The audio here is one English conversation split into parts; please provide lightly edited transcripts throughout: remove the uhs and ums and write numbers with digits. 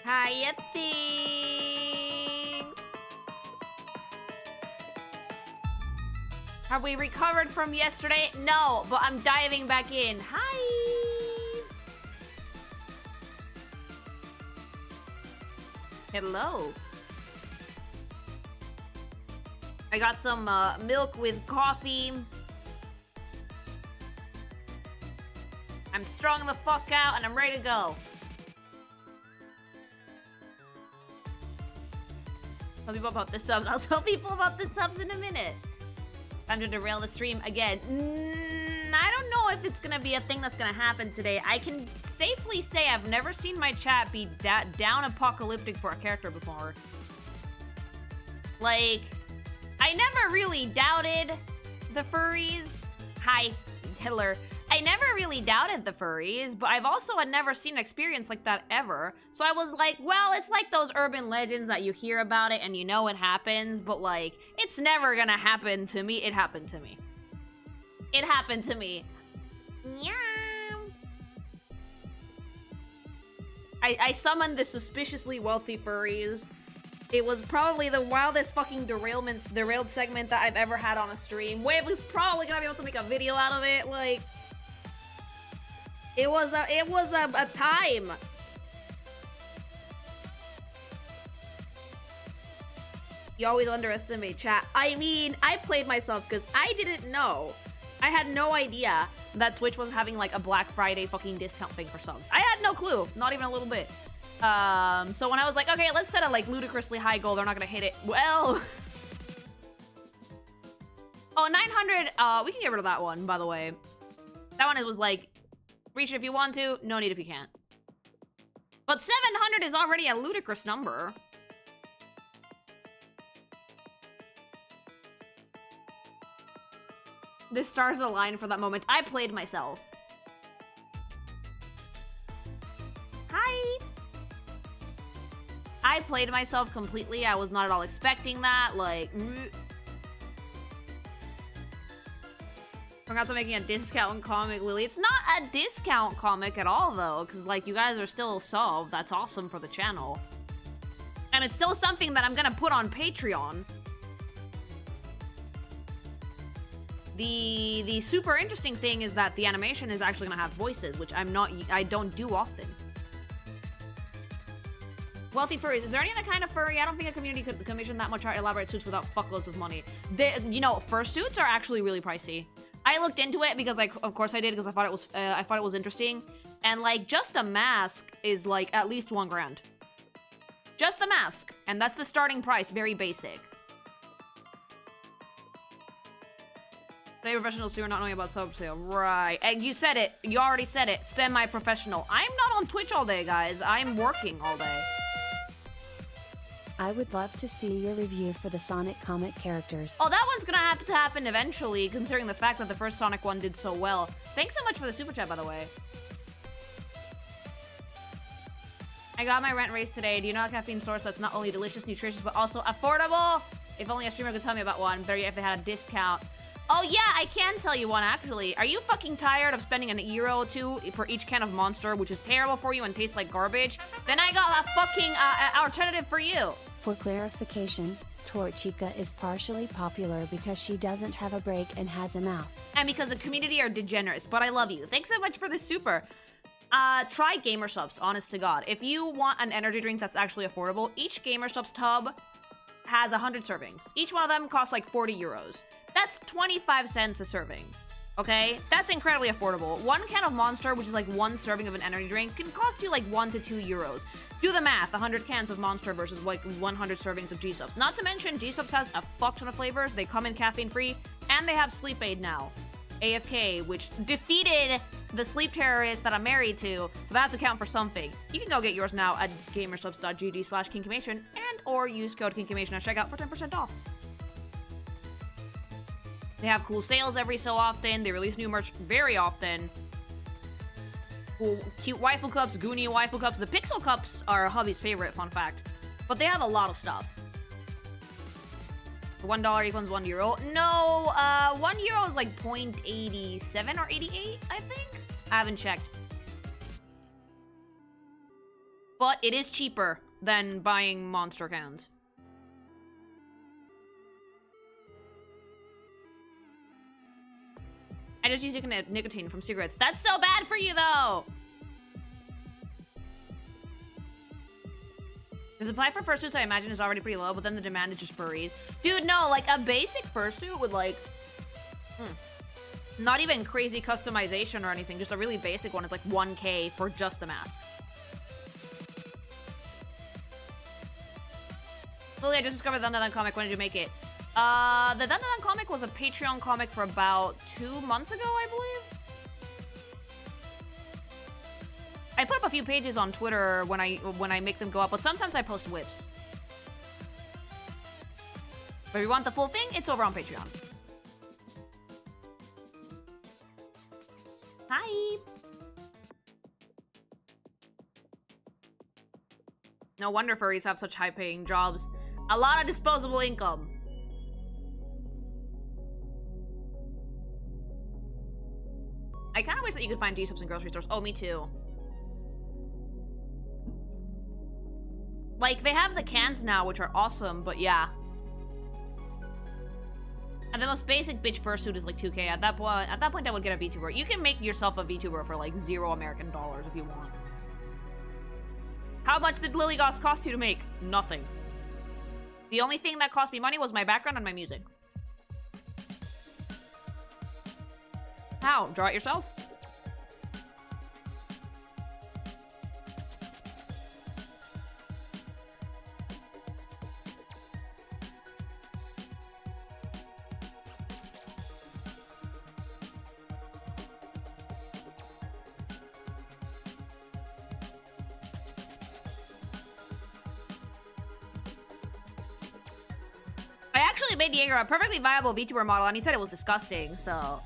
Hiya, thing. Have we recovered from yesterday? No, but I'm diving back in. Hi. Hello. I got some milk with coffee. I'm strung the fuck out and I'm ready to go. Tell people about the subs. I'll tell people about the subs in a minute. Time to derail the stream again. I don't know if it's gonna be a thing that's gonna happen today. I can safely say I've never seen my chat be that down apocalyptic for a character before. Like, I never really doubted the furries. Hi, Hitler. I never really doubted the furries, but I've also had never seen an experience like that ever. So I was like, well, it's like those urban legends that you hear about it and you know it happens, but like, it's never gonna happen to me. It happened to me. It happened to me. Meow. I summoned the suspiciously wealthy furries. It was probably the wildest fucking derailed segment that I've ever had on a stream. Wave was probably gonna be able to make a video out of it, like... It was a time. You always underestimate chat. I mean, I played myself because I didn't know. I had no idea that Twitch was having like a Black Friday fucking discount thing for subs. I had no clue, not even a little bit. So when I was like, okay, let's set a like ludicrously high goal, they're not gonna hit it. Well, oh, 900. We can get rid of that one, by the way. That one was like, reach it if you want to, no need if you can't. But 700 is already a ludicrous number. The stars aligned for that moment. I played myself. Hi. I played myself completely. I was not at all expecting that. Like, forgot to making a discount comic, Lily. It's not a discount comic at all, though, because, like, you guys are still subbed. That's awesome for the channel. And it's still something that I'm gonna put on Patreon. The super interesting thing is that the animation is actually gonna have voices, which I don't do often. Wealthy furries. Is there any other kind of furry? I don't think a community could commission that much elaborate suits without fuckloads of money. You know, fursuits are actually really pricey. I looked into it because, like, of course I did, because I thought it was interesting, and like just a mask is like at least $1 grand. Just the mask, and that's the starting price. Very basic. They professionals too are not knowing about sub sale, right? And you said it. You already said it. Semi-professional. I'm not on Twitch all day, guys. I'm working all day. I would love to see your review for the Sonic comic characters. Oh, that one's gonna have to happen eventually, considering the fact that the first Sonic one did so well. Thanks so much for the super chat, by the way. I got my rent raised today. Do you know a caffeine source that's not only delicious, nutritious, but also affordable? If only a streamer could tell me about one. Better yet, if they had a discount. Oh yeah, I can tell you one, actually. Are you fucking tired of spending €1 or €2 for each can of Monster, which is terrible for you and tastes like garbage? Then I got a fucking alternative for you. For clarification, Torchica is partially popular because she doesn't have a break and has a mouth. And because the community are degenerates, but I love you. Thanks so much for the super. Try Gamer Subs, honest to God. If you want an energy drink that's actually affordable, each Gamer Subs tub has 100 servings. Each one of them costs like €40. That's 25 cents a serving, okay? That's incredibly affordable. One can of Monster, which is like one serving of an energy drink, can cost you like €1 to €2. Do the math, 100 cans of Monster versus like 100 servings of gsupps. Not to mention, gsupps has a fuck ton of flavors. They come in caffeine-free, and they have sleep aid now. AFK, which defeated the sleep terrorist that I'm married to, so that's a count for something. You can go get yours now at gamersubs.gg/kinkimation and or use code kinkimation at checkout for 10% off. They have cool sales every so often. They release new merch very often. Cool, cute waifu cups, Goonie waifu cups. The pixel cups are hubby's favorite, fun fact. But they have a lot of stuff. For $1 equals €1. No, €1 is like 0.87 or 88, I think. I haven't checked. But it is cheaper than buying Monster cans. I just use nicotine from cigarettes. That's so bad for you, though! The supply for fursuits, I imagine, is already pretty low, but then the demand is just furries. Dude, no, like, a basic fursuit with, like... not even crazy customization or anything, just a really basic one is, like, 1K for just the mask. Lily, I just discovered the Dandadan comic. When did you make it? The Dandadan comic was a Patreon comic for about 2 months ago, I believe. I put up a few pages on Twitter when I make them go up, but sometimes I post whips. But if you want the full thing, it's over on Patreon. Hi. No wonder furries have such high-paying jobs. A lot of disposable income. I kind of wish that you could find gsupps in grocery stores. Oh, me too. Like, they have the cans now, which are awesome, but yeah. And the most basic bitch fursuit is like 2K. At that point, I would get a VTuber. You can make yourself a VTuber for like $0 American if you want. How much did Lily Goss cost you to make? Nothing. The only thing that cost me money was my background and my music. How? Draw it yourself? I actually made Jaeger a perfectly viable VTuber model, and he said it was disgusting, so...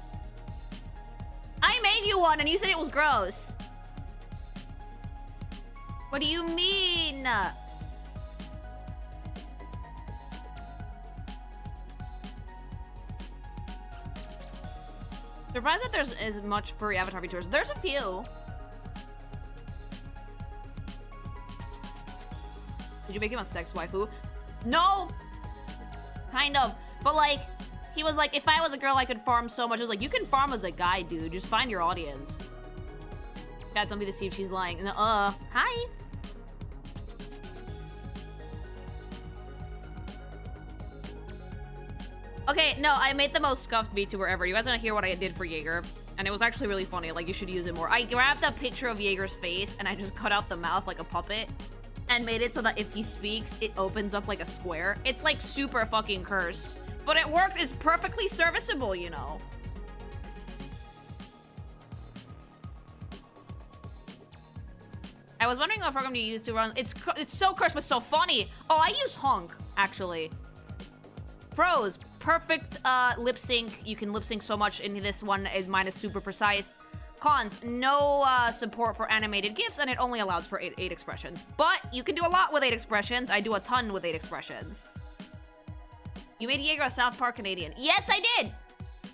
I made you one, and you said it was gross. What do you mean? Surprised that there's as much furry avatar VTubers. There's a few. Did you make him a sex waifu? No! Kind of. But, like, he was like, if I was a girl, I could farm so much. I was like, you can farm as a guy, dude. Just find your audience. God, don't be deceived. She's lying. Hi. Okay, no, I made the most scuffed VTuber ever. You guys want to hear what I did for Jaeger? And it was actually really funny. Like, you should use it more. I grabbed a picture of Jaeger's face, and I just cut out the mouth like a puppet. And made it so that if he speaks, it opens up like a square. It's like super fucking cursed. But it works. It's perfectly serviceable, you know. I was wondering what program do you use to run. It's so cursed, but so funny. Oh, I use Honk, actually. Pros, perfect lip sync. You can lip sync so much in this one. Mine is super precise. Cons, no support for animated GIFs, and it only allows for 8 expressions. But you can do a lot with 8 expressions. I do a ton with 8 expressions. You made Jaeger a South Park Canadian. Yes, I did!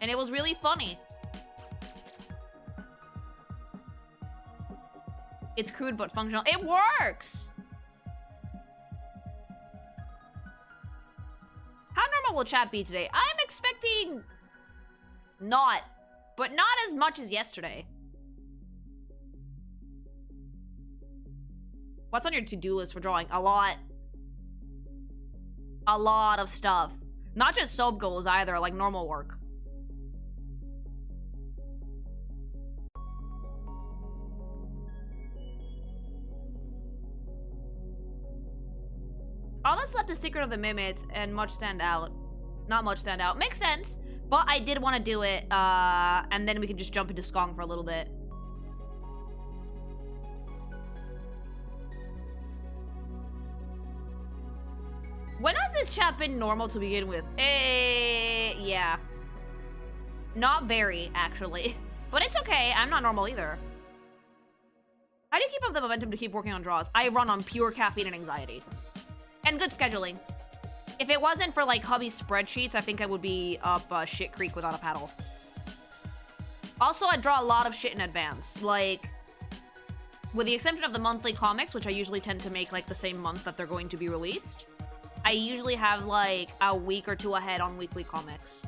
And it was really funny. It's crude but functional. It works! How normal will chat be today? I'm expecting... not. But not as much as yesterday. What's on your to-do list for drawing? A lot. A lot of stuff. Not just soap goals either, like normal work. All that's left is Secret of the Mimids and Much Stand Out. Not Much Stand Out. Makes sense. But I did want to do it, and then we can just jump into Skong for a little bit. When has this chat been normal to begin with? Yeah. Not very, actually. But it's okay, I'm not normal either. How do you keep up the momentum to keep working on draws? I run on pure caffeine and anxiety. And good scheduling. If it wasn't for, like, hubby's spreadsheets, I think I would be up shit creek without a paddle. Also, I draw a lot of shit in advance. Like, With the exception of the monthly comics, which I usually tend to make like the same month that they're going to be released, I usually have like a week or two ahead on weekly comics.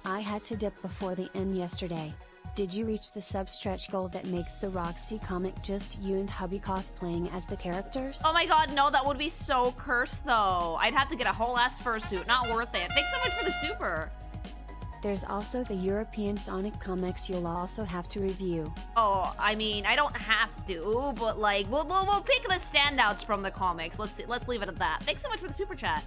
I had to dip before the end yesterday. Did you reach the sub-stretch goal that makes the Roxy comic just you and hubby cosplaying as the characters? Oh my god, no, that would be so cursed though. I'd have to get a whole ass fursuit, not worth it. Thanks so much for the super. There's also the European Sonic comics you'll also have to review. Oh, I mean, I don't have to, but like, we'll pick the standouts from the comics. Let's leave it at that. Thanks so much for the super chat.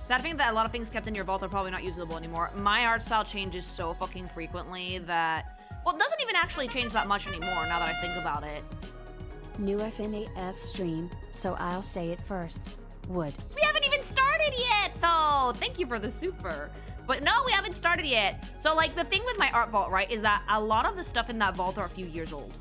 That means that a lot of things kept in your vault are probably not usable anymore. My art style changes so fucking frequently that, well, it doesn't even actually change that much anymore now that I think about it. New FNAF stream, so I'll say it first. Would. We haven't even started yet, though. Thank you for the super. But no, we haven't started yet. So, like, the thing with my art vault, right, is that a lot of the stuff in that vault are a few years old.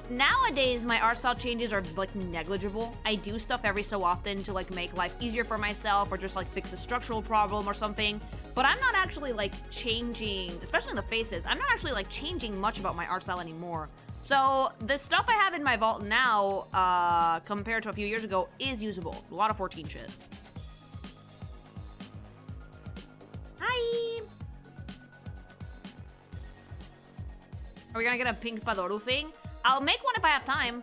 Nowadays, my art style changes are, like, negligible. I do stuff every so often to, like, make life easier for myself or just, like, fix a structural problem or something. But I'm not actually, like, changing, especially in the faces, I'm not actually, like, changing much about my art style anymore. So, the stuff I have in my vault now, compared to a few years ago, is usable. A lot of 14 shit. Hi! Are we gonna get a pink Padoru thing? I'll make one if I have time.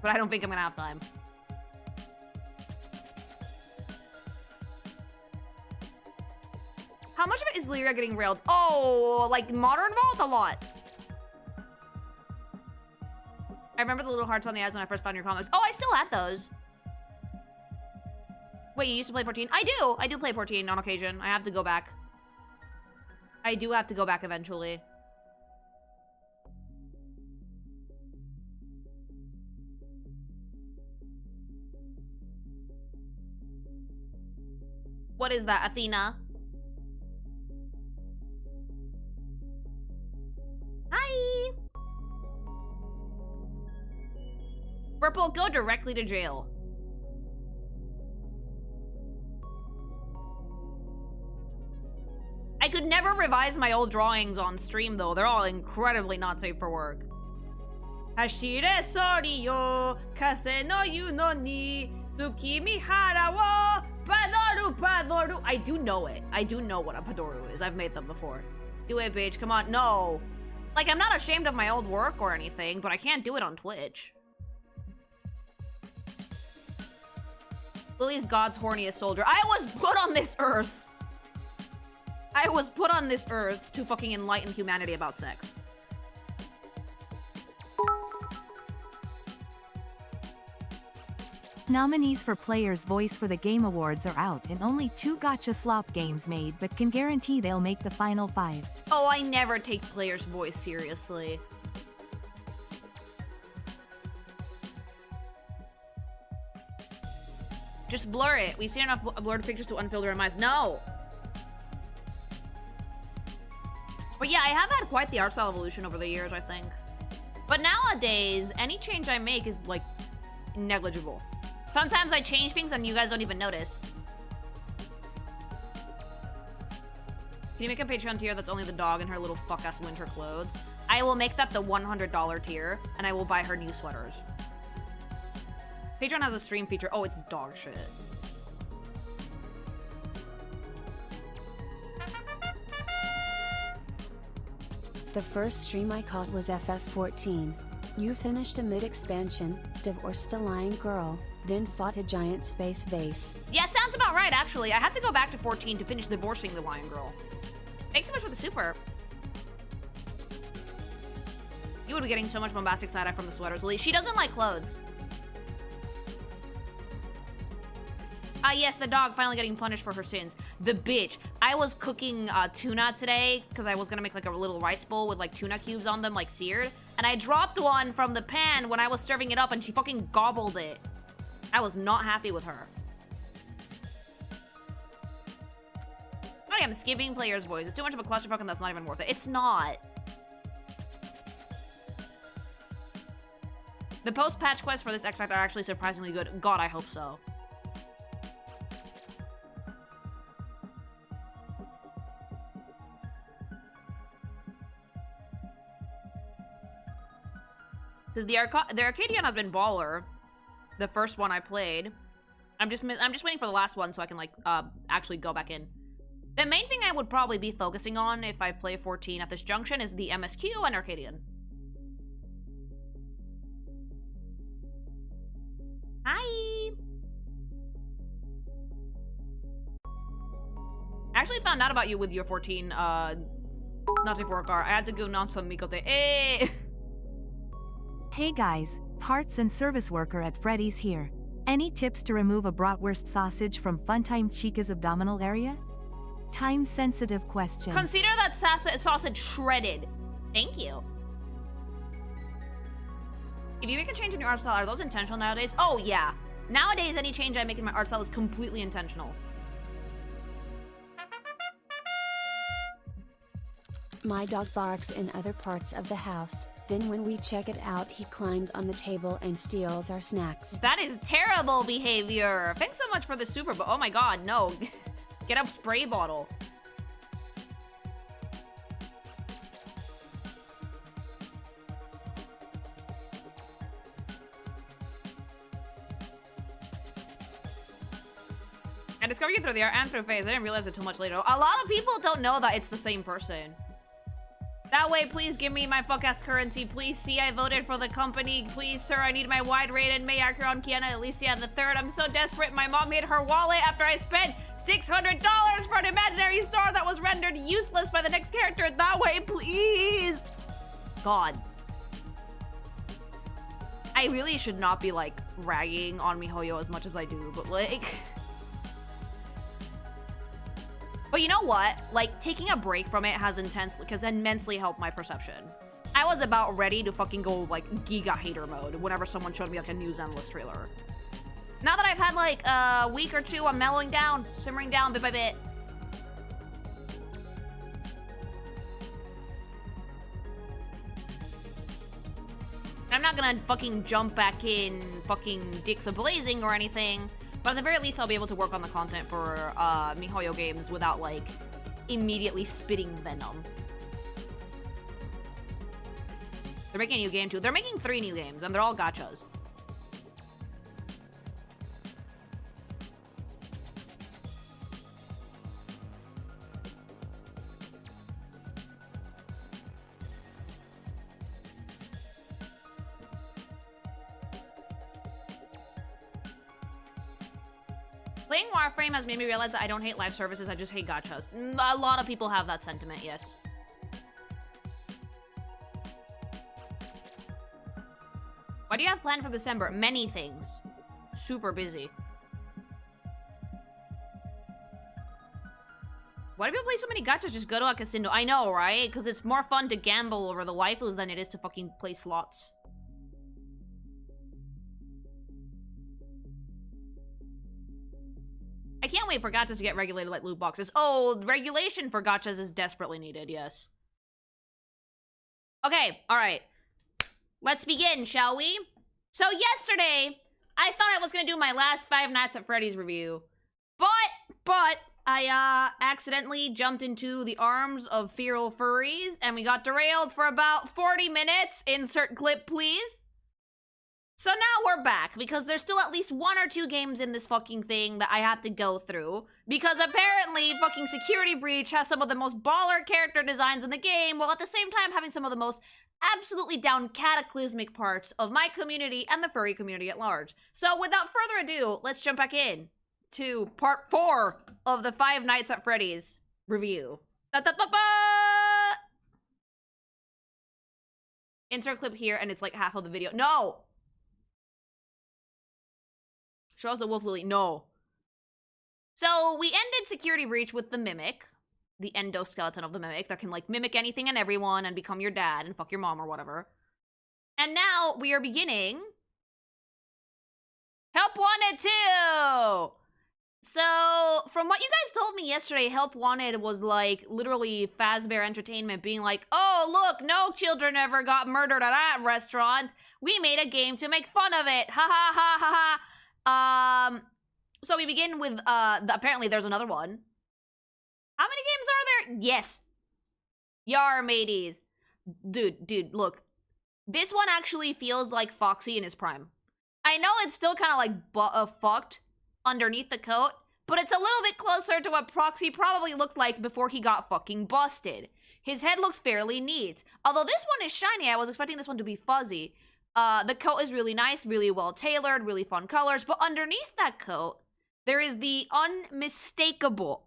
But I don't think I'm gonna have time. How much of it is Lyria getting railed? Oh, like modern vault? A lot. I remember the little hearts on the ads when I first found your comics. Oh, I still had those. Wait, you used to play 14? I do. I do play 14 on occasion. I have to go back. I do have to go back eventually. What is that, Athena? Hi! Purple, go directly to jail. I could never revise my old drawings on stream, though. They're all incredibly not safe for work. Hashire sori yo, kase no yuno ni, tsukimi hara wo, padoru padoru. I do know it. I do know what a padoru is. I've made them before. Do it, bitch. Come on. No. Like, I'm not ashamed of my old work or anything, but I can't do it on Twitch. Lily's God's horniest soldier. I was put on this earth. I was put on this earth to fucking enlighten humanity about sex. Nominees for Player's Voice for the Game Awards are out and only 2 Gacha Slop games made, but can guarantee they'll make the final 5. Oh, I never take Player's Voice seriously. Just blur it. We've seen enough blurred pictures to unfilter our eyes. No! But yeah, I have had quite the art style evolution over the years, I think. But nowadays, any change I make is, like, negligible. Sometimes I change things and you guys don't even notice. Can you make a Patreon tier that's only the dog in her little fuck-ass winter clothes? I will make that the $100 tier, and I will buy her new sweaters. Patreon has a stream feature. Oh, it's dog shit. The first stream I caught was FF14. You finished a mid-expansion, divorced a lion girl, then fought a giant space vase. Yeah, it sounds about right, actually. I have to go back to 14 to finish divorcing the lion girl. Thanks so much for the super. You would be getting so much bombastic side-eye from the sweaters. She doesn't like clothes. Ah, yes, the dog finally getting punished for her sins. The bitch. I was cooking tuna today because I was going to make like a little rice bowl with like tuna cubes on them, like seared. And I dropped one from the pan when I was serving it up and she fucking gobbled it. I was not happy with her. I am skipping Player's Voice. It's too much of a clusterfuck and that's not even worth it. It's not. The post-patch quests for this X Factor are actually surprisingly good. God, I hope so. Because the Arcadian has been baller. The first one I played. I'm just waiting for the last one so I can, like, actually go back in. The main thing I would probably be focusing on if I play 14 at this junction is the MSQ and Arcadian. Hi! I actually found out about you with your 14, Natsuporkar. I had to go nom some Mikote. Hey! Hey guys, parts and service worker at Freddy's here. Any tips to remove a bratwurst sausage from Funtime Chica's abdominal area? Time-sensitive question. Consider that sausage shredded. Thank you. If you make a change in your art style, are those intentional nowadays? Oh, yeah. Nowadays, any change I make in my art style is completely intentional. My dog barks in other parts of the house, then when we check it out he climbs on the table and steals our snacks. That is terrible behavior. Thanks so much for the super, but oh my god, no. Get up spray bottle. I discovered you through the Anthro phase. I didn't realize it too much later. A lot of people don't know that it's the same person. That way, please give me my fuck-ass currency. Please see I voted for the company. Please, sir, I need my wide-rated May Akron, Kiana, Alicia, and the third. I'm so desperate. My mom hid her wallet after I spent $600 for an imaginary star that was rendered useless by the next character. That way, please. God. I really should not be, like, ragging on MiHoYo as much as I do, but, like... But you know what? Like, taking a break from it has immensely helped my perception. I was about ready to fucking go, like, giga hater mode whenever someone showed me, like, a news analyst trailer. Now that I've had, like, a week or two, I'm mellowing down, simmering down bit by bit. I'm not gonna fucking jump back in fucking dicks a-blazing or anything. But at the very least, I'll be able to work on the content for MiHoYo games without, like, immediately spitting venom. They're making a new game, too. They're making 3 new games, and they're all gachas. Playing Warframe has made me realize that I don't hate live services, I just hate gachas. A lot of people have that sentiment, yes. What do you have planned for December? Many things. Super busy. Why do people play so many gachas? Just go to a casino. I know, right? Because it's more fun to gamble over the waifus than it is to fucking play slots. I can't wait for gachas to get regulated like loot boxes. Oh, regulation for gachas is desperately needed, yes. Okay, alright. Let's begin, shall we? So yesterday, I thought I was gonna do my last Five Nights at Freddy's review. But, I, accidentally jumped into the arms of feral furries, and we got derailed for about 40 minutes. Insert clip, please. So now we're back, because there's still at least 1 or 2 games in this fucking thing that I have to go through. Because apparently, fucking Security Breach has some of the most baller character designs in the game, while at the same time having some of the most absolutely down cataclysmic parts of my community and the furry community at large. So without further ado, let's jump back in to part 4 of the Five Nights at Freddy's review. Insert clip here, and it's like half of the video. No! Show us the wolf lily. No. So, we ended Security Breach with the Mimic. The endoskeleton of the Mimic that can, like, mimic anything and everyone and become your dad and fuck your mom or whatever. And now, we are beginning... Help Wanted 2! So, from what you guys told me yesterday, Help Wanted was, like, literally Fazbear Entertainment being like, oh, look, no children ever got murdered at that restaurant. We made a game to make fun of it. Ha ha ha ha ha. So we begin with, apparently there's another one. How many games are there? Yes. Yar, mateys. Dude, look. This one actually feels like Foxy in his prime. I know it's still kind of like fucked underneath the coat, but it's a little bit closer to what Proxy probably looked like before he got fucking busted. His head looks fairly neat. Although this one is shiny, I was expecting this one to be fuzzy. The coat is really nice, really well tailored, really fun colors, but underneath that coat, there is the unmistakable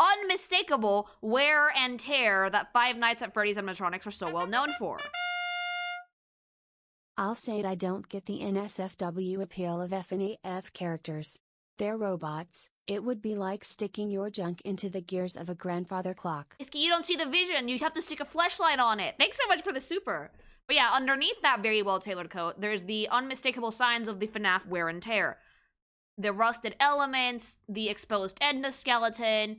wear and tear that Five Nights at Freddy's animatronics are so well known for. I'll say it, I don't get the NSFW appeal of FNAF characters. They're robots. It would be like sticking your junk into the gears of a grandfather clock. It's you don't see the vision. You have to stick a fleshlight on it. Thanks so much for the super. But yeah, underneath that very well-tailored coat, there's the unmistakable signs of the FNAF wear and tear. The rusted elements, the exposed endoskeleton.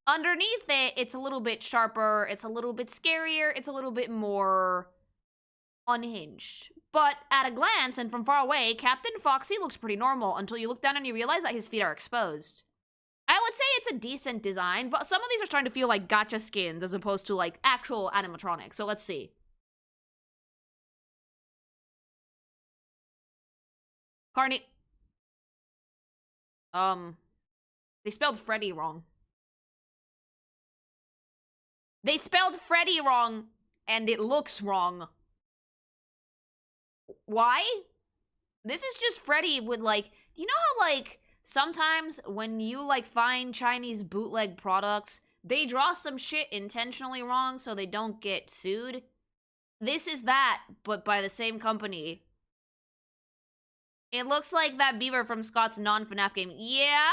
Underneath it, it's a little bit sharper, it's a little bit scarier, it's a little bit more unhinged. But at a glance and from far away, Captain Foxy looks pretty normal until you look down and you realize that his feet are exposed. I would say it's a decent design, but some of these are starting to feel like gacha skins as opposed to like actual animatronics. So let's see. Carney. They spelled Freddy wrong. They spelled Freddy wrong, and it looks wrong. Why? This is just Freddy with, like, you know how, like, sometimes when you, like, find Chinese bootleg products, they draw some shit intentionally wrong so they don't get sued? This is that, but by the same company. It looks like that beaver from Scott's non-FNAF game. Yeah?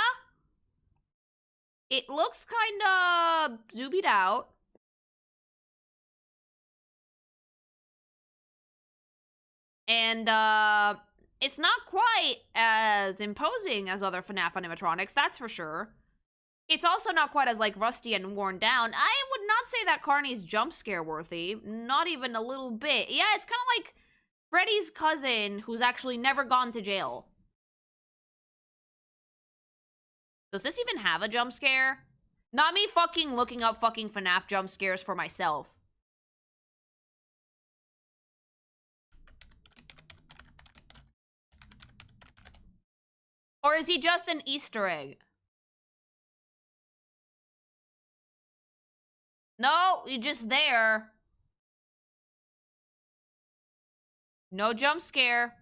It looks kinda zoobied out. And, it's not quite as imposing as other FNAF animatronics, that's for sure. It's also not quite as, like, rusty and worn down. I would not say that Carney's jump scare worthy. Not even a little bit. Yeah, it's kind of like Freddy's cousin who's actually never gone to jail. Does this even have a jump scare? Not me fucking looking up fucking FNAF jump scares for myself. Or is he just an Easter egg? No, you're just there. No jump scare.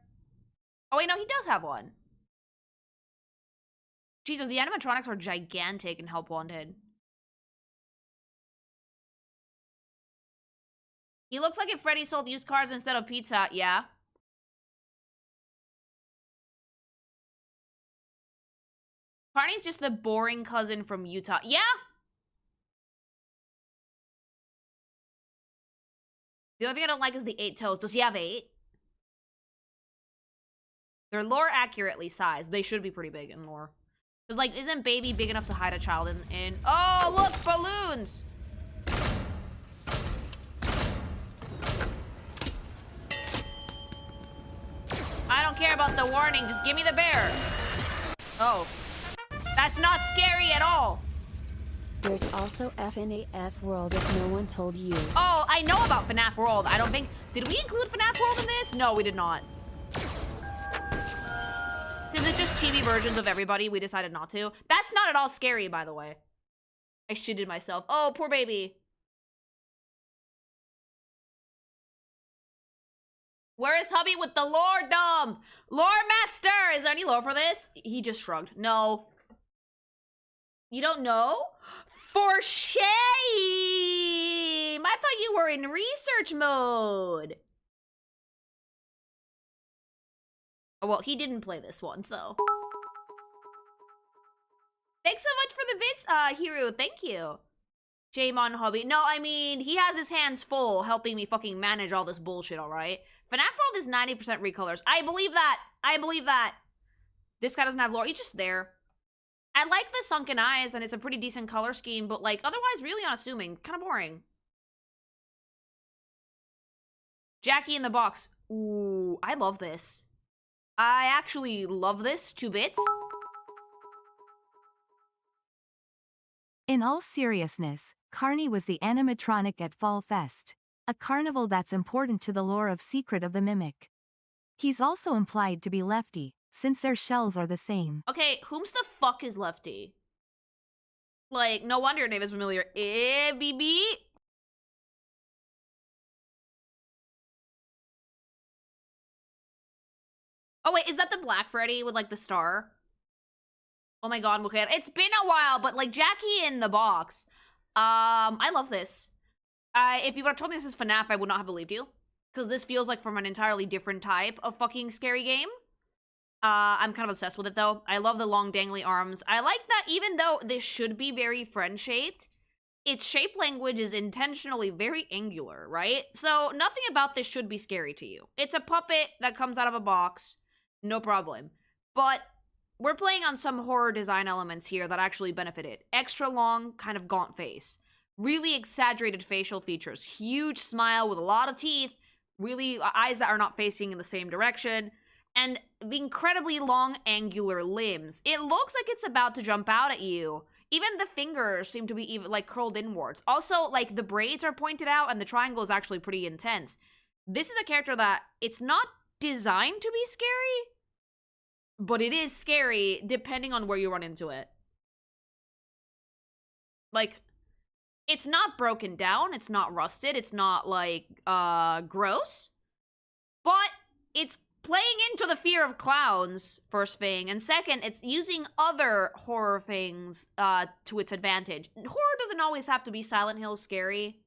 Oh wait, no, he does have one. Jesus, the animatronics are gigantic in Help Wanted. He looks like if Freddy sold used cars instead of pizza, yeah. Carney's just the boring cousin from Utah. Yeah! The only thing I don't like is the 8 toes. Does he have 8? They're lore accurately sized. They should be pretty big in lore. Because, like, isn't baby big enough to hide a child in... Oh, look! Balloons! I don't care about the warning. Just give me the bear. Oh. That's not scary at all. There's also FNAF World if no one told you. Oh, I know about FNAF World. I don't think... Did we include FNAF World in this? No, we did not. Since it's just chibi versions of everybody, we decided not to. That's not at all scary, by the way. I shitted myself. Oh, poor baby. Where is hubby with the lore dump? Lore master! Is there any lore for this? He just shrugged. No. You don't know? For shame! I thought you were in research mode. Oh, well, he didn't play this one, so. Thanks so much for the bits, Hiru. Thank you. Shame on hubby. No, I mean, he has his hands full helping me fucking manage all this bullshit, alright? FNAF World is 90% recolors. I believe that. I believe that. This guy doesn't have lore. He's just there. I like the sunken eyes, and it's a pretty decent color scheme, but, like, otherwise really unassuming. Kind of boring. Jackie in the box. Ooh, I love this. I actually love this. 2 bits. In all seriousness, Carney was the animatronic at Fall Fest, a carnival that's important to the lore of Secret of the Mimic. He's also implied to be lefty, since their shells are the same. Okay, whom's the fuck is Lefty? Like, no wonder your name is familiar. BB? Oh wait, is that the Black Freddy with like the star? Oh my god, okay. It's been a while, but like Jackie in the box. I love this. If you would have told me this is FNAF, I would not have believed you. Because this feels like from an entirely different type of fucking scary game. I'm kind of obsessed with it though. I love the long dangly arms. I like that even though this should be very friend-shaped, its shape language is intentionally very angular, right? So nothing about this should be scary to you. It's a puppet that comes out of a box, no problem. But we're playing on some horror design elements here that actually benefit it. Extra long, kind of gaunt face. Really exaggerated facial features. Huge smile with a lot of teeth. Really eyes that are not facing in the same direction. And the incredibly long, angular limbs. It looks like it's about to jump out at you. Even the fingers seem to be even like curled inwards. Also, like the braids are pointed out and the triangle is actually pretty intense. This is a character that it's not designed to be scary, but it is scary depending on where you run into it. Like, it's not broken down, it's not rusted, it's not like gross, but it's playing into the fear of clowns, first thing, and second, it's using other horror things to its advantage. Horror doesn't always have to be Silent Hill scary.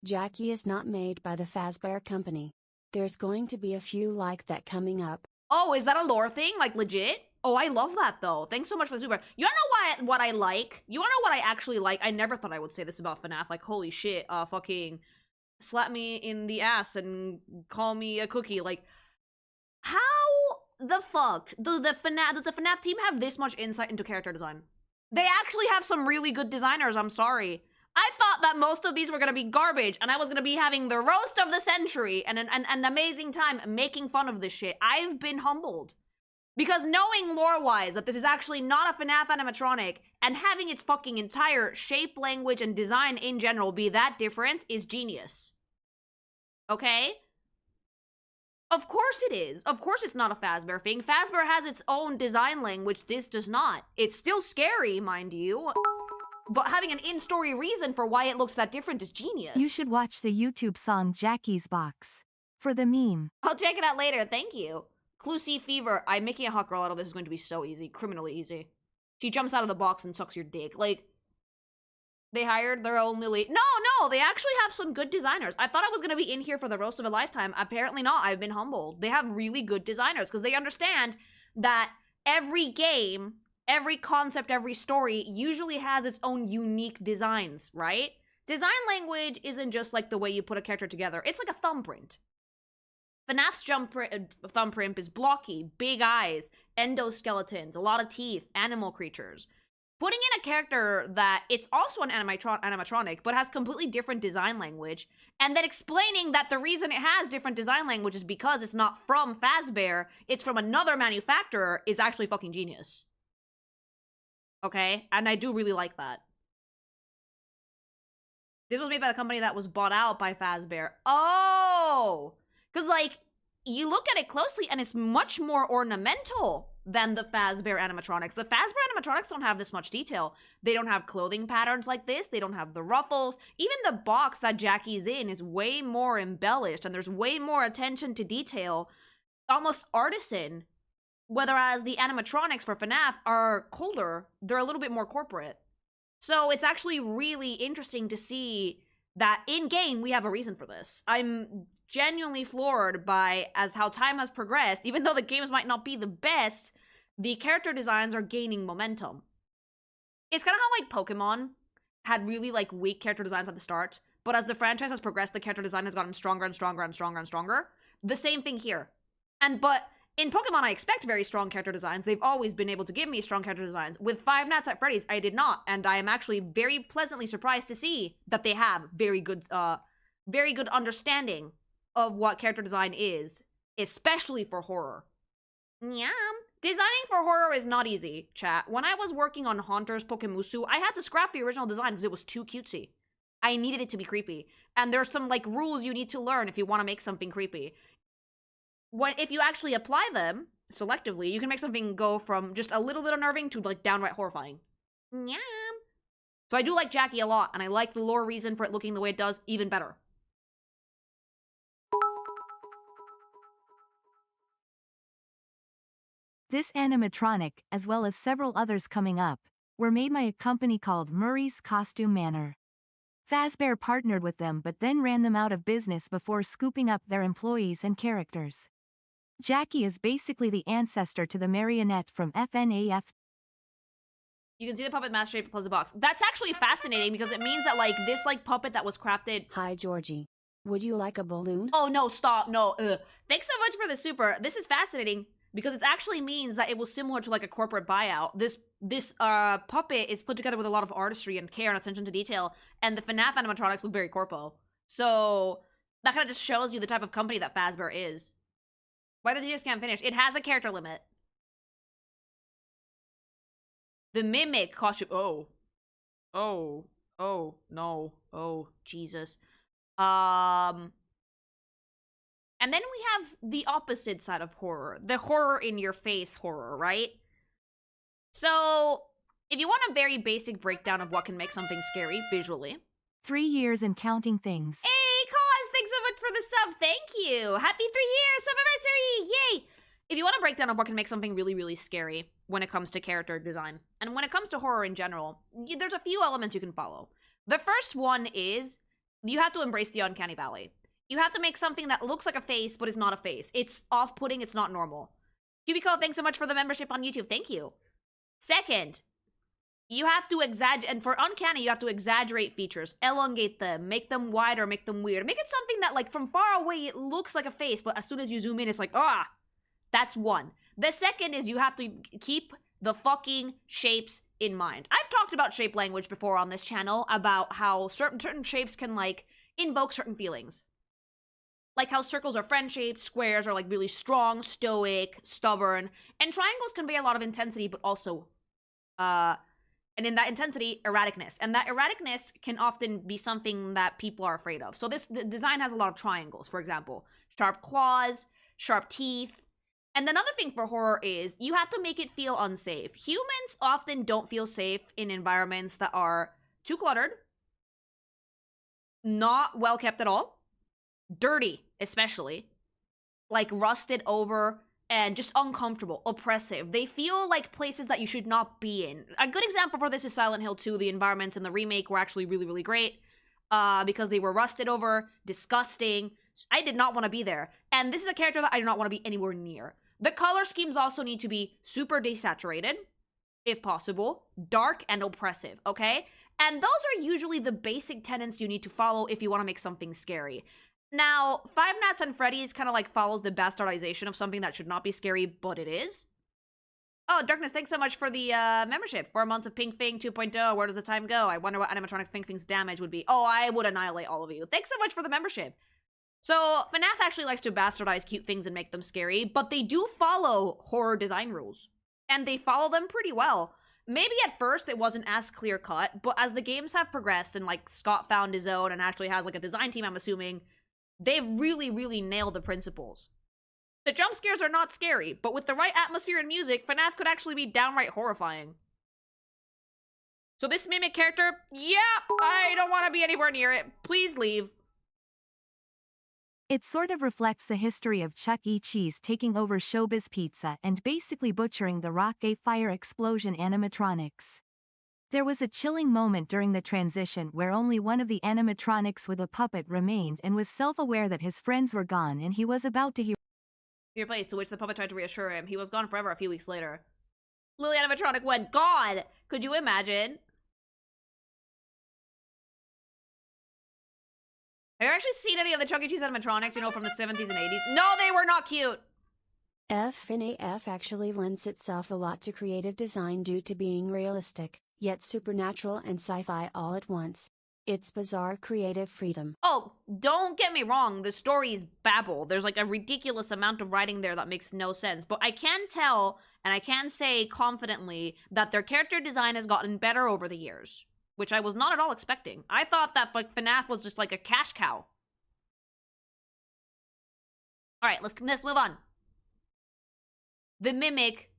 Jackie is not made by the Fazbear Company. There's going to be a few like that coming up. Oh, is that a lore thing? Like, legit? Oh, I love that, though. Thanks so much for the super. You wanna know what I like? You wanna know what I actually like? I never thought I would say this about FNAF. Like, holy shit, fucking slap me in the ass and call me a cookie. Like, how the fuck does the FNAF team have this much insight into character design? They actually have some really good designers, I'm sorry. I thought that most of these were gonna be garbage, and I was gonna be having the roast of the century and an amazing time making fun of this shit. I've been humbled. Because knowing lore-wise that this is actually not a FNAF animatronic, and having its fucking entire shape, language, and design in general be that different is genius. Okay? Of course it is. Of course it's not a Fazbear thing. Fazbear has its own design language, this does not. It's still scary, mind you. But having an in-story reason for why it looks that different is genius. You should watch the YouTube song Jackie's Box. For the meme. I'll check it out later, thank you. Clue C Fever. I'm making a hot girl out of this is going to be so easy. Criminally easy. She jumps out of the box and sucks your dick. Like, they hired their own Lily. No, they actually have some good designers. I thought I was going to be in here for the roast of a lifetime. Apparently not. I've been humbled. They have really good designers because they understand that every game, every concept, every story usually has its own unique designs, right? Design language isn't just like the way you put a character together. It's like a thumbprint. FNAF's thumbprint is blocky, big eyes, endoskeletons, a lot of teeth, animal creatures. Putting in a character that it's also an animatronic, but has completely different design language, and then explaining that the reason it has different design language is because it's not from Fazbear, it's from another manufacturer, is actually fucking genius. Okay? And I do really like that. This was made by the company that was bought out by Fazbear. Oh! Because, like, you look at it closely and it's much more ornamental than the Fazbear animatronics. The Fazbear animatronics don't have this much detail. They don't have clothing patterns like this. They don't have the ruffles. Even the box that Jackie's in is way more embellished and there's way more attention to detail. Almost artisan. Whereas the animatronics for FNAF are colder. They're a little bit more corporate. So it's actually really interesting to see that in-game we have a reason for this. I'm genuinely floored by as how time has progressed. Even though the games might not be the best, the character designs are gaining momentum. It's kind of how like Pokemon had really like weak character designs at the start, but as the franchise has progressed, the character design has gotten stronger and stronger and stronger and stronger. The same thing here. But in Pokemon, I expect very strong character designs. They've always been able to give me strong character designs. With Five Nights at Freddy's, I did not, and I am actually very pleasantly surprised to see that they have very good understanding of what character design is, especially for horror. Yeah. Designing for horror is not easy, chat. When I was working on Haunter's Pokemusu, I had to scrap the original design because it was too cutesy. I needed it to be creepy. And there's some, like, rules you need to learn if you want to make something creepy. If you actually apply them selectively, you can make something go from just a little bit unnerving to, like, downright horrifying. Yeah. So I do like Jackie a lot, and I like the lore reason for it looking the way it does even better. This animatronic, as well as several others coming up, were made by a company called Murray's Costume Manor. Fazbear partnered with them but then ran them out of business before scooping up their employees and characters. Jackie is basically the ancestor to the marionette from FNAF. You can see the puppet mask shape plus the box. That's actually fascinating because it means that, like, this, like, puppet that was crafted... Hi, Georgie. Would you like a balloon? Oh, no, stop, no, Thanks so much for the super. This is fascinating because it actually means that it was similar to, like, a corporate buyout. This puppet is put together with a lot of artistry and care and attention to detail, and the FNAF animatronics look very corpo. So, that kind of just shows you the type of company that Fazbear is. Why did you just can't finish? It has a character limit. The Mimic costume. Oh, no. Oh, Jesus. And then we have the opposite side of horror. The horror in your face horror, right? So, if you want a very basic breakdown of what can make something scary visually. 3 years and counting things. Hey, Cause, thanks so much for the sub. Thank you. Happy 3 years, sub-anniversary. Yay. If you want a breakdown of what can make something really, really scary when it comes to character design, and when it comes to horror in general, there's a few elements you can follow. The first one is you have to embrace the uncanny valley. You have to make something that looks like a face, but is not a face. It's off-putting, it's not normal. Cubico, thanks so much for the membership on YouTube. Thank you. Second, you have to exaggerate, and for uncanny, you have to exaggerate features, elongate them, make them wider, make them weird. Make it something that, like, from far away, it looks like a face, but as soon as you zoom in, it's like, ah! That's one. The second is you have to keep the fucking shapes in mind. I've talked about shape language before on this channel, about how certain shapes can, like, invoke certain feelings. Like how circles are friend-shaped, squares are, like, really strong, stoic, stubborn, and triangles convey a lot of intensity, but also, and in that intensity, erraticness. And that erraticness can often be something that people are afraid of. So the design has a lot of triangles, for example. Sharp claws, sharp teeth. And another thing for horror is you have to make it feel unsafe. Humans often don't feel safe in environments that are too cluttered, not well kept at all, dirty especially, like rusted over, and just uncomfortable, oppressive. They feel like places that you should not be in. A good example for this is Silent Hill 2. The environments in the remake were actually really, really great because they were rusted over, disgusting. I did not want to be there. And this is a character that I do not want to be anywhere near. The color schemes also need to be super desaturated, if possible, dark and oppressive, okay? And those are usually the basic tenets you need to follow if you want to make something scary. Now, Five Nights at Freddy's kind of like follows the bastardization of something that should not be scary, but it is. Oh, Darkness, thanks so much for the membership. 4 months of Pink Fing 2.0. Where does the time go? I wonder what animatronic Pink Fing's damage would be. Oh, I would annihilate all of you. Thanks so much for the membership. So, FNAF actually likes to bastardize cute things and make them scary, but they do follow horror design rules. And they follow them pretty well. Maybe at first it wasn't as clear-cut, but as the games have progressed and, like, Scott found his own and actually has, like, a design team, I'm assuming, they've really, really nailed the principles. The jump scares are not scary, but with the right atmosphere and music, FNAF could actually be downright horrifying. So this Mimic character, yeah, I don't want to be anywhere near it. Please leave. It sort of reflects the history of Chuck E. Cheese taking over Showbiz Pizza and basically butchering the Rock A Fire Explosion animatronics. There was a chilling moment during the transition where only one of the animatronics with a puppet remained and was self-aware that his friends were gone and he was about to hear Your place, to which the puppet tried to reassure him. He was gone forever a few weeks later. Lily animatronic went, God! Could you imagine? Have you actually seen any of the Chuck E. Cheese animatronics, you know, from the 70s and 80s? No, they were not cute! FNAF actually lends itself a lot to creative design due to being realistic, yet supernatural and sci-fi all at once. It's bizarre creative freedom. Oh, don't get me wrong, the story is babble. There's like a ridiculous amount of writing there that makes no sense. But I can tell, and I can say confidently, that their character design has gotten better over the years. which I was not at all expecting. I thought that like FNAF was just like a cash cow. All right, let's move on. The Mimic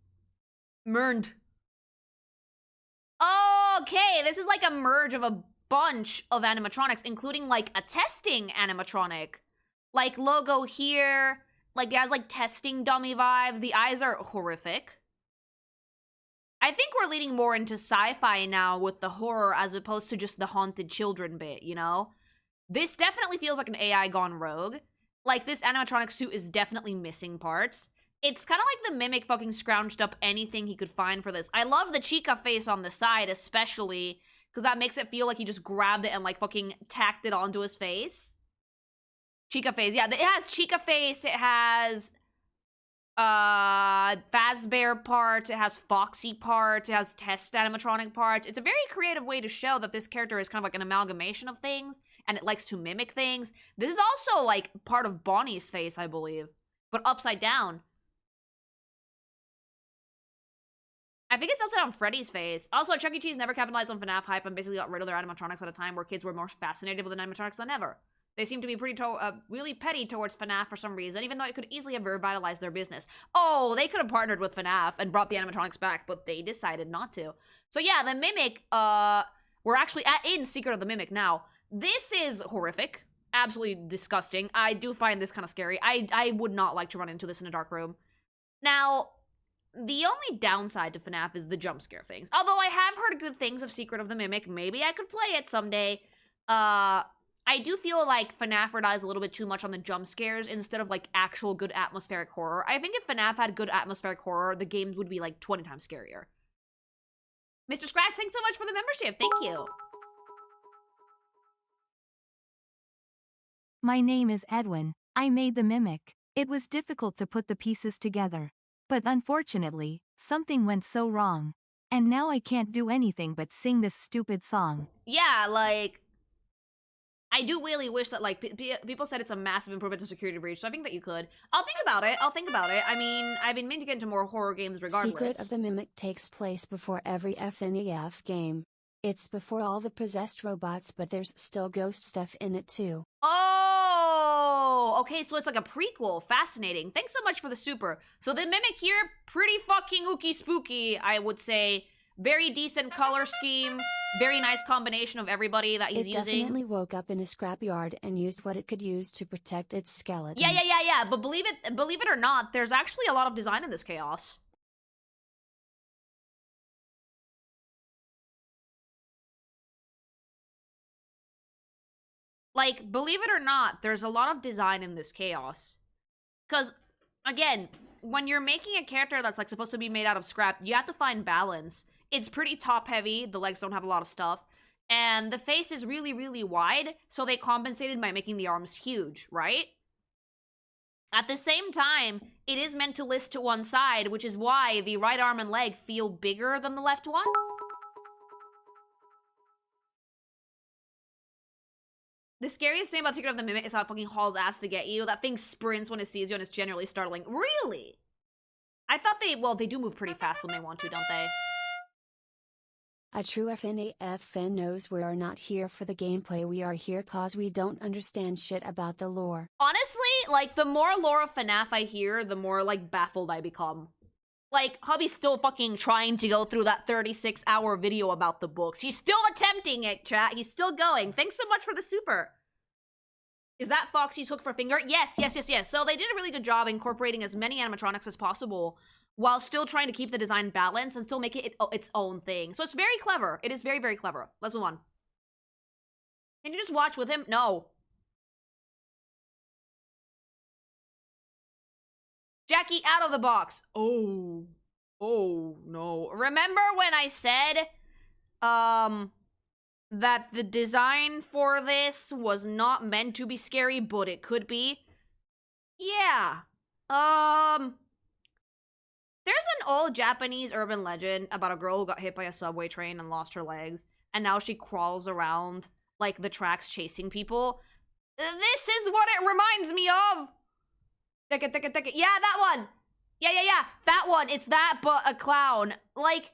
Murned. Okay, this is like a merge of a bunch of animatronics, including like a testing animatronic. Like logo here, like it has like testing dummy vibes. The eyes are horrific. I think we're leaning more into sci-fi now with the horror as opposed to just the haunted children bit, you know? This definitely feels like an AI gone rogue. Like, this animatronic suit is definitely missing parts. It's kind of like the Mimic fucking scrounged up anything he could find for this. I love the Chica face on the side, especially, because that makes it feel like he just grabbed it and, like, fucking tacked it onto his face. Chica face, yeah. It has Chica face, it has Fazbear parts, it has Foxy parts, it has test animatronic parts. It's a very creative way to show that this character is kind of like an amalgamation of things, and it likes to mimic things. This is also, like, part of Bonnie's face, I believe, but upside down. I think it's upside down Freddy's face. Also, Chuck E. Cheese never capitalized on FNAF hype and basically got rid of their animatronics at a time where kids were more fascinated with the animatronics than ever. They seem to be really petty towards FNAF for some reason, even though it could easily have revitalized their business. Oh, they could have partnered with FNAF and brought the animatronics back, but they decided not to. So yeah, the Mimic, we're actually in Secret of the Mimic now. This is horrific. Absolutely disgusting. I do find this kind of scary. I would not like to run into this in a dark room. Now, the only downside to FNAF is the jump scare things. Although I have heard good things of Secret of the Mimic. Maybe I could play it someday. I do feel like FNAF relies a little bit too much on the jump scares instead of, like, actual good atmospheric horror. I think if FNAF had good atmospheric horror, the games would be, like, 20 times scarier. Mr. Scratch, thanks so much for the membership. Thank you. My name is Edwin. I made the Mimic. It was difficult to put the pieces together. But unfortunately, something went so wrong. And now I can't do anything but sing this stupid song. Yeah, like, I do really wish that, like, people said it's a massive improvement to Security Breach, so I think that you could. I'll think about it. I mean, I've been meaning to get into more horror games regardless. Secret of the Mimic takes place before every FNAF game. It's before all the possessed robots, but there's still ghost stuff in it too. Oh, okay, so it's like a prequel. Fascinating. Thanks so much for the super. So the Mimic here, pretty fucking ooky spooky, I would say. Very decent color scheme. Very nice combination of everybody that he's using. It definitely woke up in a scrapyard and used what it could use to protect its skeleton. Yeah. But believe it or not, there's actually a lot of design in this chaos. Like, believe it or not, there's a lot of design in this chaos. Because, again, when you're making a character that's, like, supposed to be made out of scrap, you have to find balance. It's pretty top-heavy, the legs don't have a lot of stuff, and the face is really, really wide, so they compensated by making the arms huge, right? At the same time, it is meant to list to one side, which is why the right arm and leg feel bigger than the left one. The scariest thing about Secret of the Mimic is how it fucking hauls ass to get you. That thing sprints when it sees you and it's generally startling. Really? I thought they do move pretty fast when they want to, don't they? A true FNAF fan knows we are not here for the gameplay, we are here cause we don't understand shit about the lore. Honestly, like, the more lore of FNAF I hear, the more, like, baffled I become. Like, hubby's still fucking trying to go through that 36-hour video about the books. He's still attempting it, chat. He's still going. Thanks so much for the super. Is that Foxy's hook for finger? Yes. So they did a really good job incorporating as many animatronics as possible while still trying to keep the design balanced and still make it its own thing. So it's very clever. It is very, very clever. Let's move on. Can you just watch with him? No. Jackie, out of the box. Oh, no. Remember when I said, that the design for this was not meant to be scary, but it could be? Yeah. There's an old Japanese urban legend about a girl who got hit by a subway train and lost her legs, and now she crawls around, like, the tracks chasing people. This is what it reminds me of! Take it. Yeah, that one! Yeah. That one. It's that, but a clown. Like,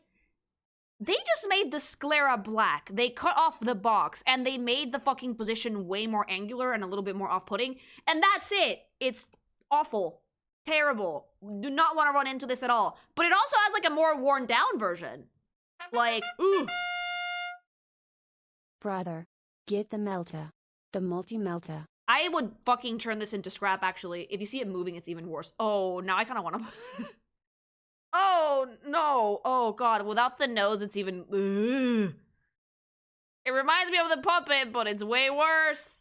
They just made the sclera black. They cut off the box, and they made the fucking position way more angular and a little bit more off-putting, and that's it. It's awful. Terrible. Do not want to run into this at all. But it also has, like, a more worn-down version. Like, ooh. Brother, get the Melta. The multi-Melta. I would fucking turn this into scrap, actually. If you see it moving, it's even worse. Oh, now I kind of want to... Oh, no. Oh, God. Without the nose, it's even... Ugh. It reminds me of the puppet, but it's way worse.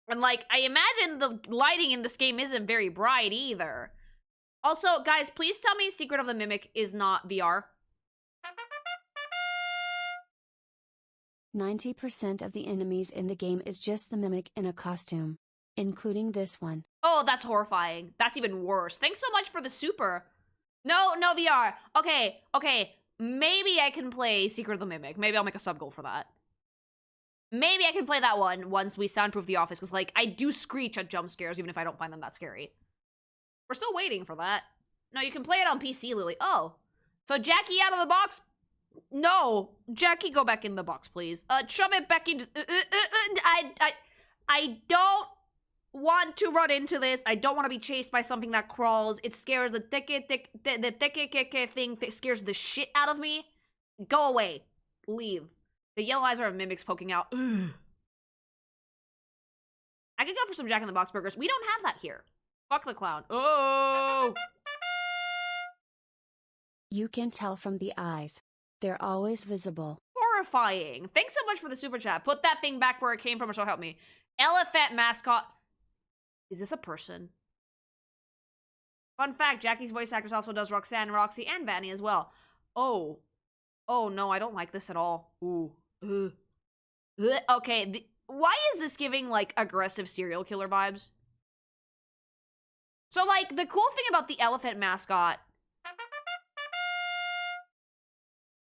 And, like, I imagine the lighting in this game isn't very bright, either. Also, guys, please tell me Secret of the Mimic is not VR. 90% of the enemies in the game is just the Mimic in a costume. Including this one. Oh, that's horrifying. That's even worse. Thanks so much for the super. No, no VR. Okay, okay. Maybe I can play Secret of the Mimic. Maybe I'll make a sub goal for that. Maybe I can play that one once we soundproof the office, because, like, I do screech at jump scares, even if I don't find them that scary. We're still waiting for that. No, you can play it on PC, Lily. Oh. So Jackie out of the box? No. Jackie, go back in the box, please. Chum it back in. I don't want to run into this. I don't want to be chased by something that crawls. It scares the thing scares the shit out of me. Go away. Leave. The yellow eyes are mimics poking out. Ugh. I could go for some Jack in the Box burgers. We don't have that here. Fuck the clown. Oh! You can tell from the eyes. They're always visible. Horrifying. Thanks so much for the super chat. Put that thing back where it came from, or so help me. Elephant mascot. Is this a person? Fun fact, Jackie's voice actress also does Roxanne, Roxy, and Vanny as well. Oh. Oh, no, I don't like this at all. Ooh. Ugh. Ugh. Okay, why is this giving, like, aggressive serial killer vibes? So, like, the cool thing about the elephant mascot...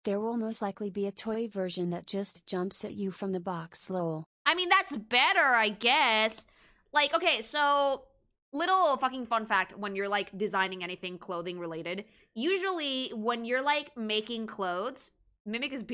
There will most likely be a toy version that just jumps at you from the box, lol. I mean, that's better, I guess. Like, okay, so... Little fucking fun fact when you're, like, designing anything clothing related. Usually, when you're, like, making clothes... Mimicking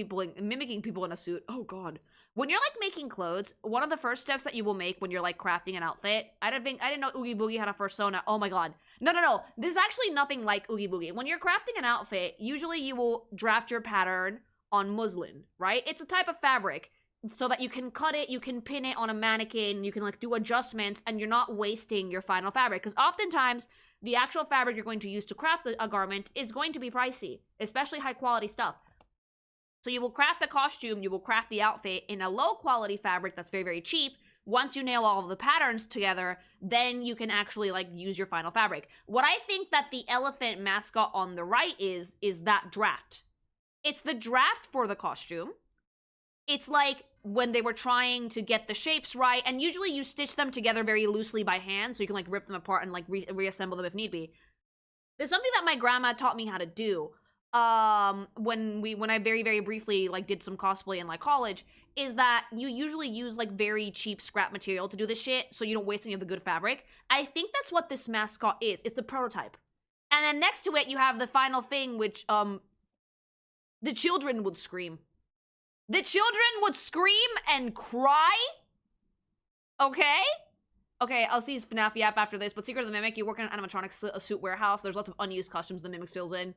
people in a suit. Oh, God. When you're, like, making clothes, one of the first steps that you will make when you're, like, crafting an outfit... I didn't know Oogie Boogie had a fursona. Oh, my God. No. This is actually nothing like Oogie Boogie. When you're crafting an outfit, usually you will draft your pattern on muslin, right? It's a type of fabric. So that you can cut it, you can pin it on a mannequin, you can, like, do adjustments, and you're not wasting your final fabric. Because oftentimes, the actual fabric you're going to use to craft a garment is going to be pricey. Especially high-quality stuff. So you will craft the costume, you will craft the outfit in a low-quality fabric that's very, very cheap. Once you nail all of the patterns together, then you can actually, like, use your final fabric. What I think that the elephant mascot on the right is that draft. It's the draft for the costume. It's like when they were trying to get the shapes right, and usually you stitch them together very loosely by hand, so you can, like, rip them apart and, like, reassemble them if need be. There's something that my grandma taught me how to do. When I very, very briefly, like, did some cosplay in, like, college, is that you usually use, like, very cheap scrap material to do this shit, so you don't waste any of the good fabric. I think that's what this mascot is. It's the prototype. And then next to it, you have the final thing, which, the children would scream. The children would scream and cry? Okay? Okay, I'll see his FNAF app after this, but Secret of the Mimic, you work in an animatronics suit warehouse. There's lots of unused costumes the Mimic fills in.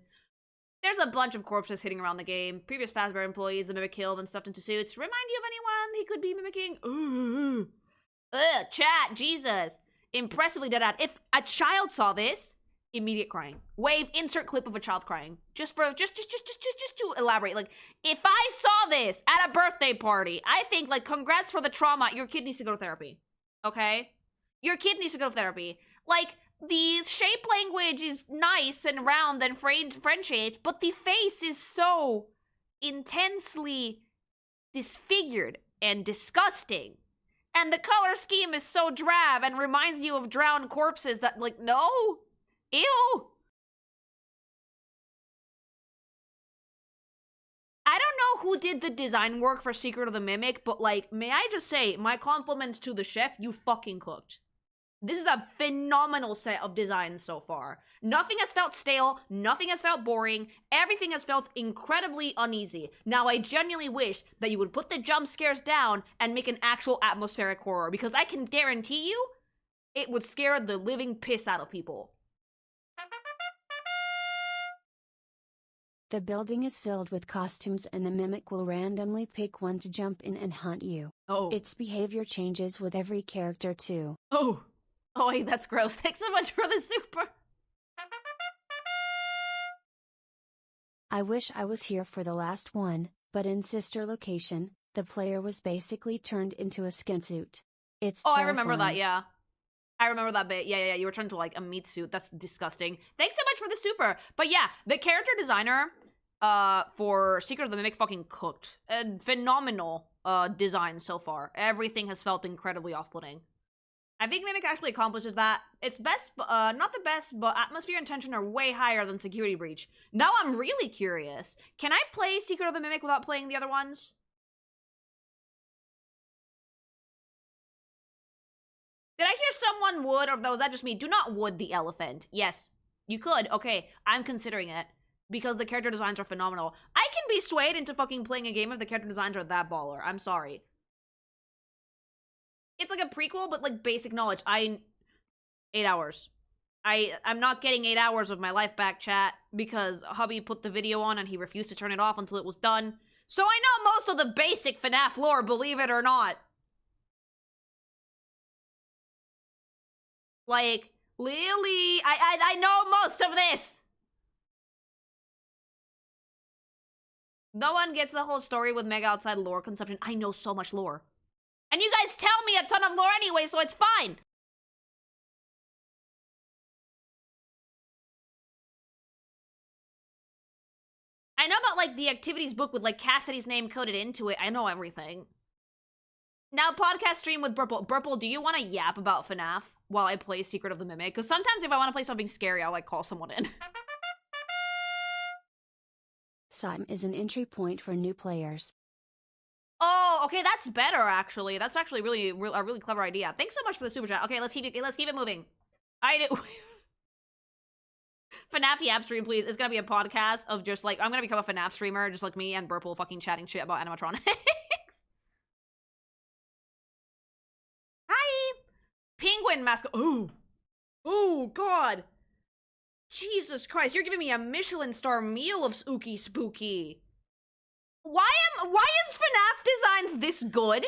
There's a bunch of corpses hitting around the game. Previous Fazbear employees the Mimic killed and stuffed into suits. Remind you of anyone he could be mimicking? Ooh. Ugh, chat, Jesus. Impressively dead at. If a child saw this, immediate crying. Wave, insert clip of a child crying. Just to elaborate. Like, if I saw this at a birthday party, I think, like, congrats for the trauma. Your kid needs to go to therapy. Okay? Your kid needs to go to therapy. Like, the shape language is nice and round and friend-shaped, but the face is so intensely disfigured and disgusting. And the color scheme is so drab and reminds you of drowned corpses that, like, no. Ew. I don't know who did the design work for Secret of the Mimic, but, like, may I just say, my compliments to the chef, you fucking cooked. This is a phenomenal set of designs so far. Nothing has felt stale, nothing has felt boring, everything has felt incredibly uneasy. Now, I genuinely wish that you would put the jump scares down and make an actual atmospheric horror, because I can guarantee you, it would scare the living piss out of people. The building is filled with costumes and the mimic will randomly pick one to jump in and hunt you. Oh. Its behavior changes with every character too. Oh. Oh, wait, that's gross. Thanks so much for the super. I wish I was here for the last one, but in sister location, the player was basically turned into a skin suit. It's terrifying. I remember that, yeah. I remember that bit. Yeah, you were turned into, like, a meat suit. That's disgusting. Thanks so much for the super. But yeah, the character designer for Secret of the Mimic fucking cooked. Phenomenal design so far. Everything has felt incredibly off-putting. I think Mimic actually accomplishes that. It's best, not the best, but atmosphere and tension are way higher than Security Breach. Now I'm really curious. Can I play Secret of the Mimic without playing the other ones? Did I hear someone would, or was that just me? Do not would the elephant. Yes, you could. Okay, I'm considering it. Because the character designs are phenomenal. I can be swayed into fucking playing a game if the character designs are that baller. I'm sorry. It's like a prequel, but like basic knowledge. 8 hours. I'm not getting 8 hours of my life back, chat, because hubby put the video on and he refused to turn it off until it was done. So I know most of the basic FNAF lore, believe it or not. Like, Lily, I know most of this. No one gets the whole story with Mega outside lore consumption. I know so much lore. And you guys tell me a ton of lore anyway, so it's fine. I know about, like, the activities book with, like, Cassidy's name coded into it. I know everything. Now, podcast stream with Burple. Burple, do you want to yap about FNAF while I play Secret of the Mimic? Because sometimes if I want to play something scary, I'll, like, call someone in. Sim is an entry point for new players. Oh, okay, that's better, actually. That's actually a really clever idea. Thanks so much for the super chat. Okay, let's keep it moving. FNAF Yap stream, please. It's gonna be a podcast of just, like, I'm gonna become a FNAF streamer, just like me and Burple fucking chatting shit about animatronics. Hi! Penguin mascot. Ooh. Oh, God. Jesus Christ, you're giving me a Michelin star meal of ooky spooky. Why is FNAF designs this good?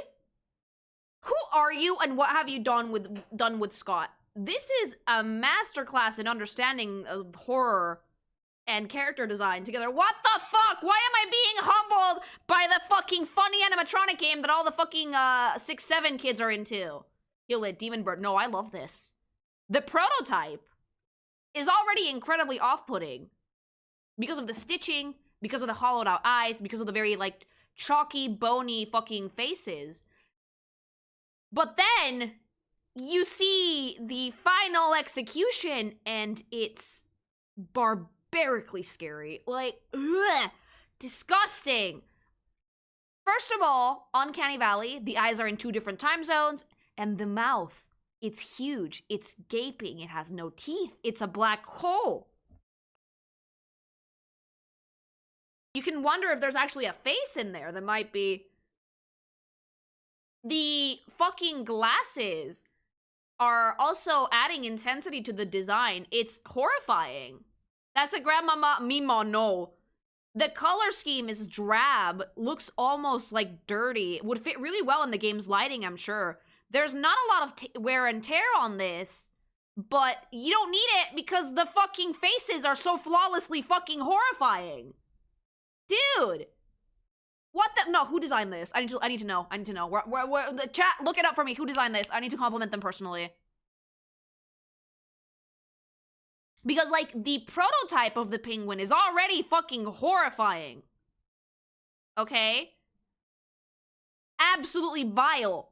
Who are you and what have you done with Scott? This is a masterclass in understanding of horror and character design together. What the fuck? Why am I being humbled by the fucking funny animatronic game that all the fucking 6-7 kids are into? Kill it, Demon Bird. No, I love this. The prototype is already incredibly off-putting because of the stitching, because of the hollowed out eyes, because of the very, like, chalky, bony fucking faces. But then you see the final execution and it's barbarically scary. Like, ugh, disgusting. First of all, Uncanny Valley, the eyes are in 2 different time zones, and the mouth, it's huge, it's gaping, it has no teeth, it's a black hole. You can wonder if there's actually a face in there that might be. The fucking glasses are also adding intensity to the design. It's horrifying. That's a Grandmama Mimo, no. The color scheme is drab, looks almost like dirty. It would fit really well in the game's lighting, I'm sure. There's not a lot of wear and tear on this, but you don't need it because the fucking faces are so flawlessly fucking horrifying. Dude! What the? No, who designed this? I need to know. The chat, look it up for me. Who designed this? I need to compliment them personally. Because, like, the prototype of the penguin is already fucking horrifying. Okay? Absolutely vile.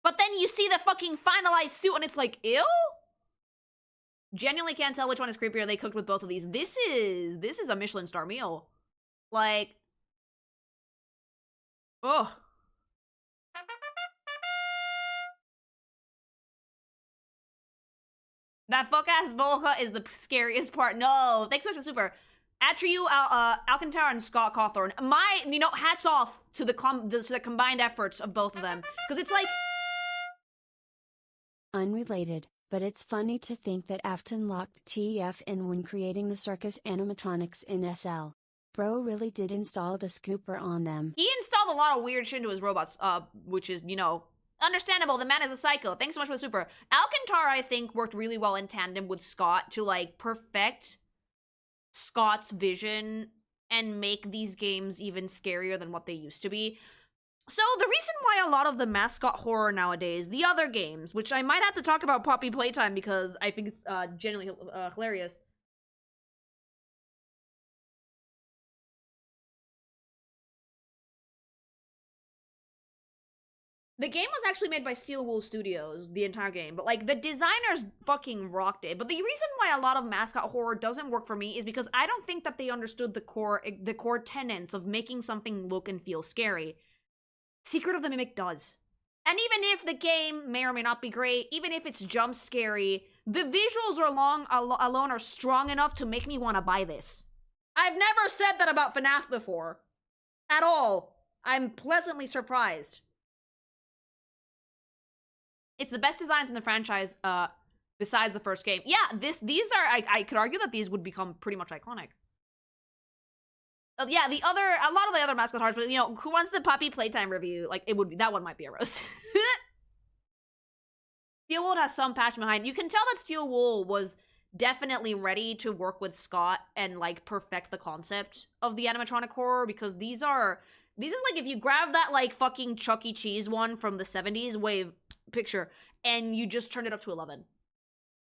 But then you see the fucking finalized suit and it's like, ew? Genuinely can't tell which one is creepier. They cooked with both of these. This is a Michelin star meal. Like, ugh. That fuck-ass boha is the scariest part. No, thanks so much for super. Atriu, Alcantara, and Scott Cawthorn. Hats off to the combined efforts of both of them. Because it's like... Unrelated, but it's funny to think that Afton locked TF in when creating the circus animatronics in SL. Bro really did install the scooper on them. He installed a lot of weird shit into his robots, which is, understandable. The man is a psycho. Thanks so much for the super. Alcantara, I think, worked really well in tandem with Scott to, like, perfect Scott's vision and make these games even scarier than what they used to be. So the reason why a lot of the mascot horror nowadays, the other games, which I might have to talk about Poppy Playtime because I think it's genuinely hilarious. The game was actually made by Steel Wool Studios, the entire game, but, like, the designers fucking rocked it. But the reason why a lot of mascot horror doesn't work for me is because I don't think that they understood the core tenets of making something look and feel scary. Secret of the Mimic does. And even if the game may or may not be great, even if it's jump scary, the visuals alone are strong enough to make me want to buy this. I've never said that about FNAF before. At all. I'm pleasantly surprised. It's the best designs in the franchise, besides the first game. Yeah, these are, I could argue that these would become pretty much iconic. Yeah, a lot of the other mascot horrors, but, who wants the Poppy Playtime review? Like, that one might be a roast. Steel Wool has some passion behind. You can tell that Steel Wool was definitely ready to work with Scott and, like, perfect the concept of the animatronic horror, because these is like if you grab that, like, fucking Chuck E. Cheese one from the 70s wave picture and you just turned it up to 11.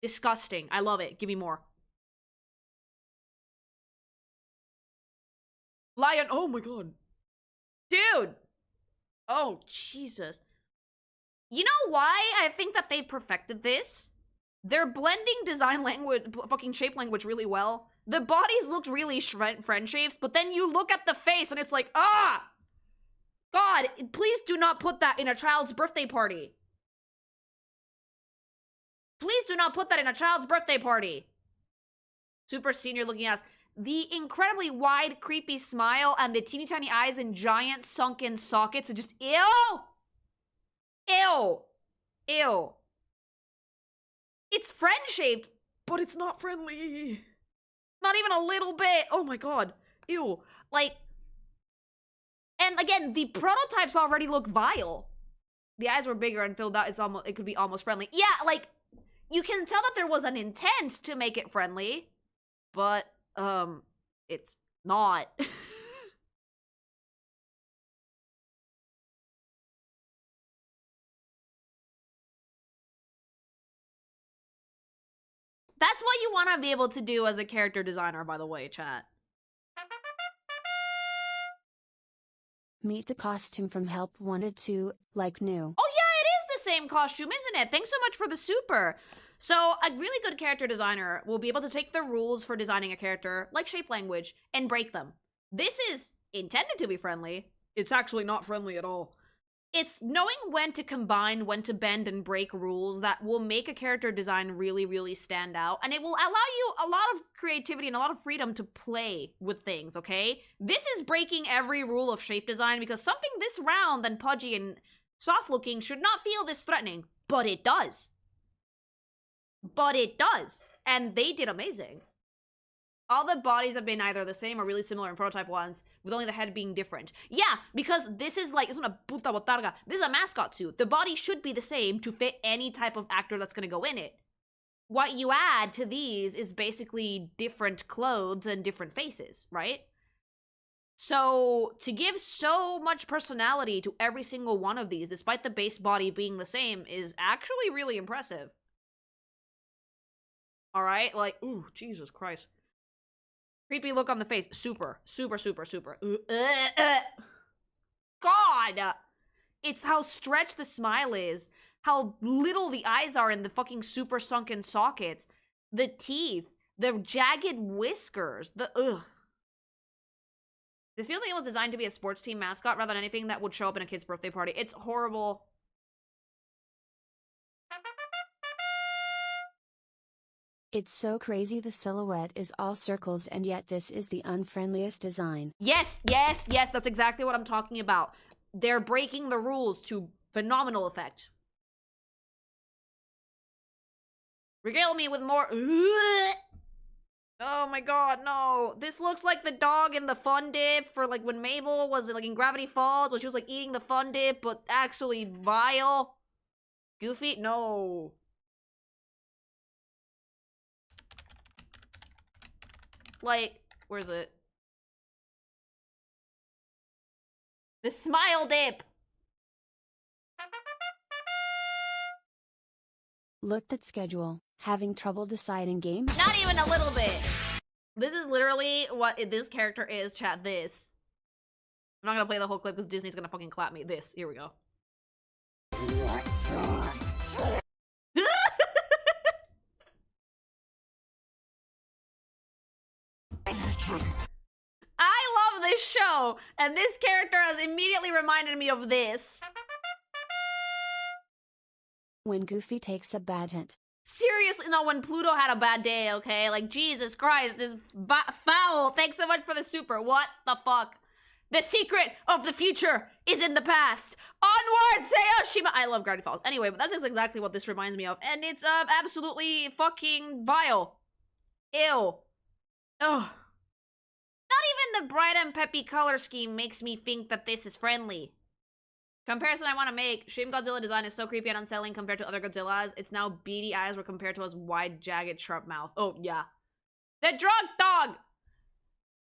Disgusting. I love it. Give me more. Lion. Oh my god. Dude. Oh, Jesus. You know why I think that they perfected this? They're blending design language, fucking shape language really well. The bodies looked really friend shapes, but then you look at the face and it's like, ah! God, please do not put that in a child's birthday party. Please do not put that in a child's birthday party. Super senior looking ass. The incredibly wide, creepy smile and the teeny tiny eyes and giant sunken sockets are just, ew! Ew! Ew. It's friend-shaped, but it's not friendly. Not even a little bit. Oh my god. Ew. Like, and again, the prototypes already look vile. The eyes were bigger and filled out. It could be almost friendly. Yeah, like, you can tell that there was an intent to make it friendly, but, it's not. That's what you want to be able to do as a character designer, by the way, chat. Meet the costume from Help Wanted 2, like new. Oh yeah, it is the same costume, isn't it? Thanks so much for the super. So, a really good character designer will be able to take the rules for designing a character, like shape language, and break them. This is intended to be friendly. It's actually not friendly at all. It's knowing when to combine, when to bend and break rules that will make a character design really, really stand out. And it will allow you a lot of creativity and a lot of freedom to play with things, okay? This is breaking every rule of shape design because something this round and pudgy and soft-looking should not feel this threatening. But it does. But it does. And they did amazing. All the bodies have been either the same or really similar in prototype ones, with only the head being different. Yeah, because this is like, it's una puta botarga. This is a mascot suit. The body should be the same to fit any type of actor that's gonna go in it. What you add to these is basically different clothes and different faces, right? So, to give so much personality to every single one of these, despite the base body being the same, is actually really impressive. Alright? Like, ooh, Jesus Christ. Creepy look on the face. Super. Super, super, super. God! It's how stretched the smile is. How little the eyes are in the fucking super sunken sockets. The teeth. The jagged whiskers. The ugh. This feels like it was designed to be a sports team mascot rather than anything that would show up in a kid's birthday party. It's horrible. It's so crazy the silhouette is all circles and yet this is the unfriendliest design. Yes, yes, yes, that's exactly what I'm talking about. They're breaking the rules to phenomenal effect. Regale me with more. Oh my god, no. This looks like the dog in the Fun Dip for like when Mabel was like in Gravity Falls, when she was like eating the Fun Dip, but actually vile. Goofy? No. Like, where's it? The Smile Dip! Looked at schedule. Having trouble deciding game? Not even a little bit. This is literally what this character is, chat. This. I'm not gonna play the whole clip because Disney's gonna fucking clap me. This. Here we go. I love this show, and this character has immediately reminded me of this. When Goofy takes a bad hit. Seriously, no, when Pluto had a bad day, okay? Like, Jesus Christ, this foul. Thanks so much for the super. What the fuck? The secret of the future is in the past. Onward, Seoshima. I love Gravity Falls. Anyway, but that's just exactly what this reminds me of. And it's absolutely fucking vile. Ew. Ugh. Not even the bright and peppy color scheme makes me think that this is friendly. Comparison I want to make. Shin Godzilla design is so creepy and unsettling compared to other Godzillas. It's now beady eyes were compared to his wide, jagged, sharp mouth. Oh, yeah. The drunk dog!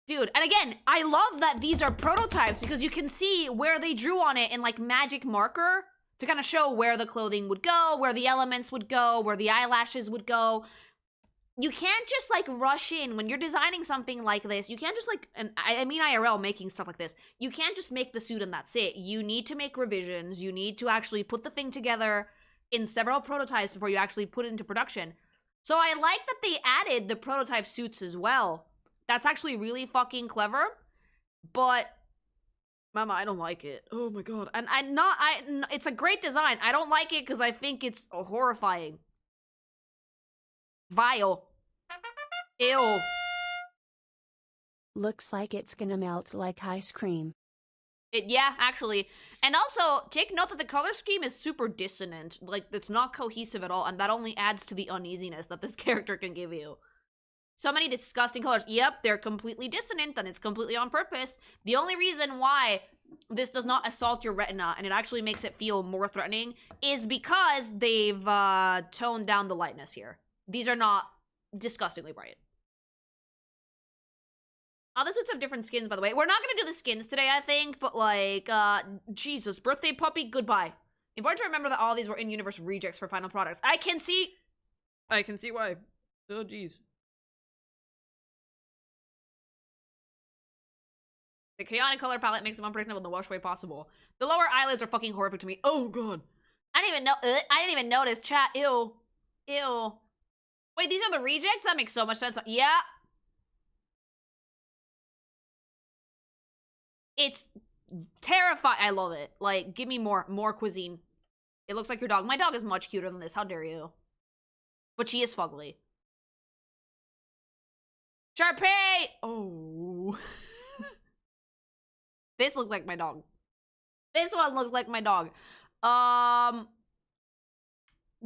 Dude, and again, I love that these are prototypes because you can see where they drew on it in, like, magic marker to kind of show where the clothing would go, where the elements would go, where the eyelashes would go. You can't just, like, rush in. When you're designing something like this, you can't just, like, and I mean IRL making stuff like this. You can't just make the suit and that's it. You need to make revisions. You need to actually put the thing together in several prototypes before you actually put it into production. So I like that they added the prototype suits as well. That's actually really fucking clever. But, Mama, I don't like it. Oh my god. And it's a great design. I don't like it because I think it's horrifying. Vile. Ew. Looks like it's gonna melt like ice cream. Yeah, actually. And also, take note that the color scheme is super dissonant. Like, it's not cohesive at all, and that only adds to the uneasiness that this character can give you. So many disgusting colors. Yep, they're completely dissonant, and it's completely on purpose. The only reason why this does not assault your retina, and it actually makes it feel more threatening, is because they've toned down the lightness here. These are not disgustingly bright. All the suits have different skins, by the way. We're not gonna do the skins today, I think, but like, Jesus, birthday puppy, goodbye. Important to remember that all these were in-universe rejects for final products. I can see why. Oh, jeez. The chaotic color palette makes them unpredictable in the worst way possible. The lower eyelids are fucking horrific to me. Oh, God. I didn't even notice, chat. Ew. Ew. Wait, these are the rejects? That makes so much sense. Yeah. It's terrifying. I love it. Like, give me more cuisine. It looks like your dog. My dog is much cuter than this. How dare you? But she is fugly. Sharpay! Oh. This looks like my dog. This one looks like my dog.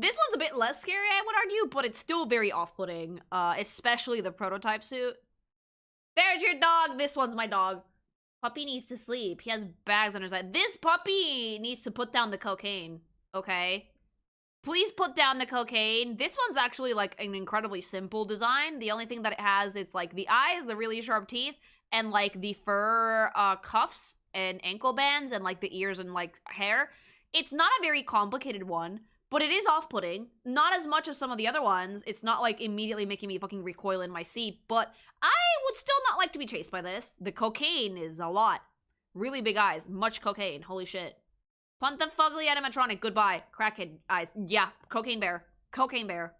This one's a bit less scary, I would argue, but it's still very off-putting, especially the prototype suit. There's your dog. This one's my dog. Puppy needs to sleep. He has bags on his eye. This puppy needs to put down the cocaine, okay? Please put down the cocaine. This one's actually, like, an incredibly simple design. The only thing that it has, it's, like, the eyes, the really sharp teeth, and, like, the fur cuffs and ankle bands and, like, the ears and, like, hair. It's not a very complicated one. But it is off-putting. Not as much as some of the other ones. It's not, like, immediately making me fucking recoil in my seat. But I would still not like to be chased by this. The cocaine is a lot. Really big eyes. Much cocaine. Holy shit. Punt the fugly animatronic. Goodbye. Crackhead eyes. Yeah. Cocaine bear. Cocaine bear.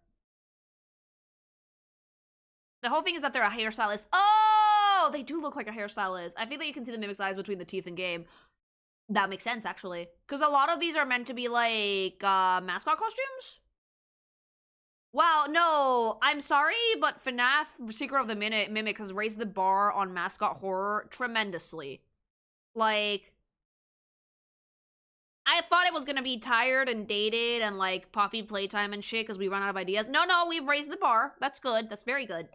The whole thing is that they're a hairstylist. Oh! They do look like a hairstylist. I feel that you can see the mimic's eyes between the teeth in game. That makes sense, actually. Because a lot of these are meant to be, like, mascot costumes? Wow, no, I'm sorry, but FNAF Secret of the Mimic has raised the bar on mascot horror tremendously. Like, I thought it was gonna be tired and dated and like poppy playtime and shit because we run out of ideas. No, we've raised the bar. That's good. That's very good.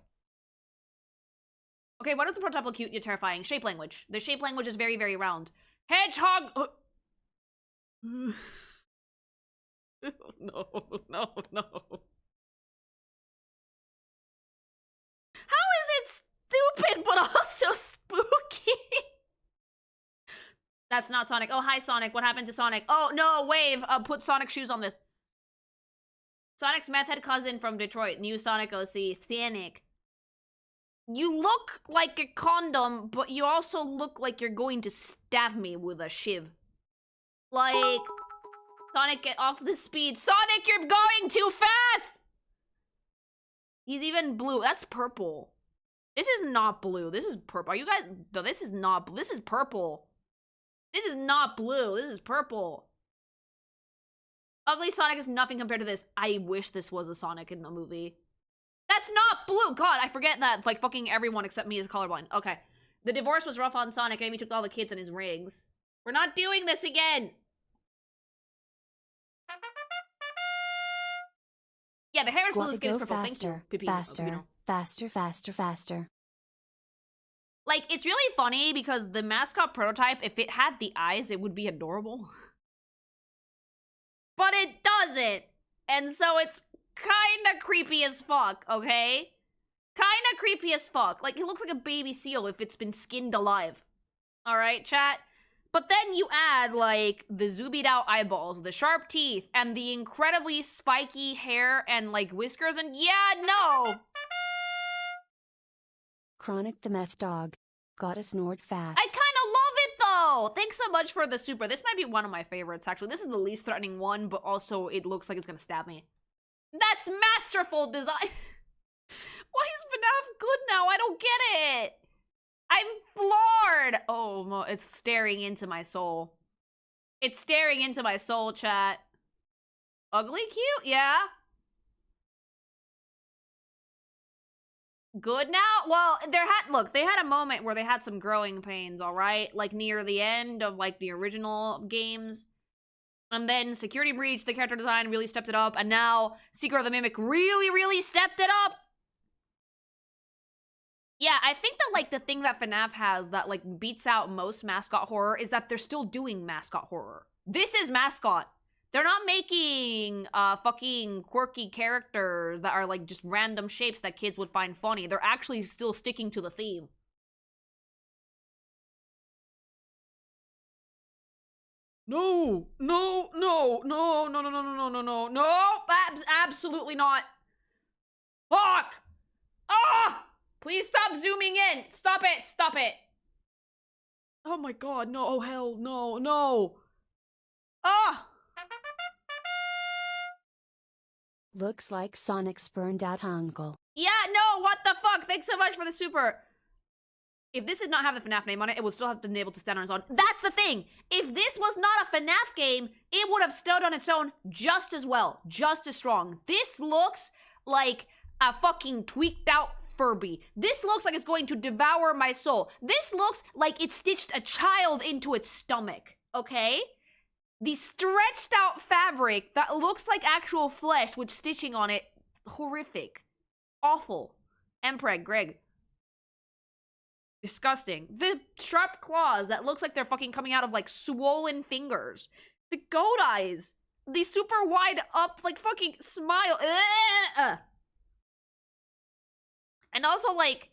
Okay, why does the prototype look cute yet terrifying? Shape language. The shape language is very, very round. Hedgehog. No. How is it stupid but also spooky? That's not Sonic. Oh, hi, Sonic. What happened to Sonic? Oh, no, Wave. Put Sonic shoes on this. Sonic's meth head cousin from Detroit. New Sonic OC. Sonic. You look like a condom, but you also look like you're going to stab me with a shiv. Like, Sonic, get off the speed. Sonic, you're going too fast! He's even blue. That's purple. This is not blue. This is purple. Are you guys... No, this is not... This is purple. This is not blue. This is purple. Ugly Sonic is nothing compared to this. I wish this was a Sonic in the movie. That's not blue! God, I forget that. Like, fucking everyone except me is colorblind. Okay. The divorce was rough on Sonic. Amy took all the kids and his rings. We're not doing this again! Yeah, the hair is blue, the skin is purple. Thanks to Pippi. Faster, You know. faster. Like, it's really funny because the mascot prototype, if it had the eyes, it would be adorable. But it doesn't! And so it's kinda creepy as fuck, okay? Kinda creepy as fuck. Like, it looks like a baby seal if it's been skinned alive. Alright, chat? But then you add, like, the zoobied out eyeballs, the sharp teeth, and the incredibly spiky hair and, like, whiskers, and yeah, no! Chronic the meth dog. Gotta snort fast. I kinda love it, though! Thanks so much for the super. This might be one of my favorites, actually. This is the least threatening one, but also it looks like it's gonna stab me. That's masterful design! Why is FNAF good now? I don't get it! I'm floored! Oh, it's staring into my soul. It's staring into my soul, chat. Ugly cute? Yeah. Good now? Well, they had a moment where they had some growing pains, alright? Like, near the end of, like, the original games. And then Security Breach, the character design really stepped it up, and now Secret of the Mimic really stepped it up! Yeah, I think that, like, the thing that FNAF has that, like, beats out most mascot horror is that they're still doing mascot horror. This is mascot. They're not making, fucking quirky characters that are, like, just random shapes that kids would find funny. They're actually still sticking to the theme. No! Absolutely not! Fuck! Ah! Please stop zooming in! Stop it! Oh my god, no, oh hell, no! Ah! Looks like Sonic's burned out uncle. Yeah, no, what the fuck? Thanks so much for the super. If this did not have the FNAF name on it, it would still have been able to stand on its own. That's the thing! If this was not a FNAF game, it would have stood on its own just as well, just as strong. This looks like a fucking tweaked out Furby. This looks like it's going to devour my soul. This looks like it stitched a child into its stomach, okay? The stretched out fabric that looks like actual flesh with stitching on it, horrific. Awful. Mpreg, Greg. Disgusting. The sharp claws that looks like they're fucking coming out of, like, swollen fingers. The goat eyes. The super wide up, like, fucking smile. And also, like,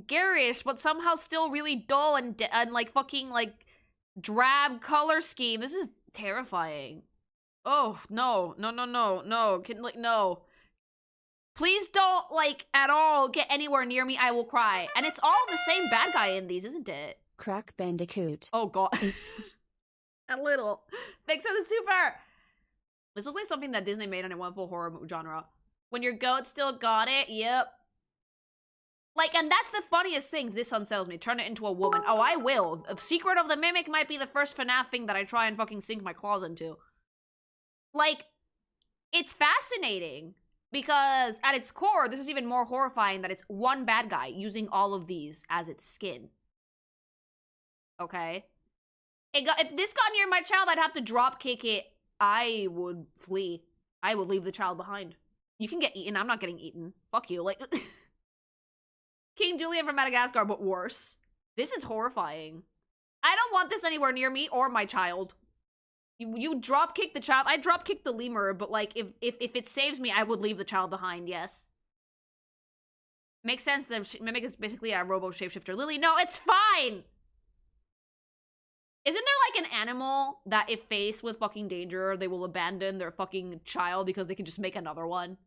garish, but somehow still really dull and like, fucking, like, drab color scheme. This is terrifying. Oh, no. No. Please don't, like, at all get anywhere near me. I will cry. And it's all the same bad guy in these, isn't it? Crack Bandicoot. Oh, God. A little. Thanks for the super. This looks like something that Disney made on a one full horror genre. When your goat still got it, yep. Like, and that's the funniest thing. This unsettles me. Turn it into a woman. Oh, I will. Secret of the Mimic might be the first FNAF thing that I try and fucking sink my claws into. Like, It's fascinating because at its core, this is even more horrifying that it's one bad guy using all of these as its skin. Okay? If this got near my child, I'd have to drop kick it. I would flee. I would leave the child behind. You can get eaten. I'm not getting eaten. Fuck you. Like, King Julian from Madagascar, but worse. This is horrifying. I don't want this anywhere near me or my child. You drop kick the child. I drop kick the lemur, but like, if it saves me, I would leave the child behind, yes. Makes sense that Mimic is basically a robo shapeshifter. Lily, no, it's fine! Isn't there like an animal that if faced with fucking danger, they will abandon their fucking child because they can just make another one?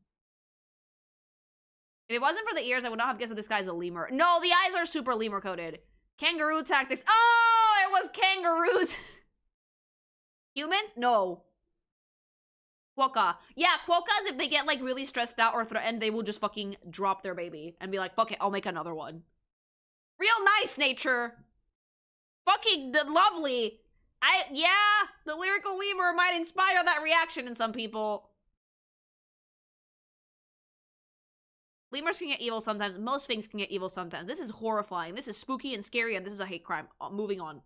If it wasn't for the ears, I would not have guessed that this guy's a lemur. No, the eyes are super lemur coated. Kangaroo tactics. Oh, it was kangaroos. Humans? No. Quokka. Yeah, quokkas, if they get like really stressed out or threatened, they will just fucking drop their baby and be like, fuck it, I'll make another one. Real nice, nature. Fucking lovely. Yeah, the lyrical lemur might inspire that reaction in some people. Lemurs can get evil sometimes. Most things can get evil sometimes. This is horrifying. This is spooky and scary, and this is a hate crime. Moving on.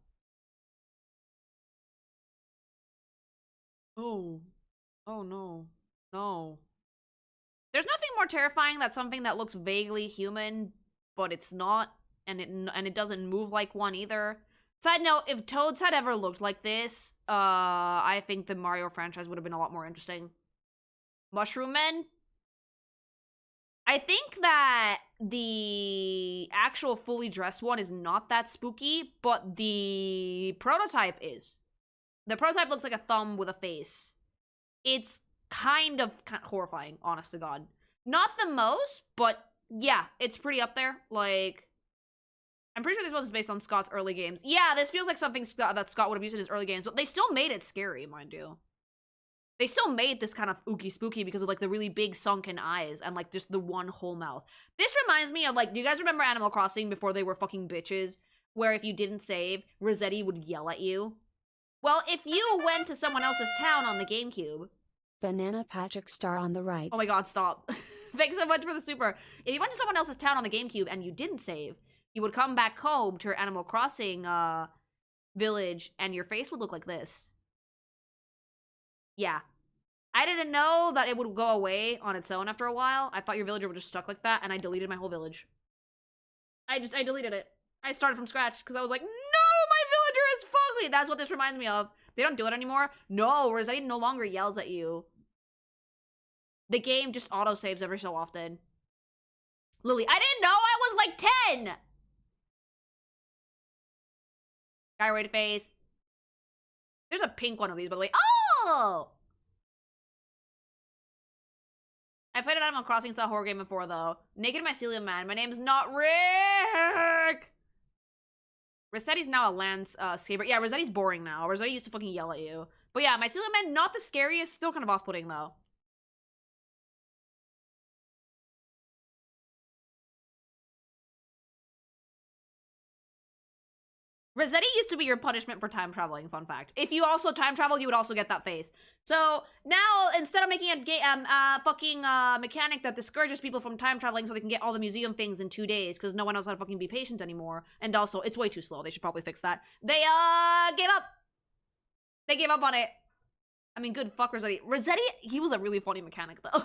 Oh. Oh no. No. There's nothing more terrifying than something that looks vaguely human, but it's not, and it doesn't move like one either. Side note, if Toads had ever looked like this, I think the Mario franchise would have been a lot more interesting. Mushroom Men? I think that the actual fully dressed one is not that spooky, but the prototype is. The prototype looks like a thumb with a face. It's kind of horrifying, honest to God. Not the most, but yeah, it's pretty up there. Like, I'm pretty sure this was based on Scott's early games. Yeah, this feels like something that Scott would have used in his early games, but they still made it scary, mind you. They still made this kind of ooky spooky because of like the really big sunken eyes and like just the one whole mouth. This reminds me of like, do you guys remember Animal Crossing before they were fucking bitches? Where if you didn't save, Rossetti would yell at you? Well, if you went to someone else's town on the GameCube. Banana Patrick star on the right. Oh my god, stop. Thanks so much for the super. If you went to someone else's town on the GameCube and you didn't save, you would come back home to your Animal Crossing village and your face would look like this. Yeah. I didn't know that it would go away on its own after a while. I thought your villager would just stuck like that, and I deleted my whole village. I deleted it. I started from scratch, because I was like, no, my villager is fugly! That's what this reminds me of. They don't do it anymore. No, Rossetti no longer yells at you. The game just auto-saves every so often. Lily, I didn't know I was like 10! Gyrated face. There's a pink one of these, by the way. Oh! I played an Animal Crossing style horror game before, though. Naked Mycelium Man. My name's not Rick! Rossetti's now a landscaper. Yeah, Rossetti's boring now. Rossetti used to fucking yell at you. But yeah, Mycelium Man, not the scariest. Still kind of off-putting, though. Rossetti used to be your punishment for time traveling, fun fact. If you also time travel, you would also get that face. So now, instead of making a fucking mechanic that discourages people from time traveling so they can get all the museum things in 2 days, because no one knows how to fucking be patient anymore, and also, it's way too slow, they should probably fix that. They, gave up! They gave up on it. I mean, good fuck Rossetti. Rossetti, he was a really funny mechanic, though.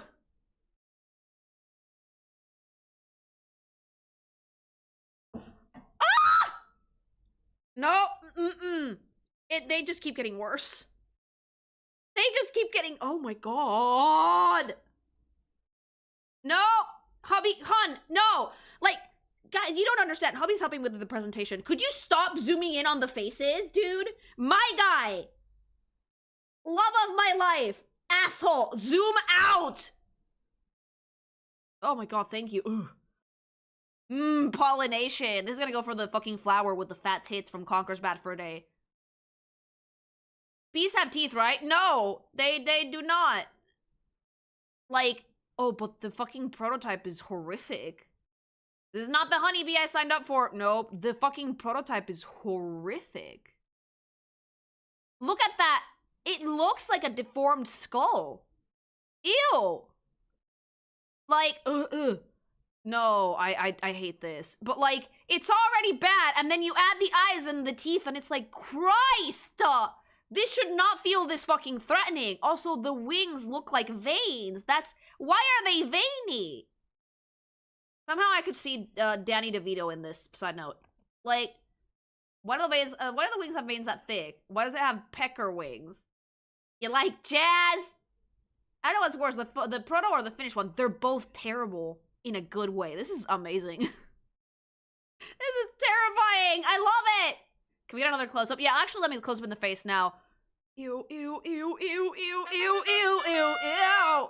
No, they just keep getting worse. They just keep getting, oh my god. No, Hubby, hun, no. Like, guys, you don't understand. Hubby's helping with the presentation. Could you stop zooming in on the faces, dude? My guy. Love of my life. Asshole, zoom out. Oh my god, thank you. Ugh. Pollination. This is gonna go for the fucking flower with the fat tits from Conker's Bad Fur Day. Bees have teeth, right? No, they do not. Like, oh, but the fucking prototype is horrific. This is not the honeybee I signed up for. Nope, the fucking prototype is horrific. Look at that. It looks like a deformed skull. Ew. Like, no, I hate this. But like, it's already bad, and then you add the eyes and the teeth, and it's like, Christ! This should not feel this fucking threatening. Also, the wings look like veins. Why are they veiny? Somehow I could see Danny DeVito in this, side note. Like, why do the wings have veins that thick? Why does it have pecker wings? You like jazz? I don't know what's worse, the proto or the finished one. They're both terrible in a good way. This is amazing. This is terrifying. I love it. Can we get another close-up? Yeah, actually let me close up in the face now. Ew, ew, ew, ew, ew, ew, ew, ew, ew.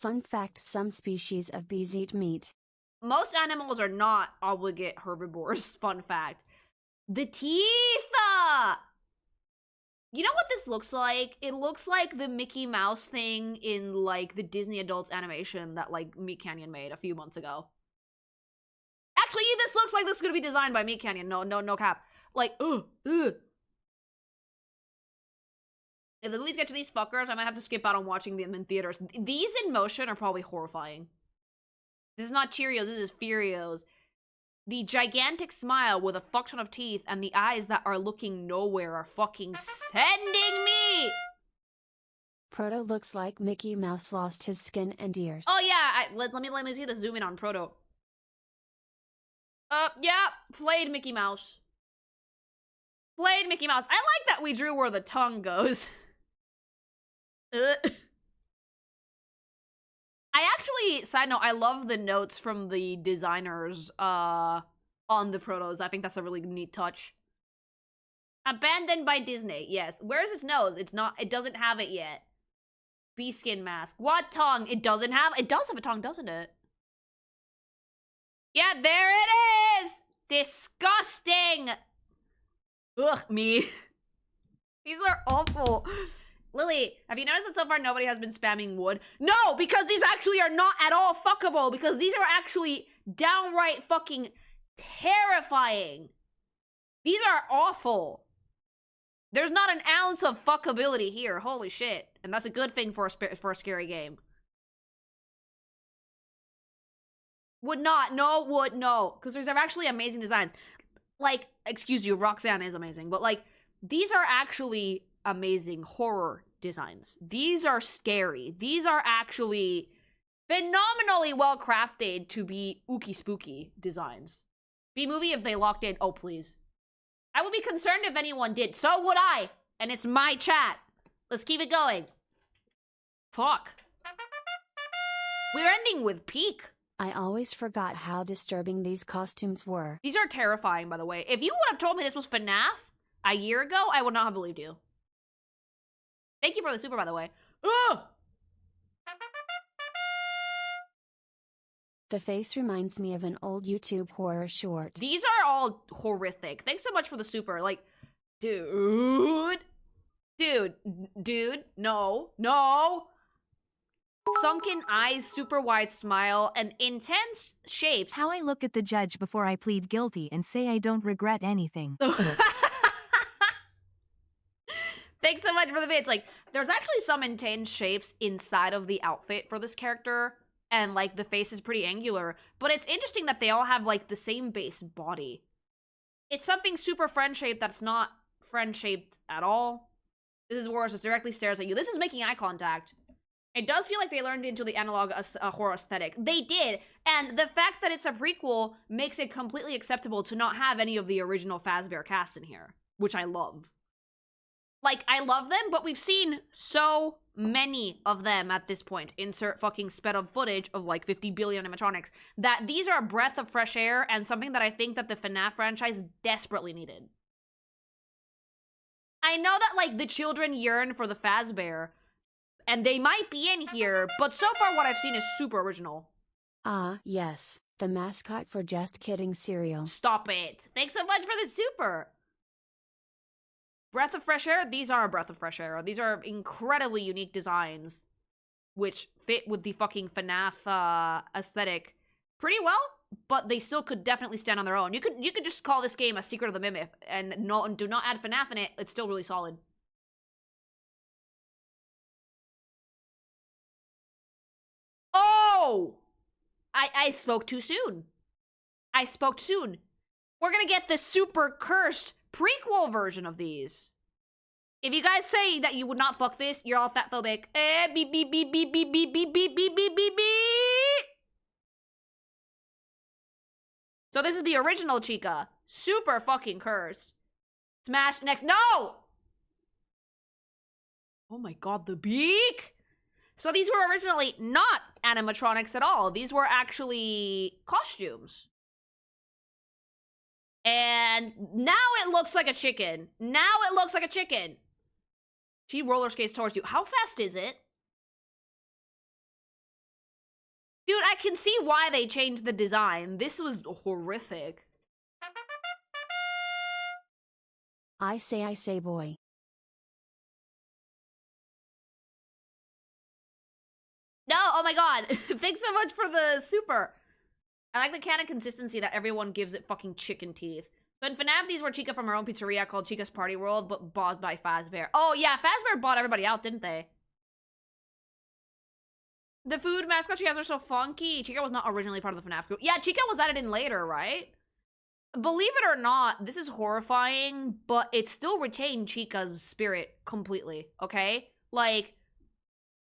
Fun fact, some species of bees eat meat. Most animals are not obligate herbivores. Fun fact. The teeth! You know what this looks like? It looks like the Mickey Mouse thing in, like, the Disney Adults animation that, like, Meat Canyon made a few months ago. Actually, this looks like this is gonna be designed by Meat Canyon. No cap. Like, ugh. If the movies get to these fuckers, I might have to skip out on watching them in theaters. These in motion are probably horrifying. This is not Cheerios, this is Furios. The gigantic smile with a fuck ton of teeth and the eyes that are looking nowhere are fucking sending me! Proto looks like Mickey Mouse lost his skin and ears. Oh yeah, let me see the zoom in on Proto. Yeah, flayed Mickey Mouse. Flayed Mickey Mouse. I like that we drew where the tongue goes. I actually, side note, I love the notes from the designers on the protos. I think that's a really neat touch. Abandoned by Disney, yes. Where's its nose? It doesn't have it yet. Bee skin mask. What tongue? It does have a tongue, doesn't it? Yeah, there it is! Disgusting! Ugh, me. These are awful. Lily, have you noticed that so far nobody has been spamming wood? No, because these actually are not at all fuckable, because these are actually downright fucking terrifying. These are awful. There's not an ounce of fuckability here. Holy shit. And that's a good thing for a scary game. Would not. No, would no. Because there's actually amazing designs. Like, excuse you, Roxanne is amazing. But, like, these are actually amazing horror designs. These are scary. These are actually phenomenally well crafted to be ooky spooky designs. B-movie if they locked in. Oh, please. I would be concerned if anyone did. So would I. And it's my chat. Let's keep it going. Fuck. We're ending with peak. I always forgot how disturbing these costumes were. These are terrifying, by the way. If you would have told me this was FNAF a year ago, I would not have believed you. Thank you for the super, by the way. Ugh! The face reminds me of an old YouTube horror short. These are all horrific. Thanks so much for the super. Like, dude. Dude. No. Sunken eyes, super wide smile, and intense shapes. How I look at the judge before I plead guilty and say I don't regret anything. Thanks so much for the bits. Like, there's actually some intense shapes inside of the outfit for this character, and, like, the face is pretty angular, but it's interesting that they all have, like, the same base body. It's something super friend-shaped that's not friend-shaped at all. This is worse, it directly stares at you. This is making eye contact. It does feel like they learned into the analog horror aesthetic. They did, and the fact that it's a prequel makes it completely acceptable to not have any of the original Fazbear cast in here, which I love. Like, I love them, but we've seen so many of them at this point. Insert fucking sped up footage of like 50 billion animatronics. That these are a breath of fresh air and something that I think that the FNAF franchise desperately needed. I know that, like, the children yearn for the Fazbear, and they might be in here, but so far what I've seen is super original. Ah, yes, the mascot for Just Kidding cereal. Stop it. Thanks so much for the super. Breath of fresh air? These are a breath of fresh air. These are incredibly unique designs, which fit with the fucking FNAF aesthetic pretty well, but they still could definitely stand on their own. You could just call this game a Secret of the Mimic and do not add FNAF in it. It's still really solid. No! I spoke too soon. I spoke too soon. We're gonna get the super cursed prequel version of these. If you guys say that you would not fuck this, you're all fat phobic. Beep, beep, beep, beep, beep, beep, beep, beep, beep, beep, beep, beep. So this is the original Chica. Super fucking curse. Smash next. No! Oh my god, the beak! So these were originally not animatronics at all. These were actually costumes. And now it looks like a chicken. Now it looks like a chicken. She roller skates towards you. How fast is it? Dude, I can see why they changed the design. This was horrific. I say, boy. No, oh my god. Thanks so much for the super. I like the canon consistency that everyone gives it fucking chicken teeth. So in FNAF, these were Chica from her own pizzeria called Chica's Party World, but bossed by Fazbear. Oh yeah, Fazbear bought everybody out, didn't they? The food mascot she has are so funky. Chica was not originally part of the FNAF group. Yeah, Chica was added in later, right? Believe it or not, this is horrifying, but it still retained Chica's spirit completely, okay? Like,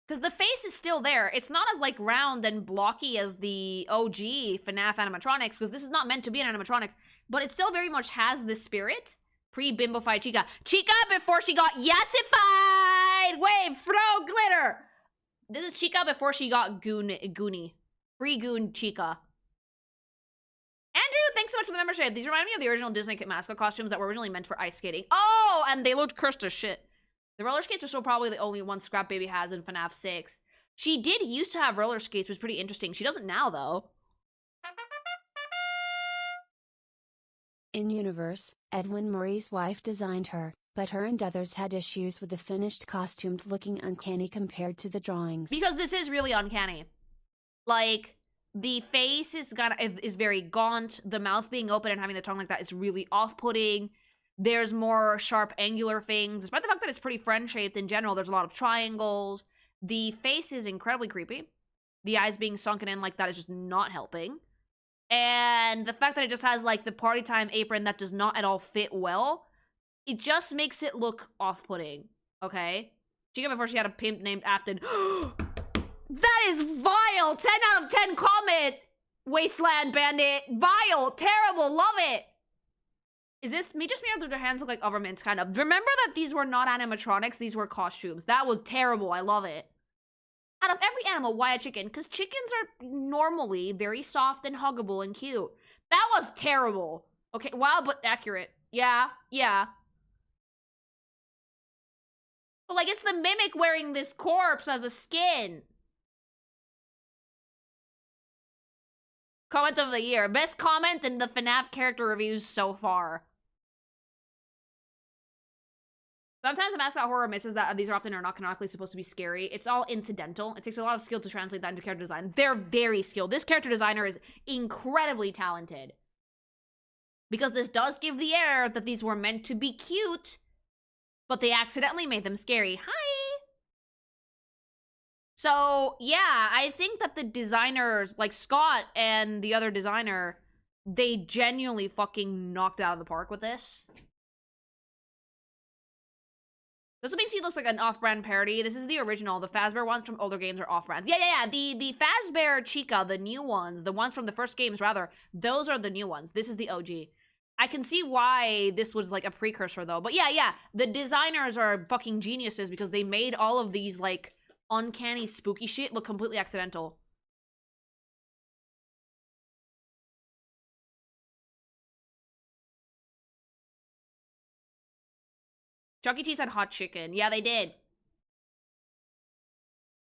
because the face is still there. It's not as, like, round and blocky as the OG FNAF animatronics, because this is not meant to be an animatronic, but it still very much has the spirit. Pre-bimbofied Chica. Chica before she got yassified! Wave, throw, glitter! This is Chica before she got Goonie. Pre-goon Chica. Andrew, thanks so much for the membership. These remind me of the original Disney mascot costumes that were originally meant for ice skating. Oh, and they looked cursed as shit. The roller skates are still probably the only one Scrap Baby has in FNAF 6. She did used to have roller skates, which was pretty interesting. She doesn't now, though. In universe, Edwin Murray's wife designed her, but her and others had issues with the finished costume looking uncanny compared to the drawings. Because this is really uncanny. Like, the face is very gaunt. The mouth being open and having the tongue like that is really off-putting. There's more sharp angular things. Despite the fact that it's pretty friend-shaped in general, there's a lot of triangles. The face is incredibly creepy. The eyes being sunken in like that is just not helping. And the fact that it just has, like, the party time apron that does not at all fit well, it just makes it look off-putting, okay? Chica before she had a pimp named Afton. That is vile! 10 out of 10 comment! Wasteland Bandit. Vile! Terrible! Love it! Is this me just being able to their hands look like overmints, kind of? Remember that these were not animatronics, these were costumes. That was terrible. I love it. Out of every animal, why a chicken? Because chickens are normally very soft and huggable and cute. That was terrible. Okay, wild but accurate. Yeah, yeah. But, like, it's the mimic wearing this corpse as a skin. Comment of the year. Best comment in the FNAF character reviews so far. Sometimes the mascot horror misses that these are often are not canonically supposed to be scary. It's all incidental. It takes a lot of skill to translate that into character design. They're very skilled. This character designer is incredibly talented. Because this does give the air that these were meant to be cute, but they accidentally made them scary. Hi! So, yeah, I think that the designers, like Scott and the other designer, they genuinely fucking knocked it out of the park with this. This makes he looks like an off-brand parody. This is the original. The Fazbear ones from older games are off-brand. Yeah. The Fazbear Chica, the new ones, the ones from the first games, rather, those are the new ones. This is the OG. I can see why this was, like, a precursor, though. But yeah. The designers are fucking geniuses because they made all of these, like, uncanny, spooky shit look completely accidental. Chuck E. Cheese had hot chicken. Yeah, they did.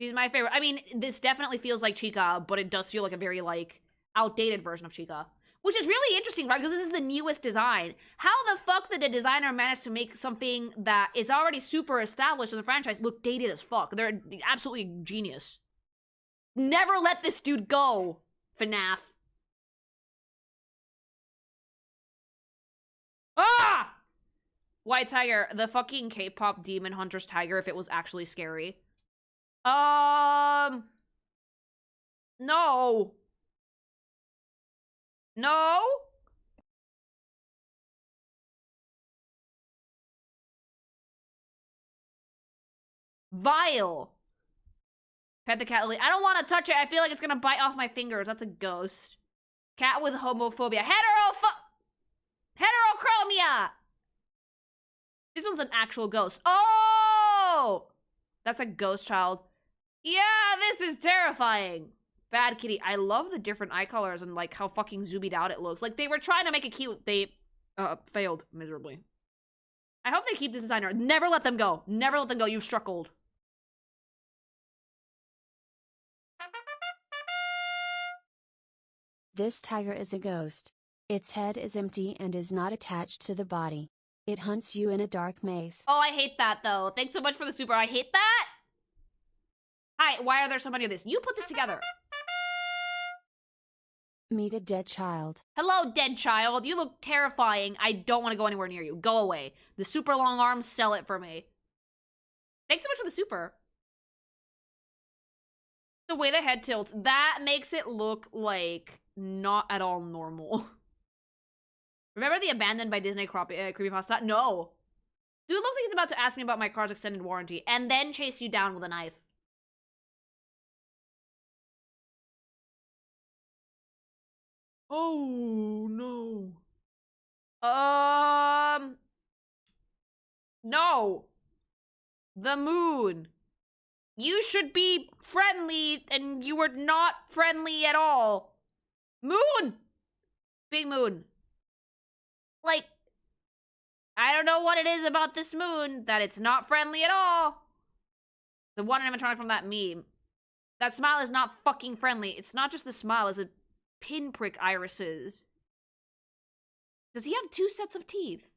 She's my favorite. I mean, this definitely feels like Chica, but it does feel like a very, like, outdated version of Chica. Which is really interesting, right? Because this is the newest design. How the fuck did a designer manage to make something that is already super established in the franchise look dated as fuck? They're absolutely genius. Never let this dude go, FNAF. Ah! White Tiger, the fucking K-pop Demon Hunter's tiger if it was actually scary. No. No. Vile. Pet the cat lily. I don't want to touch it. I feel like it's gonna bite off my fingers. That's a ghost. Cat with homophobia. Heterochromia. This one's an actual ghost. Oh! That's a ghost child. Yeah, this is terrifying. Bad kitty. I love the different eye colors and like how fucking zoomed out it looks. Like they were trying to make it cute. They failed miserably. I hope they keep this designer. Never let them go. Never let them go. You've struck gold. This tiger is a ghost. Its head is empty and is not attached to the body. It hunts you in a dark maze. Oh, I hate that though. Thanks so much for the super. I hate that. Hi, why are there so many of this? You put this together. Meet a dead child. Hello, dead child. You look terrifying. I don't want to go anywhere near you. Go away. The super long arms, sell it for me. Thanks so much for the super. The way the head tilts, that makes it look like not at all normal. Remember the abandoned by Disney creepypasta? No. Dude looks like he's about to ask me about my car's extended warranty and then chase you down with a knife. Oh, no. No. The moon. You should be friendly, and you were not friendly at all. Moon! Big moon. Like, I don't know what it is about this moon that it's not friendly at all. The one animatronic from that meme. That smile is not fucking friendly. It's not just the smile, it's a pinprick irises. Does he have 2 sets of teeth?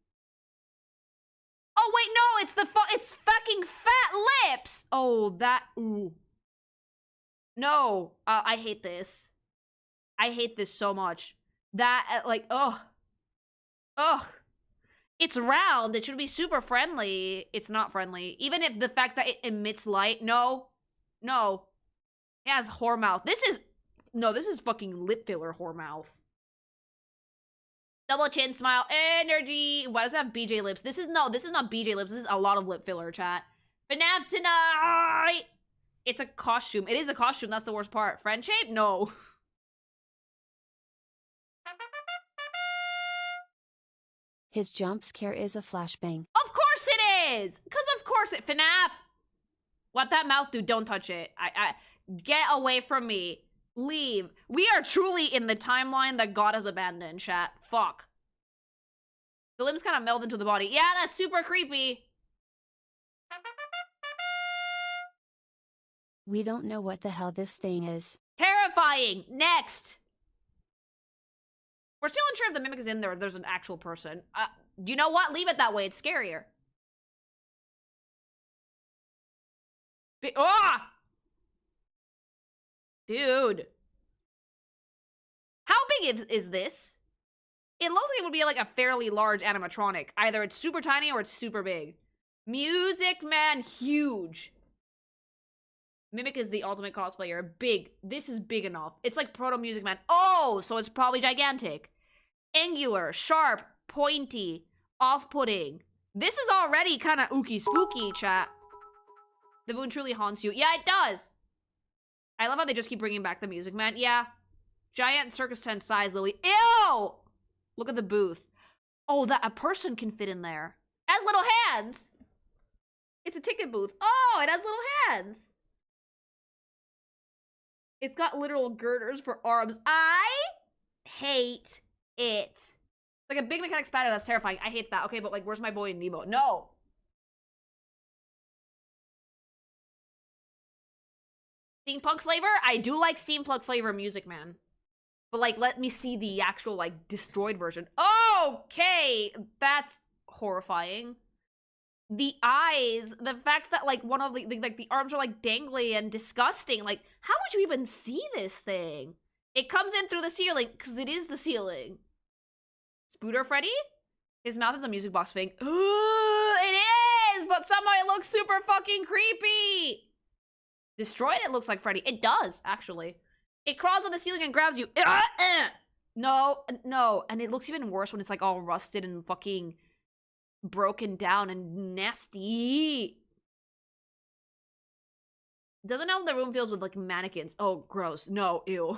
Oh wait, no, it's fucking fat lips. Oh, that, ooh. No, I hate this. I hate this so much. That, like, ugh. Ugh. It's round. It should be super friendly. It's not friendly. Even if the fact that it emits light. No. No. It has whore mouth. This is fucking lip filler whore mouth. Double chin smile. Energy. Why does it have BJ lips? This is not BJ lips. This is a lot of lip filler, chat. FNAF tonight. It's a costume. It is a costume. That's the worst part. Friend shape? No. His jump scare is a flashbang. Of course it is! Because of course it, FNAF! What that mouth do? Don't touch it. Get away from me. Leave. We are truly in the timeline that God has abandoned, chat. Fuck. The limbs kind of meld into the body. Yeah, that's super creepy. We don't know what the hell this thing is. Terrifying. Next. We're still unsure if the mimic is in there or there's an actual person. You know what? Leave it that way. It's scarier. Ah! Dude. How big is this? It looks like it would be like a fairly large animatronic. Either it's super tiny or it's super big. Music Man, huge. Mimic is the ultimate cosplayer. Big. This is big enough. It's like Proto Music Man. Oh, so it's probably gigantic. Angular, sharp, pointy, off-putting. This is already kind of ooky spooky, chat. The moon truly haunts you. Yeah, it does. I love how they just keep bringing back the Music Man. Yeah. Giant circus tent size lily. Ew! Look at the booth. Oh, that a person can fit in there. It has little hands. It's a ticket booth. Oh, it has little hands. It's got literal girders for arms. I hate it. It's like a big mechanic spider. That's terrifying. I hate that. Okay, but like, where's my boy Nemo? No. Steampunk flavor? I do like steampunk flavor Music Man. But like, let me see the actual like destroyed version. Okay, that's horrifying. The eyes, the fact that like one of the arms are like dangly and disgusting. Like, how would you even see this thing? It comes in through the ceiling because it is the ceiling. Spooter Freddy? His mouth is a music box thing. Ooh, it is, but somehow it looks super fucking creepy. Destroyed, it looks like Freddy. It does, actually. It crawls on the ceiling and grabs you. No, no. And it looks even worse when it's like all rusted and fucking broken down and nasty. Doesn't know how the room feels with like mannequins. Oh, gross. No, ew.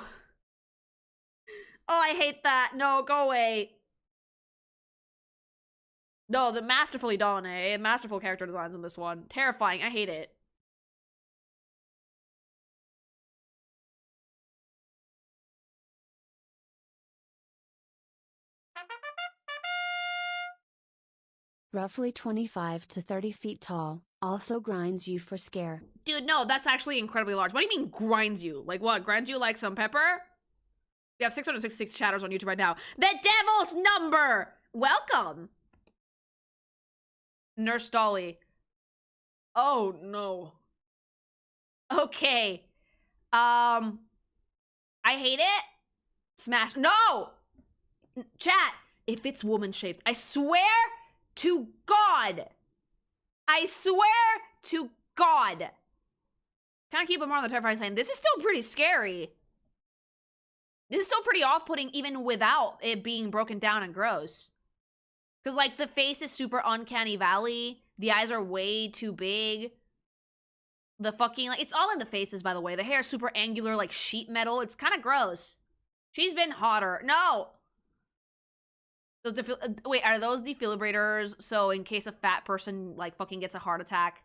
Oh, I hate that. No, go away. No, the masterfully done, eh? Masterful character designs in this one. Terrifying. I hate it. Roughly 25 to 30 feet tall, also grinds you for scare. Dude, no, that's actually incredibly large. What do you mean grinds you? Like what? Grinds you like some pepper? We have 666 chatters on YouTube right now. The devil's number! Welcome! Nurse Dolly. Oh, no. Okay. I hate it. Smash. No! Chat, if it's woman-shaped, I swear to God. I swear to God. Kind of keep it more on the terrifying side. This is still pretty scary. This is still pretty off-putting even without it being broken down and gross. Because, like, the face is super uncanny valley. The eyes are way too big. The fucking, like, it's all in the faces, by the way. The hair is super angular, like sheet metal. It's kind of gross. She's been hotter. No! Those wait, are those defibrillators? So in case a fat person, like, fucking gets a heart attack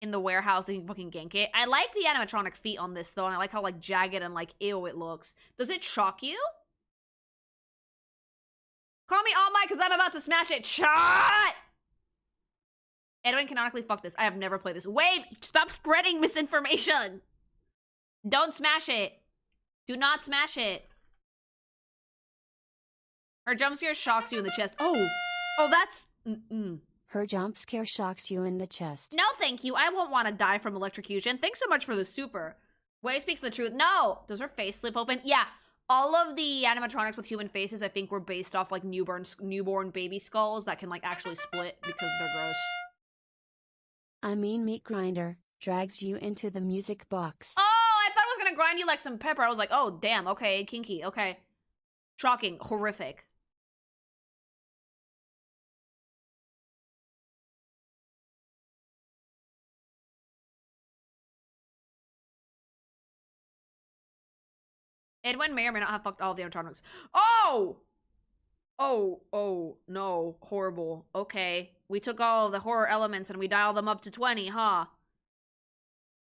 in the warehouse, they can fucking gank it. I like the animatronic feet on this, though, and I like how, like, jagged and, like, ew it looks. Does it shock you? Call me All Might, because I'm about to smash it. Shot! Edwin canonically fuck this. I have never played this. Wait! Stop spreading misinformation! Don't smash it. Do not smash it. Her jump scare shocks you in the chest. Oh! Oh, that's... Her jump scare shocks you in the chest. No, thank you. I won't want to die from electrocution. Thanks so much for the super. Way speaks the truth. No! Does her face slip open? Yeah. All of the animatronics with human faces, I think, were based off, like, newborn baby skulls that can, like, actually split because they're gross. I mean, meat grinder drags you into the music box. Oh, I thought it was gonna grind you like some pepper. I was like, oh, damn, okay, kinky, okay. Shocking, horrific. Edwin may or may not have fucked all of the animatronics. Oh! Oh, no, horrible. Okay, we took all of the horror elements and we dialed them up to 20, huh?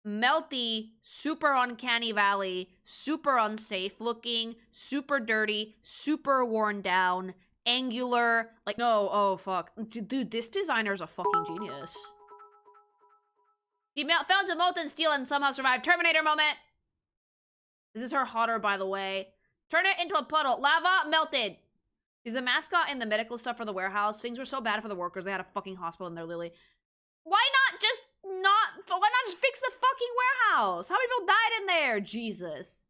Melty, super uncanny valley, super unsafe looking, super dirty, super worn down, angular, like, no, oh, fuck. Dude, this designer's a fucking genius. She fell to molten steel and somehow survived. Terminator moment! This is her hotter, by the way. Turn it into a puddle. Lava melted. She's the mascot in the medical stuff for the warehouse. Things were so bad for the workers. They had a fucking hospital in there, Lily. Why not just fix the fucking warehouse? How many people died in there? Jesus.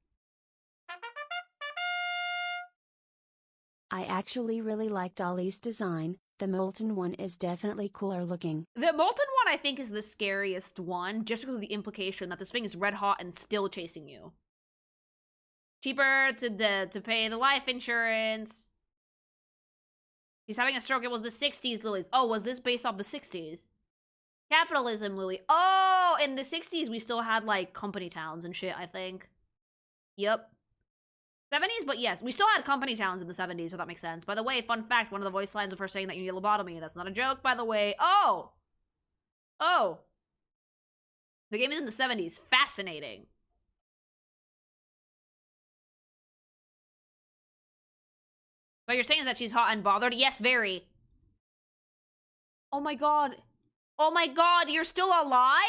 I actually really liked Ollie's design. The molten one is definitely cooler looking. The molten one, I think, is the scariest one, just because of the implication that this thing is red hot and still chasing you. Cheaper to pay the life insurance. He's having a stroke. It was the 60s, Lilies. Oh, was this based off the 60s? Capitalism, Lily. Oh, in the 60s, we still had, like, company towns and shit, I think. Yep. 70s, but yes, we still had company towns in the 70s, so that makes sense. By the way, fun fact, one of the voice lines of her saying that you need a lobotomy. That's not a joke, by the way. Oh! Oh. The game is in the 70s. Fascinating. What you're saying is that she's hot and bothered? Yes, very. Oh my god. Oh my god, you're still alive?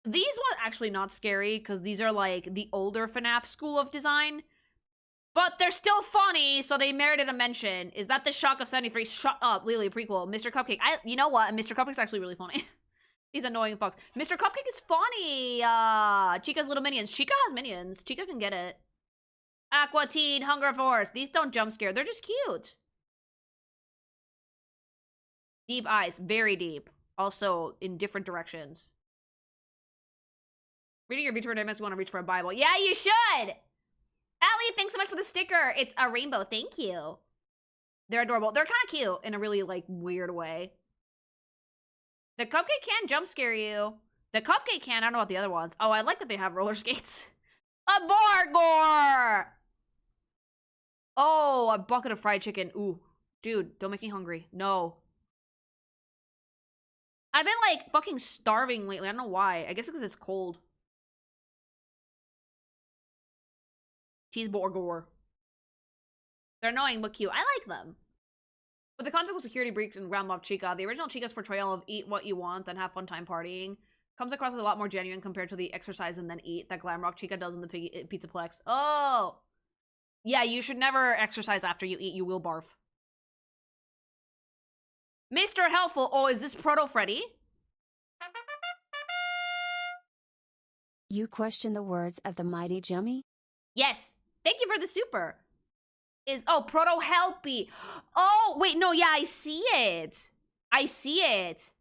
These ones actually not scary, because these are like the older FNAF school of design. But they're still funny, so they merited a mention. Is that the Shock of 73? Shut up, Lily, prequel. Mr. Cupcake. You know what? Mr. Cupcake's actually really funny. These annoying fucks. Mr. Cupcake is funny. Chica's little minions. Chica has minions. Chica can get it. Aqua Teen, Hunger Force. These don't jump scare. They're just cute. Deep eyes. Very deep. Also in different directions. Reading your VTuber makes me want to reach for a Bible. Yeah, you should! Allie, thanks so much for the sticker. It's a rainbow. Thank you. They're adorable. They're kind of cute in a really, like, weird way. The cupcake can jump scare you. The cupcake can. I don't know about the other ones. Oh, I like that they have roller skates. A Bargor! Oh, a bucket of fried chicken. Ooh. Dude, don't make me hungry. No. I've been, like, fucking starving lately. I don't know why. I guess it's because it's cold. Cheeseburger. They're annoying but cute. I like them. With the concept of security breach and Ground Mob Chica, the original Chica's portrayal of eat what you want and have fun time partying comes across as a lot more genuine compared to the exercise and then eat that Glamrock Chica does in the Pizzaplex. Oh! Yeah, you should never exercise after you eat. You will barf. Mr. Helpful. Oh, is this Proto Freddy? You question the words of the mighty Jummy? Yes. Thank you for the super. Oh, Proto Helpy. Oh, wait, no, yeah, I see it. I see it.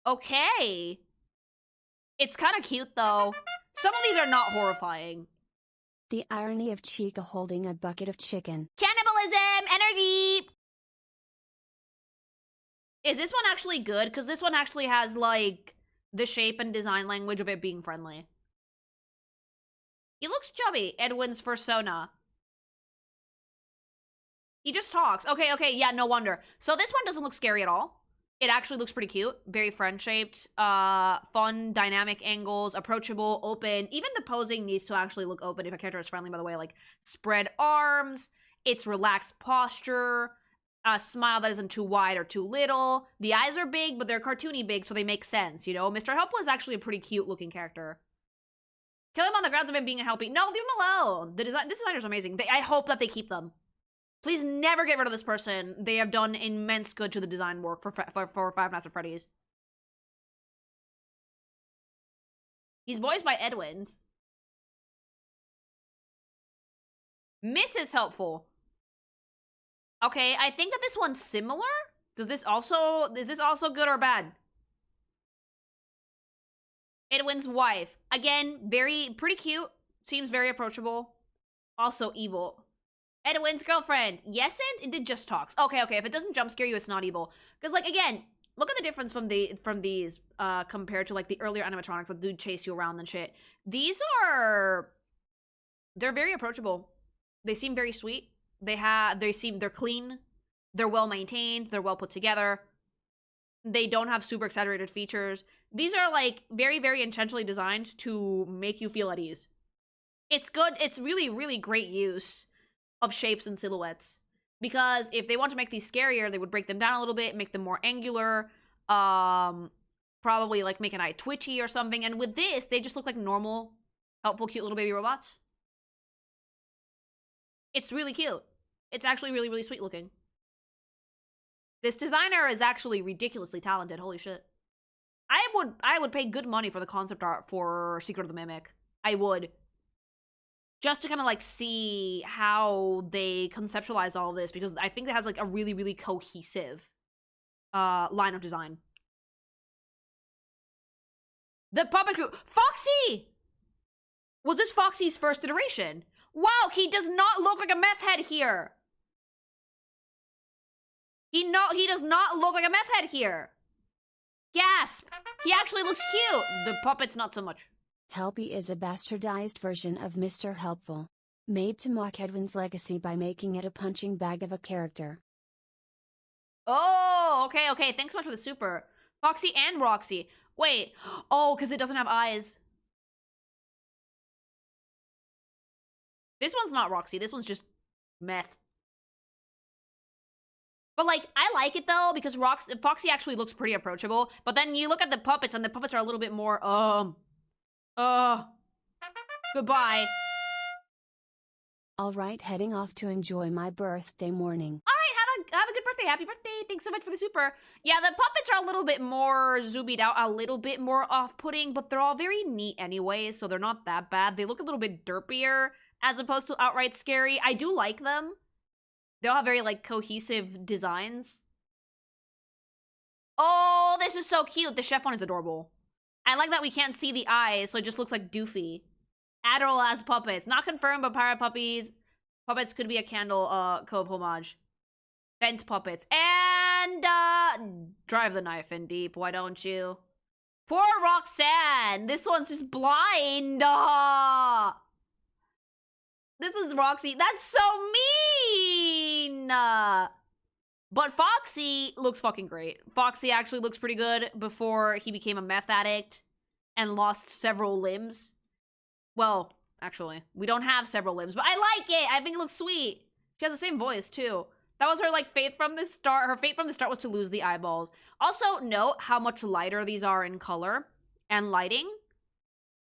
Okay. It's kind of cute, though. Some of these are not horrifying. The irony of Chica holding a bucket of chicken. Cannibalism! Energy! Is this one actually good? Because this one actually has, like, the shape and design language of it being friendly. He looks chubby. Edwin's persona. He just talks. Okay, yeah, no wonder. So this one doesn't look scary at all. It actually looks pretty cute. Very friend-shaped. Fun, dynamic angles, approachable, open. Even the posing needs to actually look open if a character is friendly, by the way. Like, spread arms. It's relaxed posture. A smile that isn't too wide or too little. The eyes are big, but they're cartoony big, so they make sense, you know? Mr. Helpful is actually a pretty cute-looking character. Kill him on the grounds of him being a helpy. No, leave him alone. This designer's amazing. I hope that they keep them. Please never get rid of this person. They have done immense good to the design work for Five Nights at Freddy's. He's voiced by Edwins. Mrs. Helpful. Okay, I think that this one's similar. Is this also good or bad? Edwin's wife. Again, pretty cute. Seems very approachable. Also evil. Edwin's girlfriend. Yes, and it just talks. Okay. If it doesn't jump scare you, it's not evil. Because, like, again, look at the difference from these compared to, like, the earlier animatronics that do chase you around and shit. They're very approachable. They seem very sweet. They're clean. They're well maintained. They're well put together. They don't have super exaggerated features. These are, like, very, very intentionally designed to make you feel at ease. It's good. It's really, really great use of shapes and silhouettes. Because if they want to make these scarier, they would break them down a little bit, make them more angular, probably, like, make an eye twitchy or something. And with this, they just look like normal, helpful, cute little baby robots. It's really cute. It's actually really, really sweet looking. This designer is actually ridiculously talented. Holy shit. I would pay good money for the concept art for Secret of the Mimic. I would. Just to kind of, like, see how they conceptualized all of this, because I think it has, like, a really, really cohesive line of design. The puppet crew. Foxy! Was this Foxy's first iteration? Wow, he does not look like a meth head here. He does not look like a meth head here. Gasp! He actually looks cute. The puppet's not so much. Helpy is a bastardized version of Mr. Helpful. Made to mock Edwin's legacy by making it a punching bag of a character. Oh, okay. Thanks so much for the super. Foxy and Roxy. Wait. Oh, because it doesn't have eyes. This one's not Roxy. This one's just meth. But, like, I like it, though, because Foxy actually looks pretty approachable. But then you look at the puppets, and the puppets are a little bit more, goodbye. Alright, heading off to enjoy my birthday morning. Alright, have a good birthday. Happy birthday. Thanks so much for the super. Yeah, the puppets are a little bit more zoomed out, a little bit more off-putting, but they're all very neat anyway, so they're not that bad. They look a little bit derpier as opposed to outright scary. I do like them. They all have very, like, cohesive designs. Oh, this is so cute. The chef one is adorable. I like that we can't see the eyes, so it just looks like Doofy. Adderall as puppets. Not confirmed, but pirate puppies. Puppets could be a candle, co-op homage. Bent puppets. And, drive the knife in deep, why don't you? Poor Roxanne! This one's just blind! This is Roxy. That's so mean! But Foxy looks fucking great. Foxy actually looks pretty good before he became a meth addict and lost several limbs. Well, actually, we don't have several limbs, but I like it! I think it looks sweet. She has the same voice, too. That was her, like, fate from the start. Her fate from the start was to lose the eyeballs. Also, note how much lighter these are in color and lighting.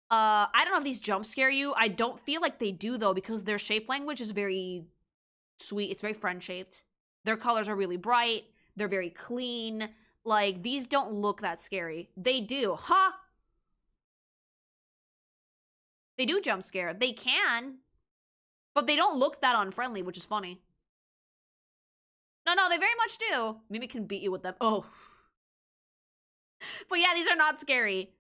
I don't know if these jump scare you. I don't feel like they do, though, because their shape language is very sweet. It's very friend-shaped. Their colors are really bright. They're very clean. Like, these don't look that scary. They do. Huh? They do jump scare. They can. But they don't look that unfriendly, which is funny. No, they very much do. Maybe can beat you with them. Oh. But yeah, these are not scary.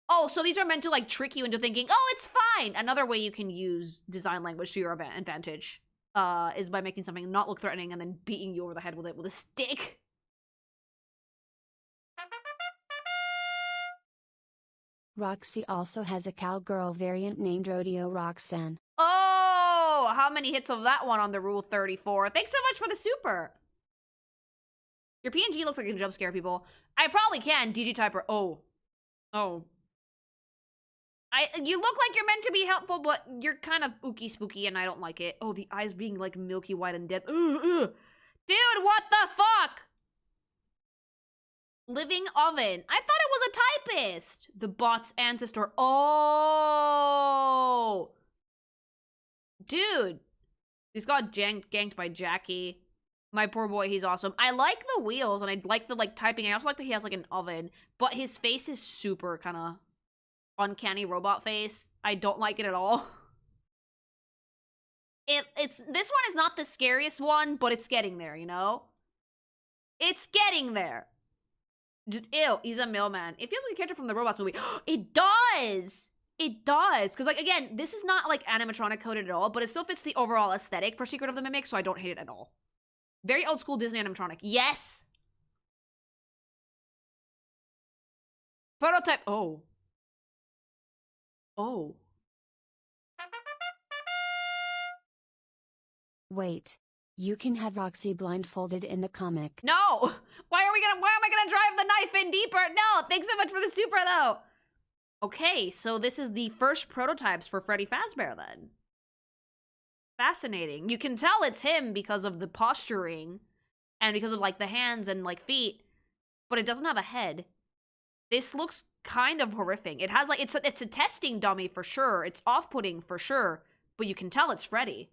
Oh, so these are meant to, like, trick you into thinking, oh, it's fine. Another way you can use design language to your advantage is by making something not look threatening and then beating you over the head with it with a stick. Roxy also has a cowgirl variant named Rodeo Roxanne. Oh, how many hits of that one on the Rule 34? Thanks so much for the super. Your PNG looks like it can jump scare people. I probably can. DG Typer. Oh. You look like you're meant to be helpful, but you're kind of ooky spooky, and I don't like it. Oh, the eyes being like milky white and dead. Dude, what the fuck? Living oven. I thought it was a typist. The bot's ancestor. Oh. Dude. He's got ganked by Jackie. My poor boy, he's awesome. I like the wheels, and I like the, like, typing. I also like that he has, like, an oven. But his face is super kind of uncanny robot face. I don't like it at all. This one is not the scariest one, but it's getting there, you know? It's getting there. Just, ew, he's a mailman. It feels like a character from the Robots movie. It does! It does! Because, like, again, this is not, like, animatronic coded at all, but it still fits the overall aesthetic for Secret of the Mimic, so I don't hate it at all. Very old school Disney animatronic. Yes! Prototype. Oh. Wait. You can have Roxy blindfolded in the comic. No! Why am I gonna drive the knife in deeper? No! Thanks so much for the super, though! Okay, so this is the first prototypes for Freddy Fazbear, then. Fascinating. You can tell it's him because of the posturing and because of, like, the hands and, like, feet, but it doesn't have a head. This looks kind of horrific. It has, like, it's a testing dummy for sure. It's off-putting for sure, but you can tell it's Freddy.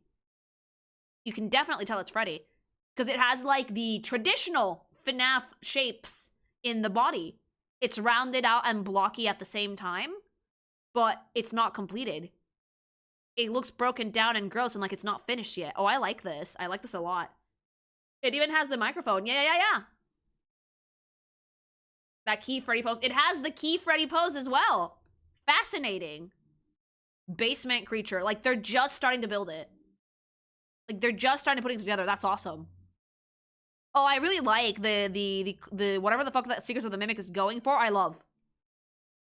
You can definitely tell it's Freddy. Because it has, like, the traditional FNAF shapes in the body. It's rounded out and blocky at the same time, but it's not completed. It looks broken down and gross and like it's not finished yet. Oh, I like this. I like this a lot. It even has the microphone. Yeah. That key Freddy pose. It has the key Freddy pose as well. Fascinating. Basement creature. Like, they're just starting to build it. Like, they're just starting to put it together. That's awesome. Oh, I really like the whatever the fuck that Secrets of the Mimic is going for. I love.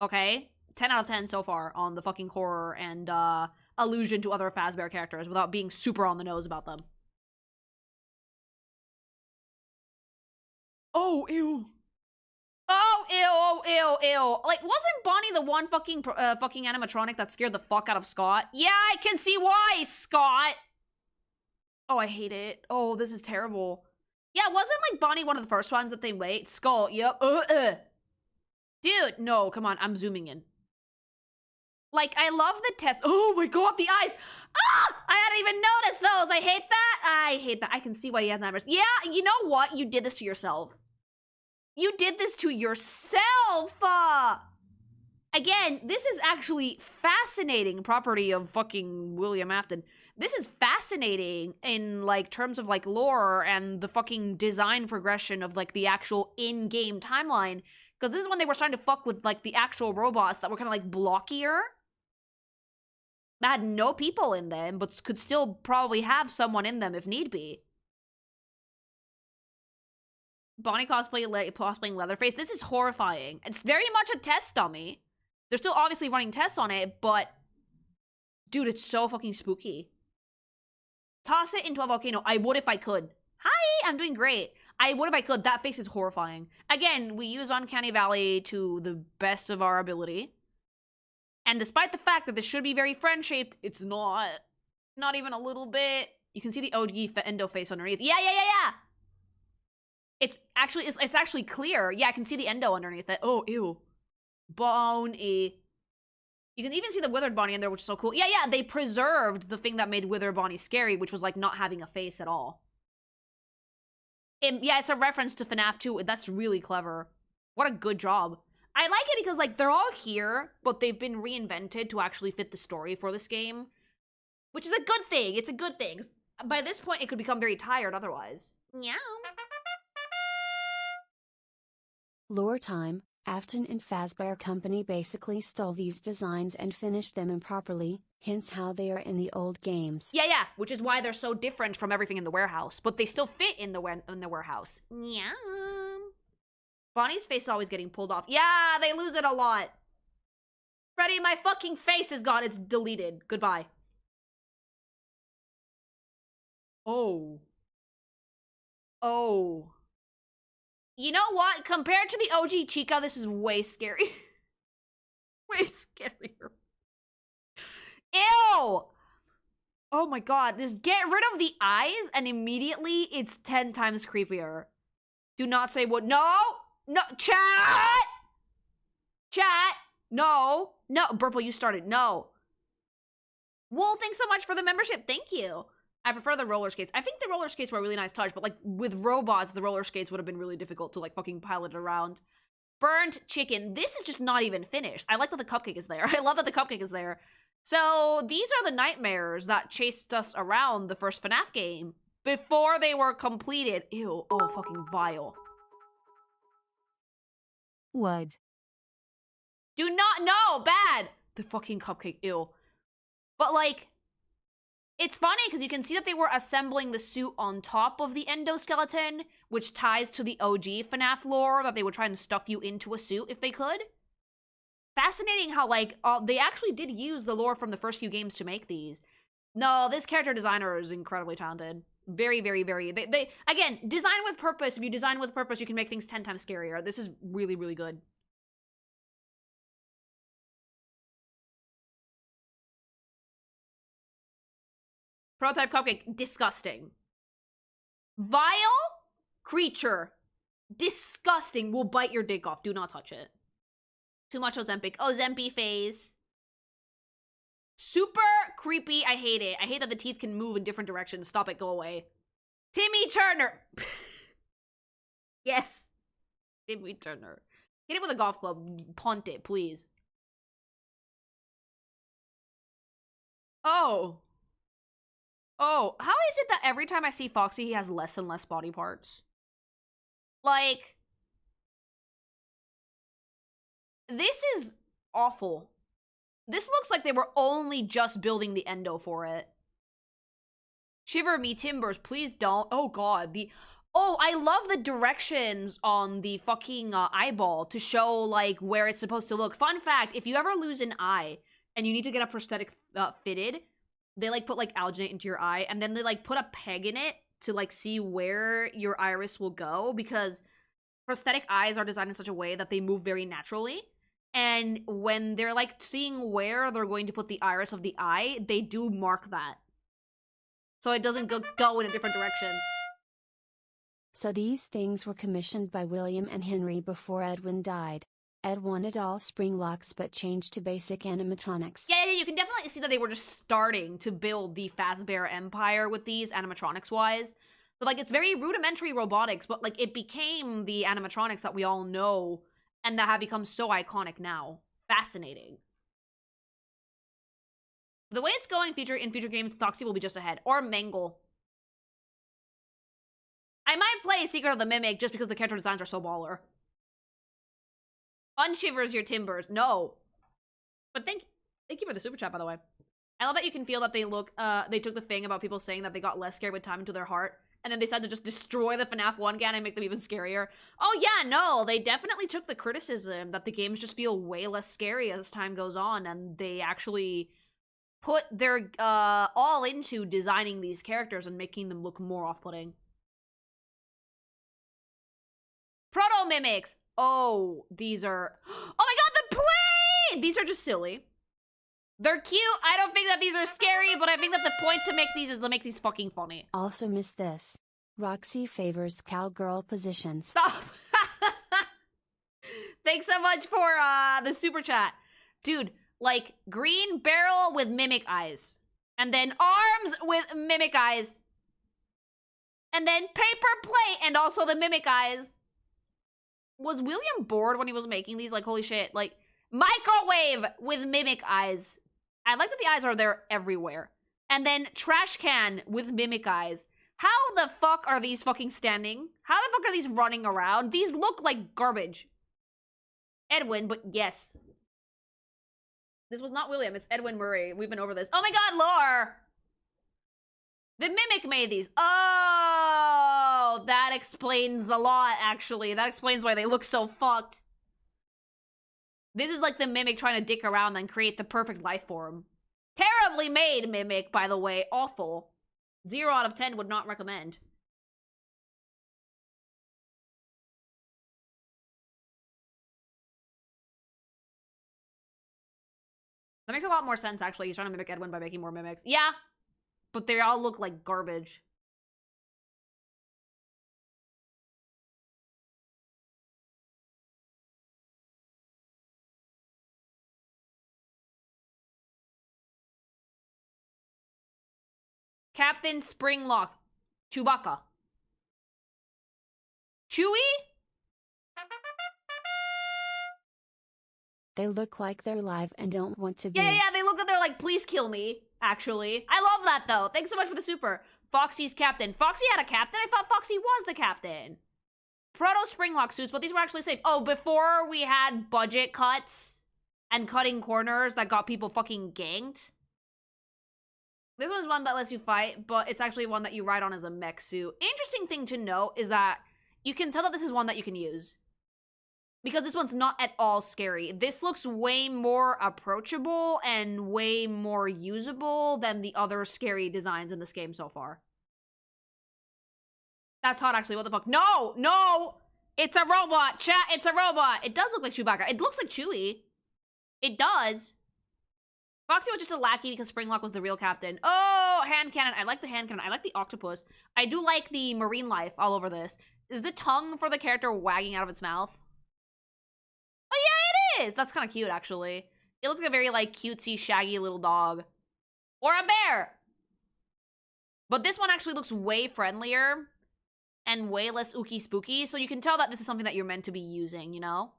Okay? 10 out of 10 so far on the fucking horror and, allusion to other Fazbear characters without being super on the nose about them. Oh, ew. Oh, ew. Like, wasn't Bonnie the one fucking animatronic that scared the fuck out of Scott? Yeah, I can see why, Scott! Oh, I hate it. Oh, this is terrible. Yeah, wasn't, like, Bonnie one of the first ones that they wait? Skull, yep. Dude, no, come on, I'm zooming in. Like, I love the test. Oh my god, the eyes! Ah! I hadn't even noticed those! I hate that! I can see why he has nightmares. Yeah, you know what? You did this to yourself. You did this to yourself! Again, this is actually fascinating property of fucking William Afton. This is fascinating in, like, terms of, like, lore and the fucking design progression of, like, the actual in-game timeline. Because this is when they were starting to fuck with, like, the actual robots that were kind of, like, blockier. That had no people in them, but could still probably have someone in them if need be. Bonnie cosplaying Leatherface. This is horrifying. It's very much a test dummy. They're still obviously running tests on it, but... Dude, it's so fucking spooky. Toss it into a volcano. I would if I could. Hi, I'm doing great. I would if I could. That face is horrifying. Again, we use Uncanny Valley to the best of our ability. And despite the fact that this should be very friend-shaped, it's not. Not even a little bit. You can see the OG endo face underneath. Yeah. It's actually clear. Yeah, I can see the endo underneath it. Oh, ew. Bonnie. You can even see the Withered Bonnie in there, which is so cool. Yeah, they preserved the thing that made Withered Bonnie scary, which was, like, not having a face at all. Yeah, it's a reference to FNAF 2. That's really clever. What a good job. I like it because, like, they're all here, but they've been reinvented to actually fit the story for this game. Which is a good thing. It's a good thing. By this point, it could become very tired otherwise. Meow. Lore time. Afton and Fazbear Company basically stole these designs and finished them improperly, hence how they are in the old games. Yeah, which is why they're so different from everything in the warehouse, but they still fit in the warehouse. Yeah. Bonnie's face is always getting pulled off. Yeah, they lose it a lot. Freddy, my fucking face is gone. It's deleted. Goodbye. Oh. You know what? Compared to the OG Chica, this is way scary. Way scarier. Ew! Oh my god, just get rid of the eyes and immediately it's 10 times creepier. Do not say what. No! Chat! No! Burple, you started. No. Wool, thanks so much for the membership. Thank you. I prefer the roller skates. I think the roller skates were a really nice touch, but, like, with robots, the roller skates would have been really difficult to, like, fucking pilot around. Burnt chicken. This is just not even finished. I like that the cupcake is there. I love that the cupcake is there. So, these are the nightmares that chased us around the first FNAF game before they were completed. Ew. Oh, fucking vile. Wood. Do not. No, bad. The fucking cupcake. Ew. But, like... It's funny because you can see that they were assembling the suit on top of the endoskeleton, which ties to the OG FNAF lore that they would try and stuff you into a suit if they could. Fascinating how, like, they actually did use the lore from the first few games to make these. No, this character designer is incredibly talented. Very, very, very... They again, design with purpose. If you design with purpose, you can make things 10 times scarier. This is really, really good. Prototype cupcake, disgusting. Vile creature, disgusting. Will bite your dick off. Do not touch it. Too much Ozempic. Ozempi phase. Super creepy. I hate it. I hate that the teeth can move in different directions. Stop it. Go away. Timmy Turner. Yes. Timmy Turner. Hit it with a golf club. Punt it, please. Oh, how is it that every time I see Foxy, he has less and less body parts? Like, this is awful. This looks like they were only just building the endo for it. Shiver me timbers, please don't. Oh god, I love the directions on the fucking eyeball to show, like, where it's supposed to look. Fun fact, if you ever lose an eye and you need to get a prosthetic fitted, they, like, put, like, alginate into your eye, and then they, like, put a peg in it to, like, see where your iris will go, because prosthetic eyes are designed in such a way that they move very naturally, and when they're, like, seeing where they're going to put the iris of the eye, they do mark that. So it doesn't go in a different direction. So these things were commissioned by William and Henry before Edwin died. Ed wanted all spring locks but changed to basic animatronics. Yeah, you can definitely see that they were just starting to build the Fazbear Empire with these animatronics-wise. But, like, it's very rudimentary robotics, but, like, it became the animatronics that we all know and that have become so iconic now. Fascinating. The way it's going in future games, Foxy will be just ahead. Or Mangle. I might play Secret of the Mimic just because the character designs are so baller. Unshivers your timbers. No. But thank you for the super chat, by the way. I love that you can feel that they took the thing about people saying that they got less scared with time into their heart, and then they decided to just destroy the FNAF 1 gan and make them even scarier. Oh yeah, no, they definitely took the criticism that the games just feel way less scary as time goes on, and they actually put their all into designing these characters and making them look more off-putting. Proto-mimics! Oh, these are... Oh my god, the plane! These are just silly. They're cute. I don't think that these are scary, but I think that the point to make these is to make these fucking funny. Also miss this. Roxy favors cowgirl positions. Stop! Thanks so much for the super chat. Dude, like, green barrel with mimic eyes. And then arms with mimic eyes. And then paper plate and also the mimic eyes. Was William bored when he was making these? Like, holy shit. Like, microwave with mimic eyes. I like that the eyes are there everywhere. And then trash can with mimic eyes. How the fuck are these fucking standing? How the fuck are these running around? These look like garbage. Edwin, but yes. This was not William, it's Edwin Murray. We've been over this. Oh my god, lore! The Mimic made these. Oh, that explains a lot, actually. That explains why they look so fucked. This is like the Mimic trying to dick around and create the perfect life form. Terribly made, Mimic, by the way. Awful. 0 out of 10 would not recommend. That makes a lot more sense, actually. He's trying to mimic Edwin by making more mimics. Yeah, but they all look like garbage. Captain Springlock. Chewbacca. Chewie? They look like they're alive and don't want to be. Yeah, they look like they're like, please kill me, actually. I love that, though. Thanks so much for the super. Foxy's captain. Foxy had a captain? I thought Foxy was the captain. Proto Springlock suits, but these were actually safe. Oh, before we had budget cuts and cutting corners that got people fucking ganked. This one's one that lets you fight, but it's actually one that you ride on as a mech suit. Interesting thing to note is that you can tell that this is one that you can use. Because this one's not at all scary. This looks way more approachable and way more usable than the other scary designs in this game so far. That's hot, actually. What the fuck? No! No! It's a robot! Chat, it's a robot! It does look like Chewbacca. It looks like Chewie. It does. Foxy was just a lackey because Springlock was the real captain. Oh, hand cannon. I like the hand cannon. I like the octopus. I do like the marine life all over this. Is the tongue for the character wagging out of its mouth? Oh, yeah, it is! That's kind of cute, actually. It looks like a very, like, cutesy, shaggy little dog. Or a bear! But this one actually looks way friendlier and way less ooky spooky, so you can tell that this is something that you're meant to be using, you know?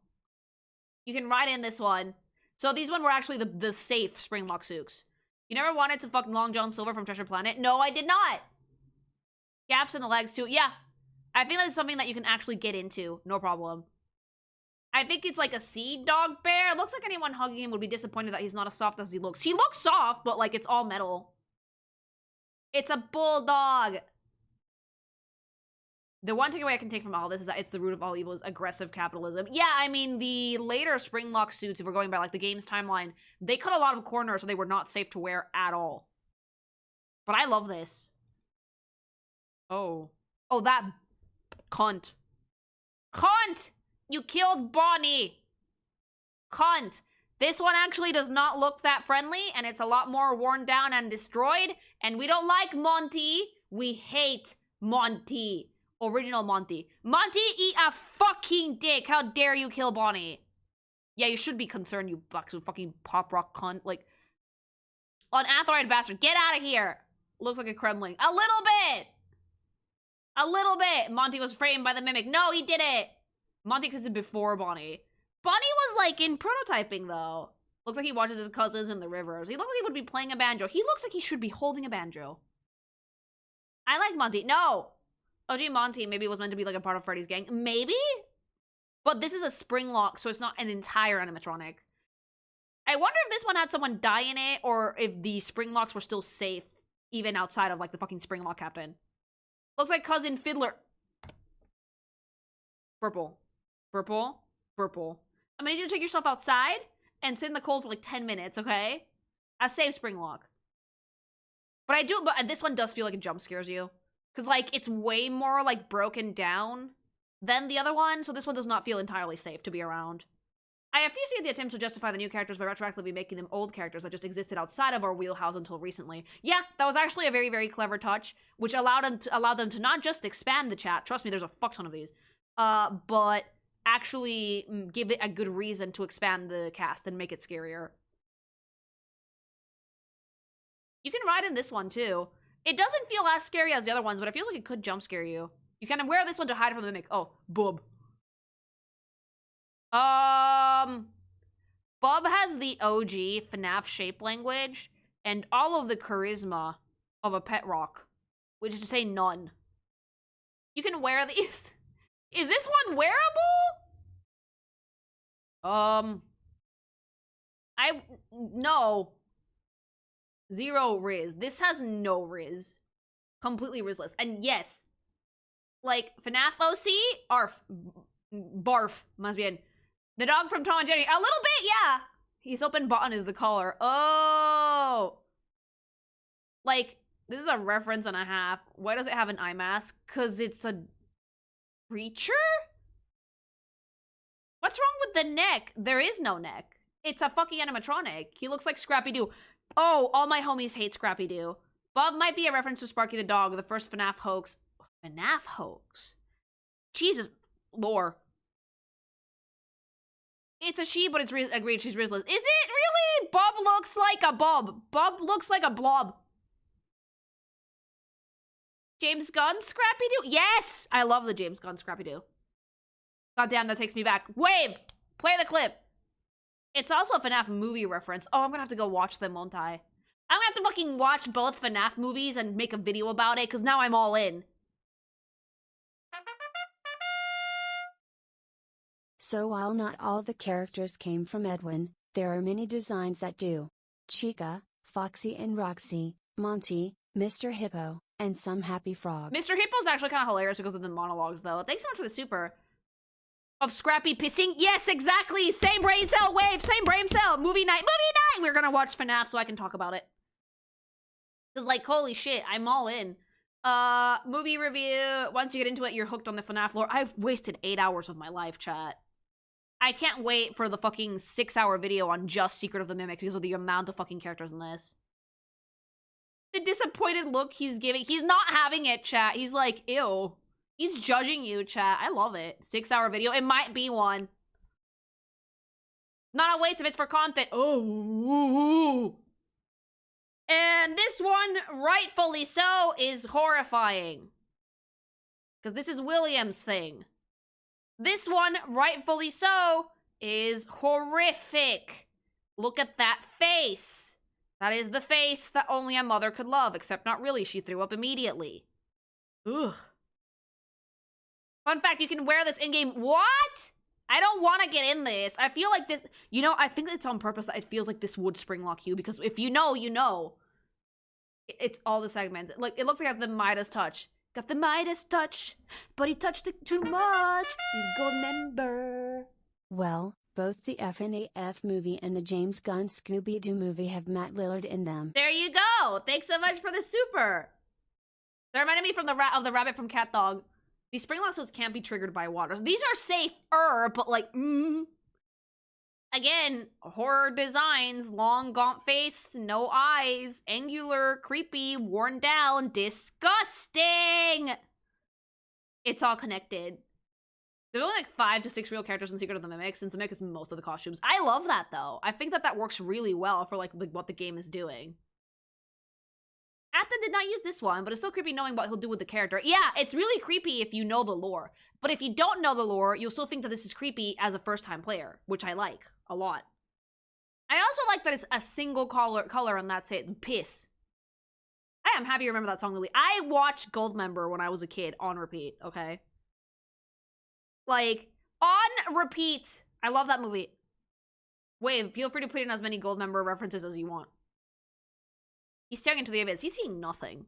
You can ride in this one. So these one were actually the safe Springlock suits. You never wanted to fuck Long John Silver from Treasure Planet? No, I did not! Gaps in the legs, too. Yeah. I think that's something that you can actually get into. No problem. I think it's like a sea dog bear. It looks like anyone hugging him would be disappointed that he's not as soft as he looks. He looks soft, but like it's all metal. It's a bulldog. The one takeaway I can take from all this is that it's the root of all evil is aggressive capitalism. Yeah, I mean, the later Springlock suits, if we're going by like the game's timeline, they cut a lot of corners so they were not safe to wear at all. But I love this. Oh. Oh, that cunt. Cunt! You killed Bonnie! Cunt! This one actually does not look that friendly, and it's a lot more worn down and destroyed, and we don't like Monty. We hate Monty. Original Monty. Monty, eat a fucking dick! How dare you kill Bonnie? Yeah, you should be concerned, you fucking pop rock cunt. Like, unauthorized bastard, get out of here! Looks like a Kremlin. A little bit! A little bit! Monty was framed by the Mimic. No, he did it! Monty existed before Bonnie. Bonnie was, like, in prototyping, though. Looks like he watches his cousins in the rivers. He looks like he would be playing a banjo. He looks like he should be holding a banjo. I like Monty. No! OG Monty maybe was meant to be, like, a part of Freddy's gang. Maybe? But this is a spring lock, so it's not an entire animatronic. I wonder if this one had someone die in it, or if the spring locks were still safe, even outside of, like, the fucking spring lock captain. Looks like Cousin Fiddler. Purple. Purple. Purple. I need you to take yourself outside and sit in the cold for, like, 10 minutes, okay? A safe spring lock. But this one does feel like it jump scares you. Because, like, it's way more, like, broken down than the other one, so this one does not feel entirely safe to be around. I appreciate the attempt to justify the new characters by retroactively making them old characters that just existed outside of our wheelhouse until recently. Yeah, that was actually a very, very clever touch, which allowed them to not just expand the chat, trust me, there's a fuck ton of these, but actually give it a good reason to expand the cast and make it scarier. You can ride in this one, too. It doesn't feel as scary as the other ones, but it feels like it could jump scare you. You kind of wear this one to hide from the mimic. Oh, Bub. Bub has the OG FNAF shape language and all of the charisma of a pet rock, which is to say none. You can wear these. Is this one wearable? No. Zero Riz. This has no Riz. Completely Rizless. And yes, like, FNAF OC? Arf. Barf. Must be in. The dog from Tom and Jerry. A little bit, yeah. His open button is the collar. Oh. Like, this is a reference and a half. Why does it have an eye mask? Because it's a creature? What's wrong with the neck? There is no neck. It's a fucking animatronic. He looks like Scrappy-Doo. Oh, all my homies hate Scrappy-Doo. Bob might be a reference to Sparky the dog, the first FNAF hoax. FNAF hoax? Jesus. Lore. It's a she, but it's agreed she's Rizless. Is it really? Bob looks like a Bob. Bob looks like a blob. James Gunn Scrappy-Doo? Yes! I love the James Gunn Scrappy-Doo. God damn, that takes me back. Wave! Play the clip. It's also a FNAF movie reference. Oh, I'm gonna have to go watch them, won't I? I'm gonna have to fucking watch both FNAF movies and make a video about it, because now I'm all in. So while not all the characters came from Edwin, there are many designs that do. Chica, Foxy and Roxy, Monty, Mr. Hippo, and some happy frogs. Mr. Hippo's actually kind of hilarious because of the monologues, though. Thanks so much for the super. Of Scrappy pissing. Yes, exactly. Same brain cell wave. Same brain cell. Movie night. Movie night. We're gonna watch FNAF so I can talk about it. Because, like, holy shit, I'm all in. Movie review. Once you get into it, you're hooked on the FNAF lore. I've wasted 8 hours of my life, chat. I can't wait for the fucking 6-hour video on just Secret of the Mimic because of the amount of fucking characters in this. The disappointed look he's giving. He's not having it, chat. He's like, ew. He's judging you, chat. I love it. 6-hour video. It might be one. Not a waste if it's for content. Oh. And this one, rightfully so, is horrifying. Because this is William's thing. This one, rightfully so, is horrific. Look at that face. That is the face that only a mother could love, except not really. She threw up immediately. Ugh. Fun fact, you can wear this in-game. What? I don't want to get in this. I feel like this, you know, I think it's on purpose that it feels like this would spring lock you, because if you know, you know. It's all the segments. Like, it looks like I have the Midas touch. Got the Midas touch, but he touched it too much. You remember. Well, both the FNAF movie and the James Gunn Scooby-Doo movie have Matt Lillard in them. There you go. Thanks so much for the super. That reminded me from the rabbit from Cat Dog. These spring lawsuits can't be triggered by water. These are safer, but like, Again, horror designs, long gaunt face, no eyes, angular, creepy, worn down, disgusting! It's all connected. There's only like 5 to 6 real characters in Secret of the Mimic, since the Mimic is most of the costumes. I love that, though. I think that works really well for like what the game is doing. Afton did not use this one, but it's still creepy knowing what he'll do with the character. Yeah, it's really creepy if you know the lore. But if you don't know the lore, you'll still think that this is creepy as a first-time player, which I like a lot. I also like that it's a single color and that's it. Piss. I am happy you remember that song, Lily. I watched Goldmember when I was a kid on repeat, okay? Like, on repeat. I love that movie. Wave, feel free to put in as many gold member references as you want. He's staring into the abyss. He's seeing nothing.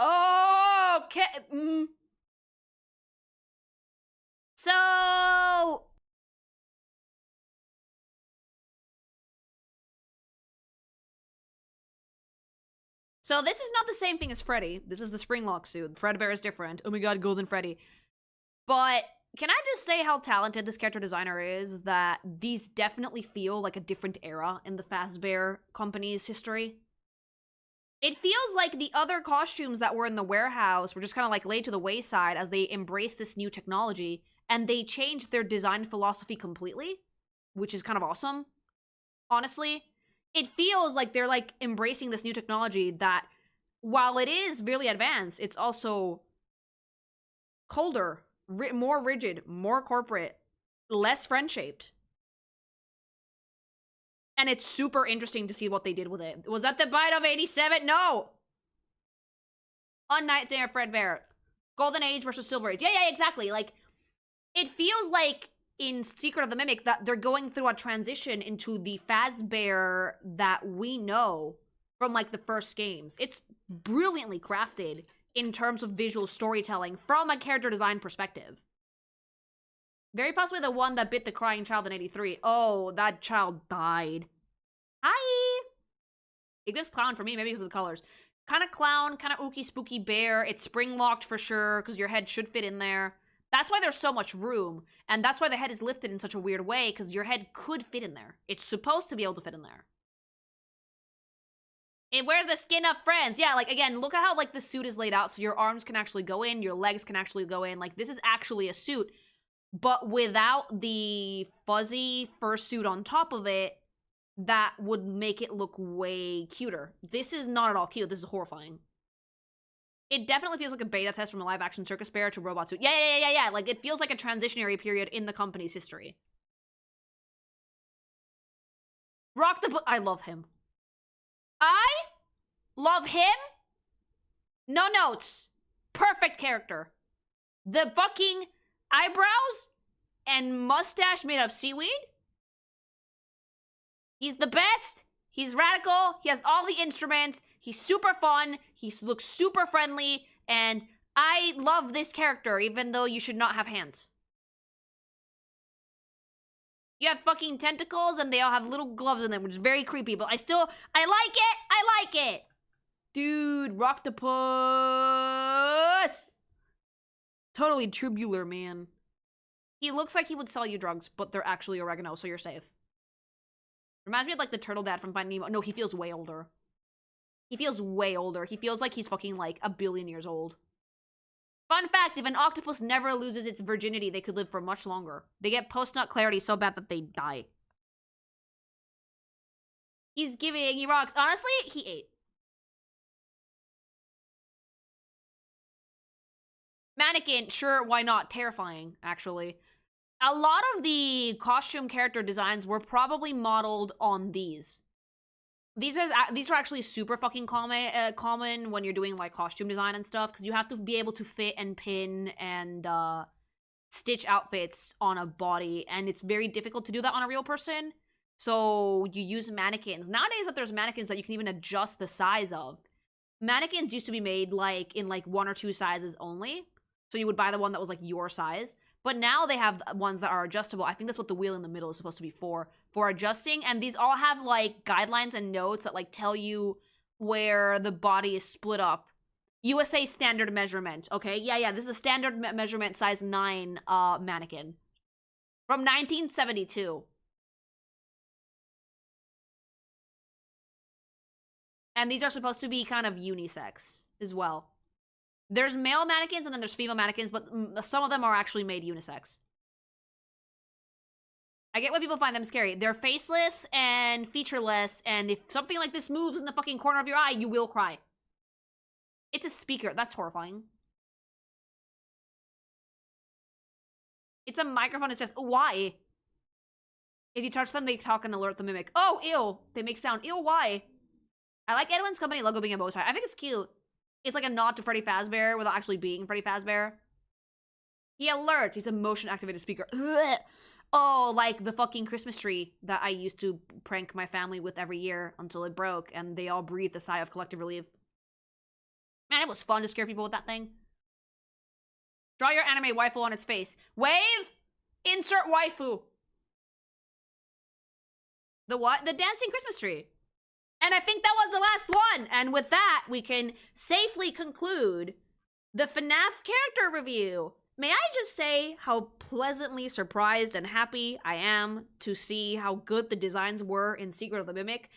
Okay. So... So this is not the same thing as Freddy. This is the Springlock suit. Fredbear is different. Oh my god, Golden Freddy. But can I just say how talented this character designer is, that these definitely feel like a different era in the Fazbear Company's history? It feels like the other costumes that were in the warehouse were just kind of like laid to the wayside as they embraced this new technology, and they changed their design philosophy completely, which is kind of awesome, honestly. It feels like they're like embracing this new technology that, while it is really advanced, it's also colder, more rigid, more corporate, less friend-shaped. And it's super interesting to see what they did with it. Was that the bite of 87? No! On Nightmare Fredbear. Golden Age versus Silver Age. Yeah, exactly. Like, it feels like in Secret of the Mimic that they're going through a transition into the Fazbear that we know from, like, the first games. It's brilliantly crafted in terms of visual storytelling from a character design perspective. Very possibly the one that bit the crying child in 83. Oh, that child died. Hi! Biggest clown for me, maybe because of the colors. Kind of clown, kind of ooky spooky bear. It's spring locked for sure, because your head should fit in there. That's why there's so much room, and that's why the head is lifted in such a weird way, because your head could fit in there. It's supposed to be able to fit in there. It wears the skin of friends. Yeah, like, again, look at how, like, the suit is laid out, so your arms can actually go in, your legs can actually go in. Like, this is actually a suit, but without the fuzzy fursuit on top of it, that would make it look way cuter. This is not at all cute. This is horrifying. It definitely feels like a beta test from a live-action circus bear to robot suit. Yeah. Like, it feels like a transitionary period in the company's history. Rock the... I love him. I love him. No notes. Perfect character. The fucking eyebrows and mustache made of seaweed. He's the best. He's radical. He has all the instruments. He's super fun. He looks super friendly. And I love this character, even though you should not have hands. You have fucking tentacles, and they all have little gloves in them, which is very creepy. But I like it. I like it. Dude, rock the puss. Totally tubular, man. He looks like he would sell you drugs, but they're actually oregano, so you're safe. Reminds me of, like, the turtle dad from Finding Nemo. No, he feels way older. He feels way older. He feels like he's fucking, like, 1 billion years old. Fun fact, if an octopus never loses its virginity, they could live for much longer. They get post-nut clarity so bad that they die. He's giving, he rocks. Honestly, he ate. Mannequin, sure, why not? Terrifying, actually. A lot of the costume character designs were probably modeled on these. These are actually super fucking common when you're doing, like, costume design and stuff, because you have to be able to fit and pin and stitch outfits on a body, and it's very difficult to do that on a real person. So you use mannequins. Nowadays, that there's mannequins that you can even adjust the size of. Mannequins used to be made, like, in, like, 1 or 2 sizes only. So you would buy the one that was, like, your size. But now they have ones that are adjustable. I think that's what the wheel in the middle is supposed to be for adjusting. And these all have, like, guidelines and notes that, like, tell you where the body is split up. USA standard measurement, okay? Yeah, this is a standard measurement size 9 mannequin. From 1972. And these are supposed to be kind of unisex as well. There's male mannequins and then there's female mannequins, but some of them are actually made unisex. I get why people find them scary. They're faceless and featureless, and if something like this moves in the fucking corner of your eye, you will cry. It's a speaker. That's horrifying. It's a microphone. It's just, why? If you touch them, they talk and alert the mimic. Oh, ew. They make sound. Ew, why? I like Edwin's company logo being a bow tie. I think it's cute. It's like a nod to Freddy Fazbear without actually being Freddy Fazbear. He alerts. He's a motion-activated speaker. Ugh. Oh, like the fucking Christmas tree that I used to prank my family with every year until it broke, and they all breathed a sigh of collective relief. Man, it was fun to scare people with that thing. Draw your anime waifu on its face. Wave! Insert waifu. The what? The dancing Christmas tree. And I think that was the last one. And with that, we can safely conclude the FNAF character review. May I just say how pleasantly surprised and happy I am to see how good the designs were in Secret of the Mimic.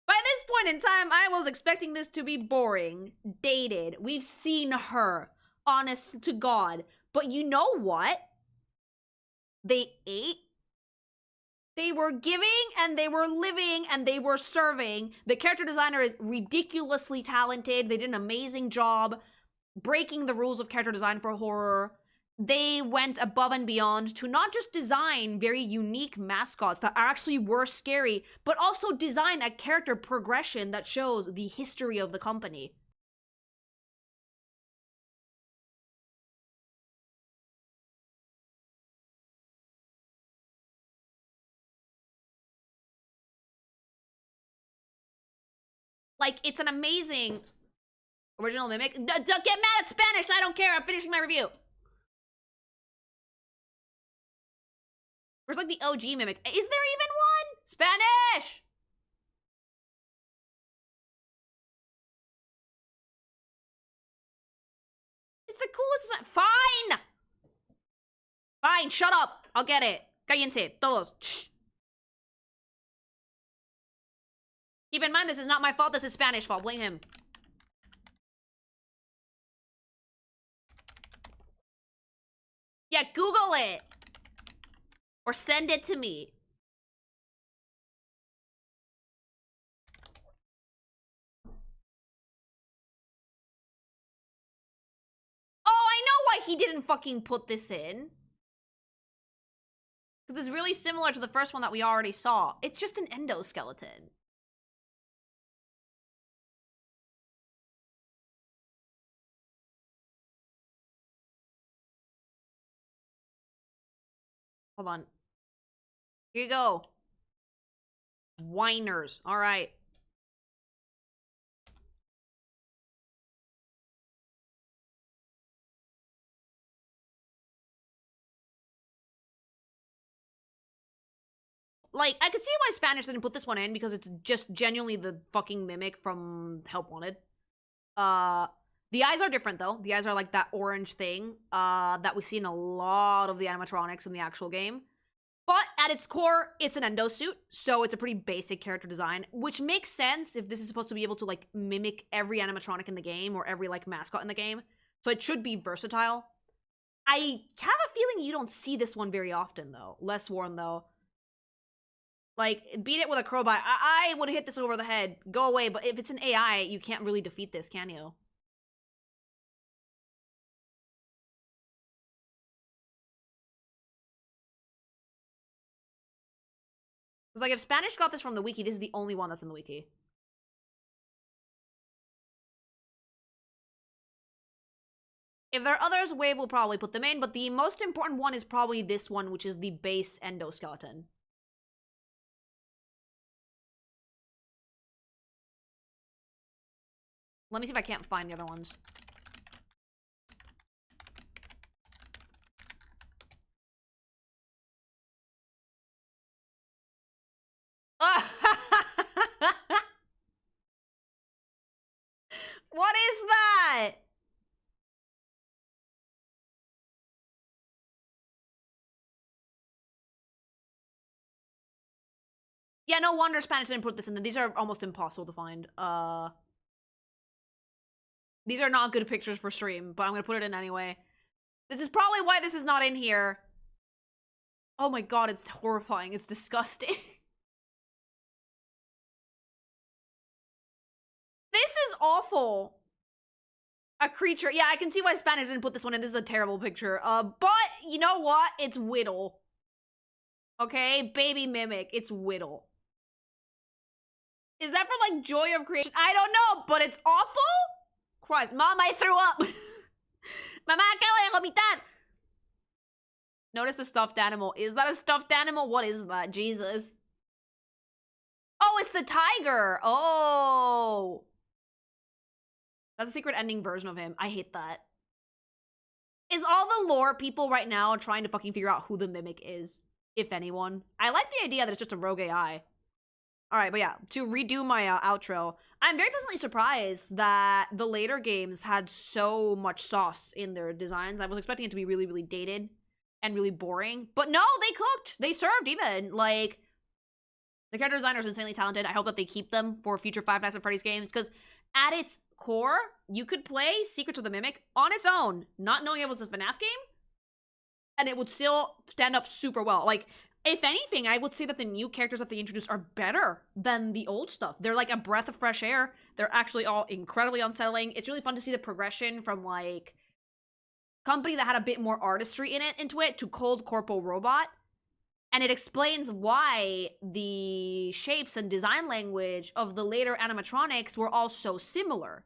By this point in time, I was expecting this to be boring, dated. We've seen her, honest to God. But you know what? They ate. They were giving, and they were living, and they were serving. The character designer is ridiculously talented. They did an amazing job breaking the rules of character design for horror. They went above and beyond to not just design very unique mascots that actually were scary, but also design a character progression that shows the history of the company. Like, it's an amazing original Mimic. Don't get mad at Spanish, I don't care, I'm finishing my review. Where's like the OG Mimic? Is there even one? Spanish! It's the coolest design. Fine! Fine, shut up. I'll get it. Cállense, todos. Shh. Keep in mind, this is not my fault. This is Spanish fault. Blame him. Yeah, Google it. Or send it to me. Oh, I know why he didn't fucking put this in. Because it's really similar to the first one that we already saw. It's just an endoskeleton. Hold on. Here you go. Whiners. All right. Like, I could see why Spanish didn't put this one in, because it's just genuinely the fucking Mimic from Help Wanted. The eyes are different, though. The eyes are like that orange thing that we see in a lot of the animatronics in the actual game. But at its core, it's an endosuit, so it's a pretty basic character design, which makes sense if this is supposed to be able to, like, mimic every animatronic in the game or every, like, mascot in the game. So it should be versatile. I have a feeling you don't see this one very often, though. Less worn, though. Like, beat it with a crowbar. I would hit this over the head. Go away. But if it's an AI, you can't really defeat this, can you? Because, like, if Spanish got this from the wiki, this is the only one that's in the wiki. If there are others, Wave will probably put them in, but the most important one is probably this one, which is the base endoskeleton. Let me see if I can't find the other ones. What is that? Yeah, no wonder Spanish didn't put this in. These are almost impossible to find. These are not good pictures for stream, but I'm gonna put it in anyway. This is probably why this is not in here. Oh my god, it's horrifying. It's disgusting. This is awful. A creature. Yeah, I can see why Spanish didn't put this one in. This is a terrible picture. But you know what? It's Whittle. Okay? Baby Mimic. It's Whittle. Is that from, like, Joy of Creation? I don't know, but it's awful? Christ. Mom, I threw up! Mama, acabo de vomitar! Notice the stuffed animal. Is that a stuffed animal? What is that? Jesus. Oh, it's the tiger! Oh! That's a secret ending version of him. I hate that. Is all the lore people right now trying to fucking figure out who the Mimic is? If anyone. I like the idea that it's just a rogue AI. Alright, but yeah, to redo my outro, I'm very pleasantly surprised that the later games had so much sauce in their designs. I was expecting it to be really, really dated and really boring. But no, they cooked! They served even. Like, the character designer is insanely talented. I hope that they keep them for future Five Nights at Freddy's games, because at its core, you could play Secrets of the Mimic on its own, not knowing it was a FNAF game, and it would still stand up super well. Like, if anything, I would say that the new characters that they introduced are better than the old stuff. They're like a breath of fresh air. They're actually all incredibly unsettling. It's really fun to see the progression from, like, company that had a bit more artistry in it into it to Cold Corpo Robot. And it explains why the shapes and design language of the later animatronics were all so similar.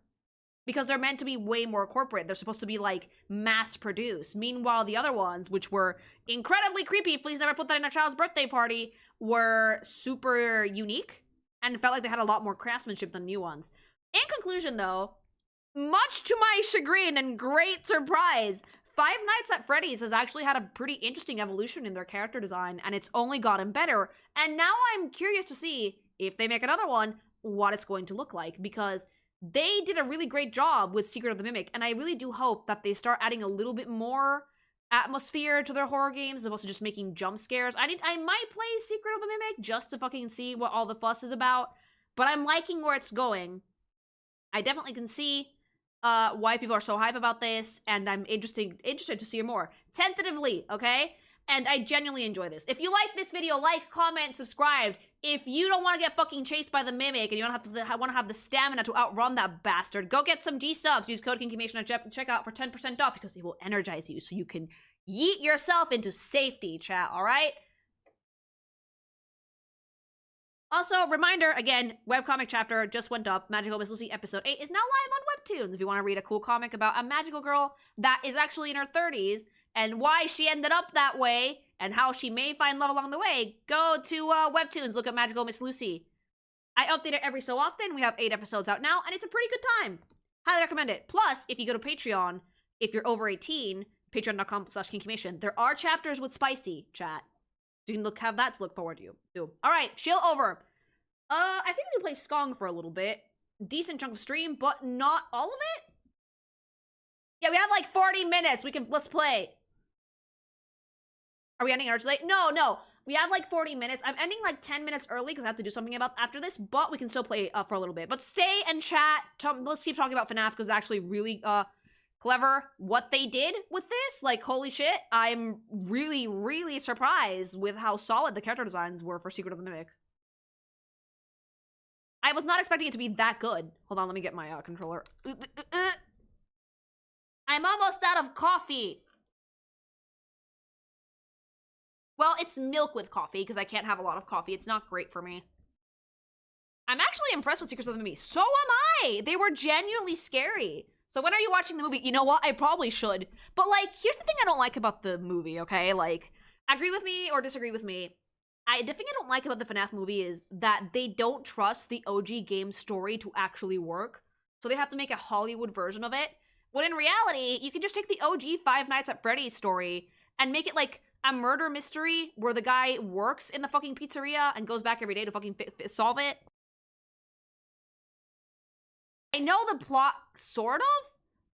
Because they're meant to be way more corporate. They're supposed to be, like, mass-produced. Meanwhile, the other ones, which were incredibly creepy, please never put that in a child's birthday party, were super unique and felt like they had a lot more craftsmanship than new ones. In conclusion, though, much to my chagrin and great surprise, Five Nights at Freddy's has actually had a pretty interesting evolution in their character design, and it's only gotten better. And now I'm curious to see, if they make another one, what it's going to look like, because they did a really great job with Secret of the Mimic, and I really do hope that they start adding a little bit more atmosphere to their horror games, as opposed to just making jump scares. I might play Secret of the Mimic just to fucking see what all the fuss is about, but I'm liking where it's going. I definitely can see why people are so hype about this, and I'm interested to see more. Tentatively, okay? And I genuinely enjoy this. If you like this video, like, comment, subscribe. If you don't want to get fucking chased by the Mimic and you don't want to have the stamina to outrun that bastard, go get some gsupps. Use code KINKYMATION at checkout for 10% off, because they will energize you so you can yeet yourself into safety, chat, alright? Also, reminder, again, webcomic chapter just went up. Magical Miss Lucy episode 8 is now live on Webtoons. If you want to read a cool comic about a magical girl that is actually in her 30s, and why she ended up that way, and how she may find love along the way, go to Webtoons, look at Magical Miss Lucy. I update it every so often. We have 8 episodes out now, and it's a pretty good time. Highly recommend it. Plus, if you go to Patreon, if you're over 18, patreon.com/kinkymation, there are chapters with Spicy, chat. So you can have that to look forward to. Alright, chill over. I think we can play Skong for a little bit. Decent chunk of stream, but not all of it? Yeah, we have like 40 minutes. Let's play. Are we ending ours late? No. We have like 40 minutes. I'm ending like 10 minutes early because I have to do something after this, but we can still play for a little bit. But stay and chat. Let's keep talking about FNAF, because it's actually really clever what they did with this. Like, holy shit. I'm really, really surprised with how solid the character designs were for Secret of the Mimic. I was not expecting it to be that good. Hold on, let me get my controller. I'm almost out of coffee. Well, it's milk with coffee, because I can't have a lot of coffee. It's not great for me. I'm actually impressed with Secrets of the Movie. So am I! They were genuinely scary. So when are you watching the movie? You know what? I probably should. But, like, here's the thing I don't like about the movie, okay? Like, agree with me or disagree with me. The thing I don't like about the FNAF movie is that they don't trust the OG game story to actually work. So they have to make a Hollywood version of it. When in reality, you can just take the OG Five Nights at Freddy's story and make it, like, a murder mystery where the guy works in the fucking pizzeria and goes back every day to fucking solve it. I know the plot, sort of,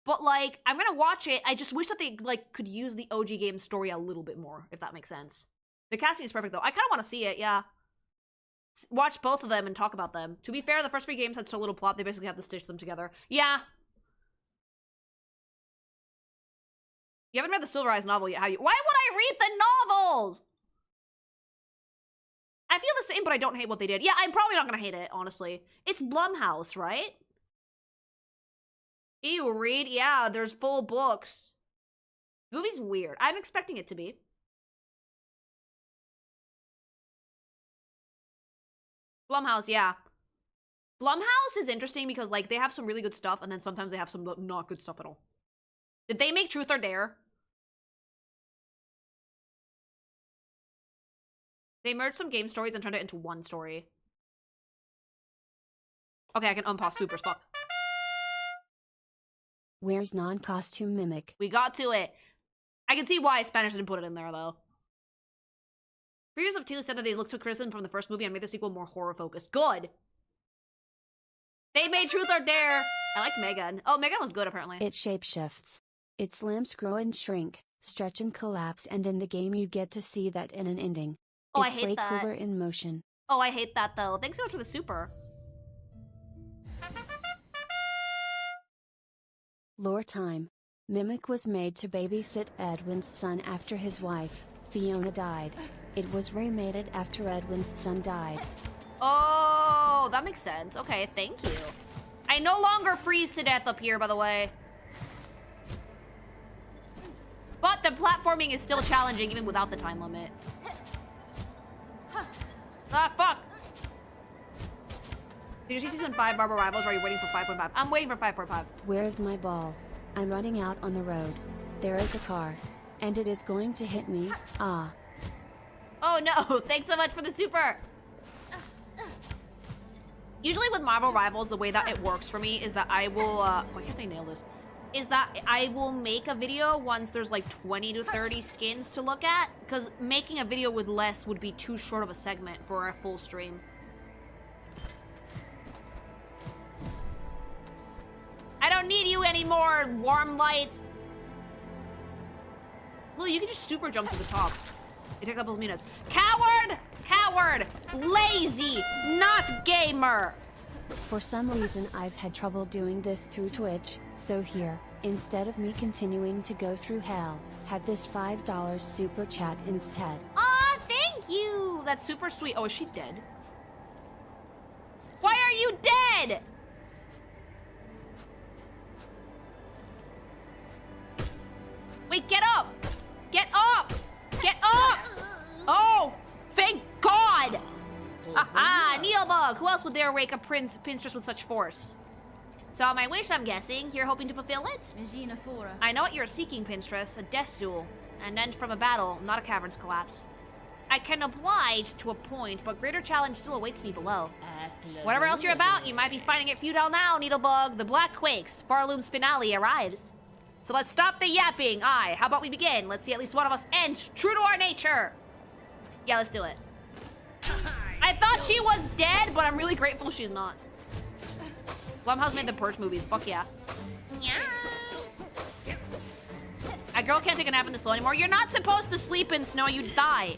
but, like, I'm gonna watch it. I just wish that they, like, could use the OG game story a little bit more, if that makes sense. The casting is perfect, though. I kind of want to see it, yeah. Watch both of them and talk about them. To be fair, the first 3 games had so little plot, they basically had to stitch them together. Yeah. You haven't read the Silver Eyes novel yet, have you? Why would I read the novels? I feel the same, but I don't hate what they did. Yeah, I'm probably not gonna hate it, honestly. It's Blumhouse, right? Ew, read? Yeah, there's full books. The movie's weird. I'm expecting it to be. Blumhouse, yeah. Blumhouse is interesting because, like, they have some really good stuff, and then sometimes they have some not good stuff at all. Did they make Truth or Dare? They merged some game stories and turned it into one story. Okay, I can unpause Supers. Fuck. Where's non-costume mimic? We got to it. I can see why Spanish didn't put it in there, though. Creators of 2 said that they looked to criticism from the first movie and made the sequel more horror-focused. Good! They made Truth or Dare! I like Megan. Oh, Megan was good, apparently. It shapeshifts. Its limbs grow and shrink, stretch and collapse, and in the game you get to see that in an ending. Oh, It's I hate way that. cooler in motion. Oh, I hate that, though. Thanks so much for the super. Lore time. Mimic was made to babysit Edwin's son after his wife, Fiona, died. It was remated after Edwin's son died. Oh, that makes sense. Okay, thank you. I no longer freeze to death up here, by the way. But the platforming is still challenging even without the time limit. Ah, fuck! Did you see season 5 Barber Rivals or are you waiting for 5.5? I'm waiting for 5.5. Where's my ball? I'm running out on the road. There is a car. And it is going to hit me. Ah. Oh no, thanks so much for the super! Usually with Marvel Rivals, the way that it works for me is that I will, why can't I nail this? Is that I will make a video once there's like 20 to 30 skins to look at, because making a video with less would be too short of a segment for a full stream. I don't need you anymore, warm lights. Well, you can just super jump to the top. It took a couple of minutes. Coward! Coward! Lazy! Not gamer! For some reason I've had trouble doing this through Twitch, so here, instead of me continuing to go through hell, have this $5 super chat instead. Aw, thank you! That's super sweet. Oh, is she dead? Why are you dead? Wait, get up! Get up! Get up! Oh, thank God! Aha, Needlebug! Who else would dare wake a Pinstress with such force? Saw my wish, I'm guessing. You're hoping to fulfill it? I know what you're seeking, Pinstress. A death duel. An end from a battle, not a cavern's collapse. I can oblige to a point, but greater challenge still awaits me below. Whatever else you're about, you might be finding it futile now, Needlebug. The black quakes. Farloom's finale arrives. So let's stop the yapping. Aye, how about we begin? Let's see at least one of us end true to our nature. Yeah, let's do it. I thought she was dead, but I'm really grateful she's not. Blumhouse made the Purge movies. Fuck yeah. A girl can't take a nap in the snow anymore. You're not supposed to sleep in snow. You die.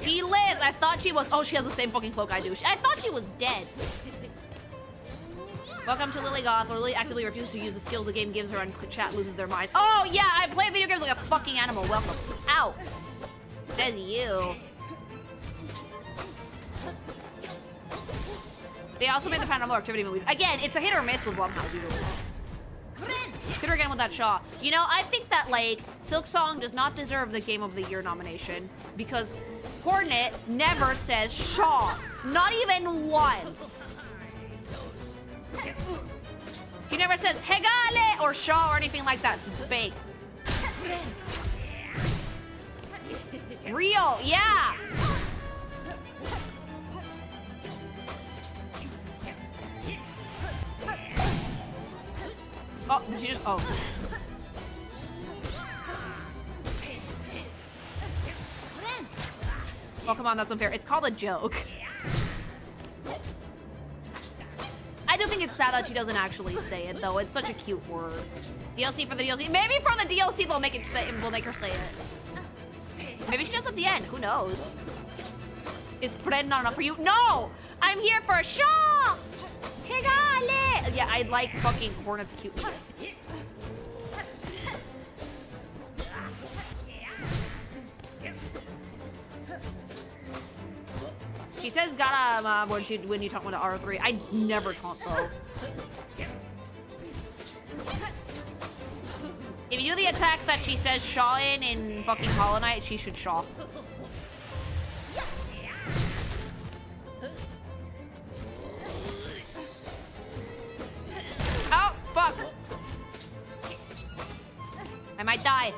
She lives. I thought she was. Oh, she has the same fucking cloak I do. I thought she was dead. Welcome to Lily Goth, where Lily actively refuses to use the skills the game gives her and chat loses their mind. Oh, yeah, I play video games like a fucking animal. Welcome. Ow. Says you. They also made the Paranormal Activity movies. Again, it's a hit or miss with Blumhouse usually. Consider again with that Shaw. You know, I think that, like, Silk Song does not deserve the Game of the Year nomination because Hornet never says Shaw. Not even once. She never says Hegale or Shaw or anything like that. Fake. Real, yeah. Oh, did she just, oh. Oh, come on, that's unfair. It's called a joke. I do think it's sad that she doesn't actually say it, though. It's such a cute word. DLC for the DLC. Maybe for the DLC they'll make it say, we'll make her say it. Maybe she does at the end. Who knows? Is friend not enough for you? No! I'm here for a shop! Hegale! Yeah, I like fucking Hornet's cuteness. She says gotta when you talk about R3. I never talk though. If you do the attack that she says Shaw in fucking Hollow Knight, she should Shaw. Oh, fuck. I might die.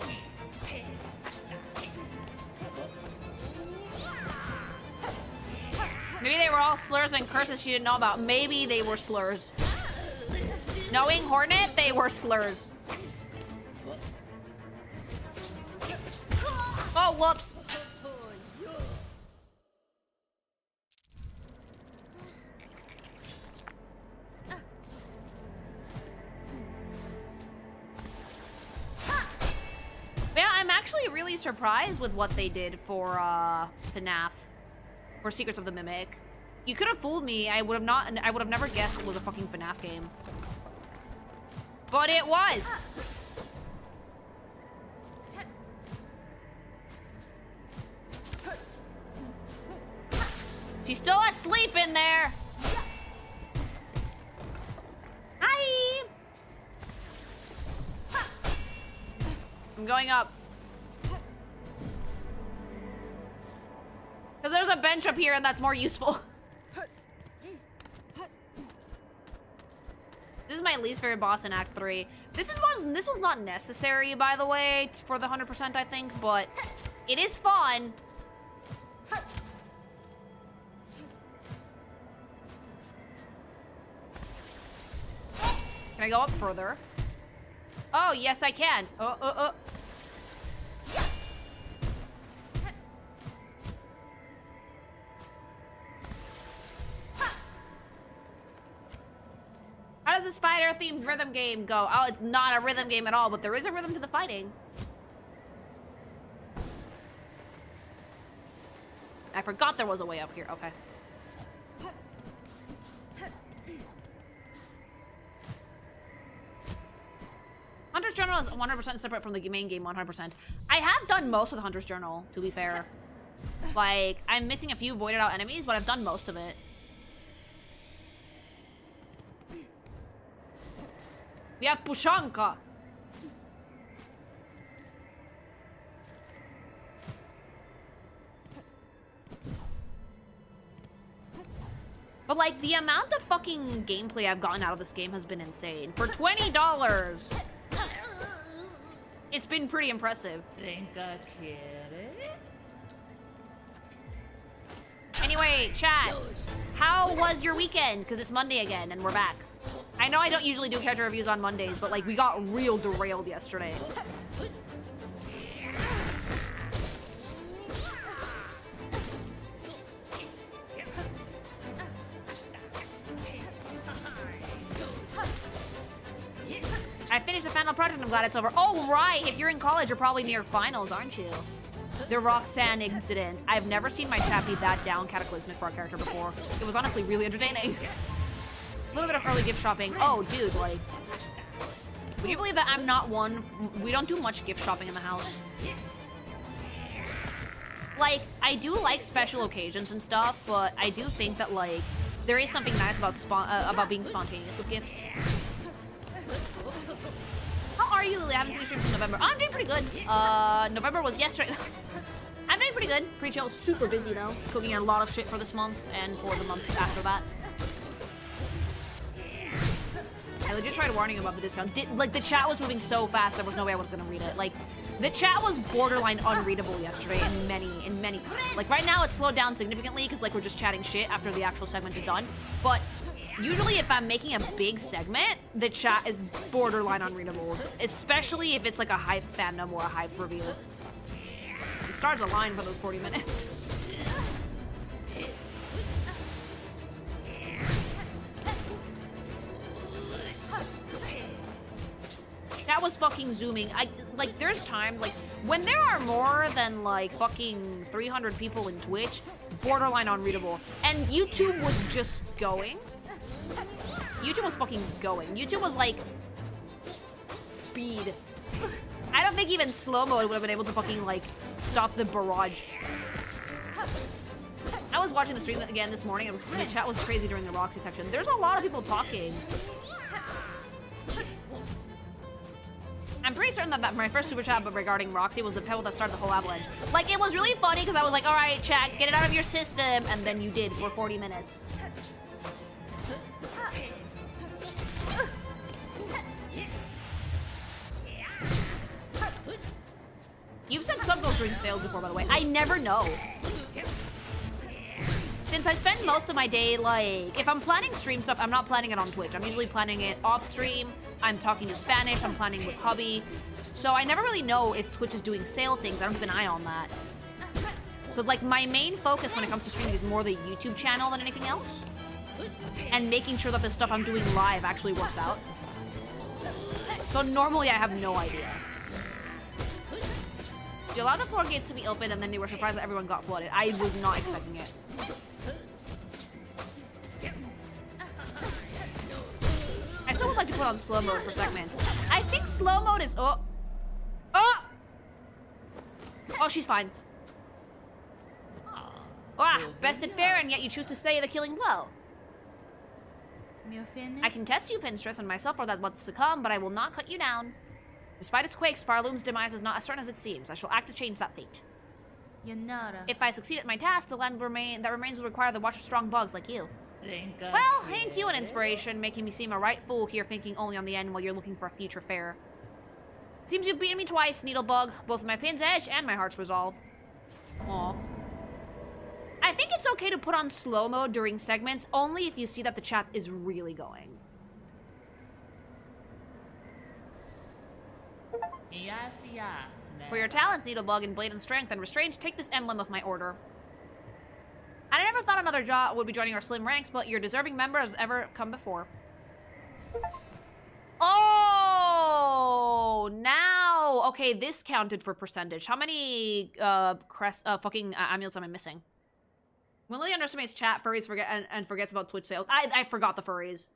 Maybe they were all slurs and curses she didn't know about. Maybe they were slurs. Knowing Hornet, they were slurs. Oh, whoops. Yeah, I'm actually really surprised with what they did for FNAF. Or Secrets of the Mimic. You could have fooled me. I would have never guessed it was a fucking FNAF game. But it was. She's still asleep in there. Hi. I'm going up. Because there's a bench up here and that's more useful. This is my least favorite boss in Act 3. This was not necessary, by the way, for the 100%, I think, but it is fun. Can I go up further? Oh, yes, I can. How does the spider-themed rhythm game go? Oh, it's not a rhythm game at all, but there is a rhythm to the fighting. I forgot there was a way up here. Okay. Hunter's Journal is 100% separate from the main game, 100%. I have done most of the Hunter's Journal, to be fair. Like, I'm missing a few voided out enemies, but I've done most of it. We have Pushanka. But like the amount of fucking gameplay I've gotten out of this game has been insane. For $20, it's been pretty impressive. Think I get it? Anyway, chat, how was your weekend? Because it's Monday again and we're back. I know I don't usually do character reviews on Mondays, but like we got real derailed yesterday. I finished the final project and I'm glad it's over. Oh, right. If you're in college, you're probably near finals, aren't you? The Roxanne incident. I've never seen my chat be that down cataclysmic for our character before. It was honestly really entertaining. A little bit of early gift shopping. Oh, dude, like... Would you believe that I'm not one... We don't do much gift shopping in the house. Like, I do like special occasions and stuff, but I do think that, like, there is something nice about being spontaneous with gifts. How are you, Lily? I haven't seen you stream since November. I'm doing pretty good. November was yesterday. I'm doing pretty good. Pretty chill. Super busy, though. Cooking a lot of shit for this month and for the months after that. I legit tried warning him about the discounts. Like, the chat was moving so fast, there was no way I was gonna read it. Like, the chat was borderline unreadable yesterday in many times. Like, right now, it's slowed down significantly because, like, we're just chatting shit after the actual segment is done. But usually, if I'm making a big segment, the chat is borderline unreadable. Especially if it's, like, a hype fandom or a hype review. The stars align for those 40 minutes. That was fucking zooming. Like, there's times, like, when there are more than, like, fucking 300 people in Twitch, borderline unreadable. And YouTube was just going. YouTube was fucking going. YouTube was, like, speed. I don't think even slow-mo would have been able to fucking, like, stop the barrage. I was watching the stream again this morning. The chat was crazy during the Roxy section. There's a lot of people talking. I'm pretty certain that my first super chat regarding Roxy was the pebble that started the whole avalanche. Like, it was really funny because I was like, all right, chat, get it out of your system. And then you did for 40 minutes. You've said some goes during sales before, by the way. I never know. Since I spend most of my day, like, if I'm planning stream stuff, I'm not planning it on Twitch. I'm usually planning it off stream. I'm talking to Spanish. I'm planning with hubby. So I never really know if Twitch is doing sale things. I don't keep an eye on that. Because, like, my main focus when it comes to streaming is more the YouTube channel than anything else. And making sure that the stuff I'm doing live actually works out. So normally I have no idea. You allowed the floodgates to be open and then they were surprised that everyone got flooded. I was not expecting it. I still would like to put on slow mode for segments. I think slow mode is... Oh! Oh! Oh, she's fine. Ah, bested fair, and yet you choose to say the killing blow. I can test you, Pinstress, and myself for that what's to come, but I will not cut you down. Despite its quakes, Farloom's demise is not as certain as it seems. I shall act to change that fate. If I succeed at my task, the land that remains will require the watch of strong bugs like you. Well, ain't you an inspiration, making me seem a right fool here thinking only on the end while you're looking for a future fair. Seems you've beaten me twice, Needlebug, both my pin's edge and my heart's resolve. Aw. I think it's okay to put on slow mode during segments, only if you see that the chat is really going. For your talents, Needlebug, in Blade and Strength and Restraint, take this emblem of my order. I never thought another Jaw would be joining our slim ranks, but your deserving member has ever come before. Oh, now, okay, this counted for percentage. How many fucking amulets am I missing? Willie underestimates chat, furries forget and forgets about Twitch sales. I forgot the furries.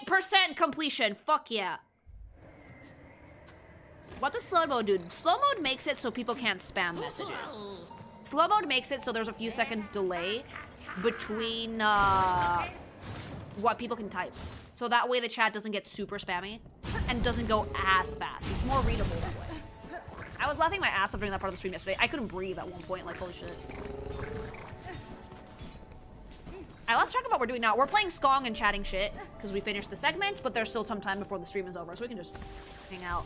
98% completion. Fuck yeah. What does slow mode do? Slow mode makes it so people can't spam messages. Slow mode makes it so there's a few seconds delay between what people can type. So that way the chat doesn't get super spammy and doesn't go as fast. It's more readable that way. I was laughing my ass off during that part of the stream yesterday. I couldn't breathe at one point, like, holy shit. Alright, let's talk about what we're doing now. We're playing Skong and chatting shit because we finished the segment, but there's still some time before the stream is over, so we can just hang out.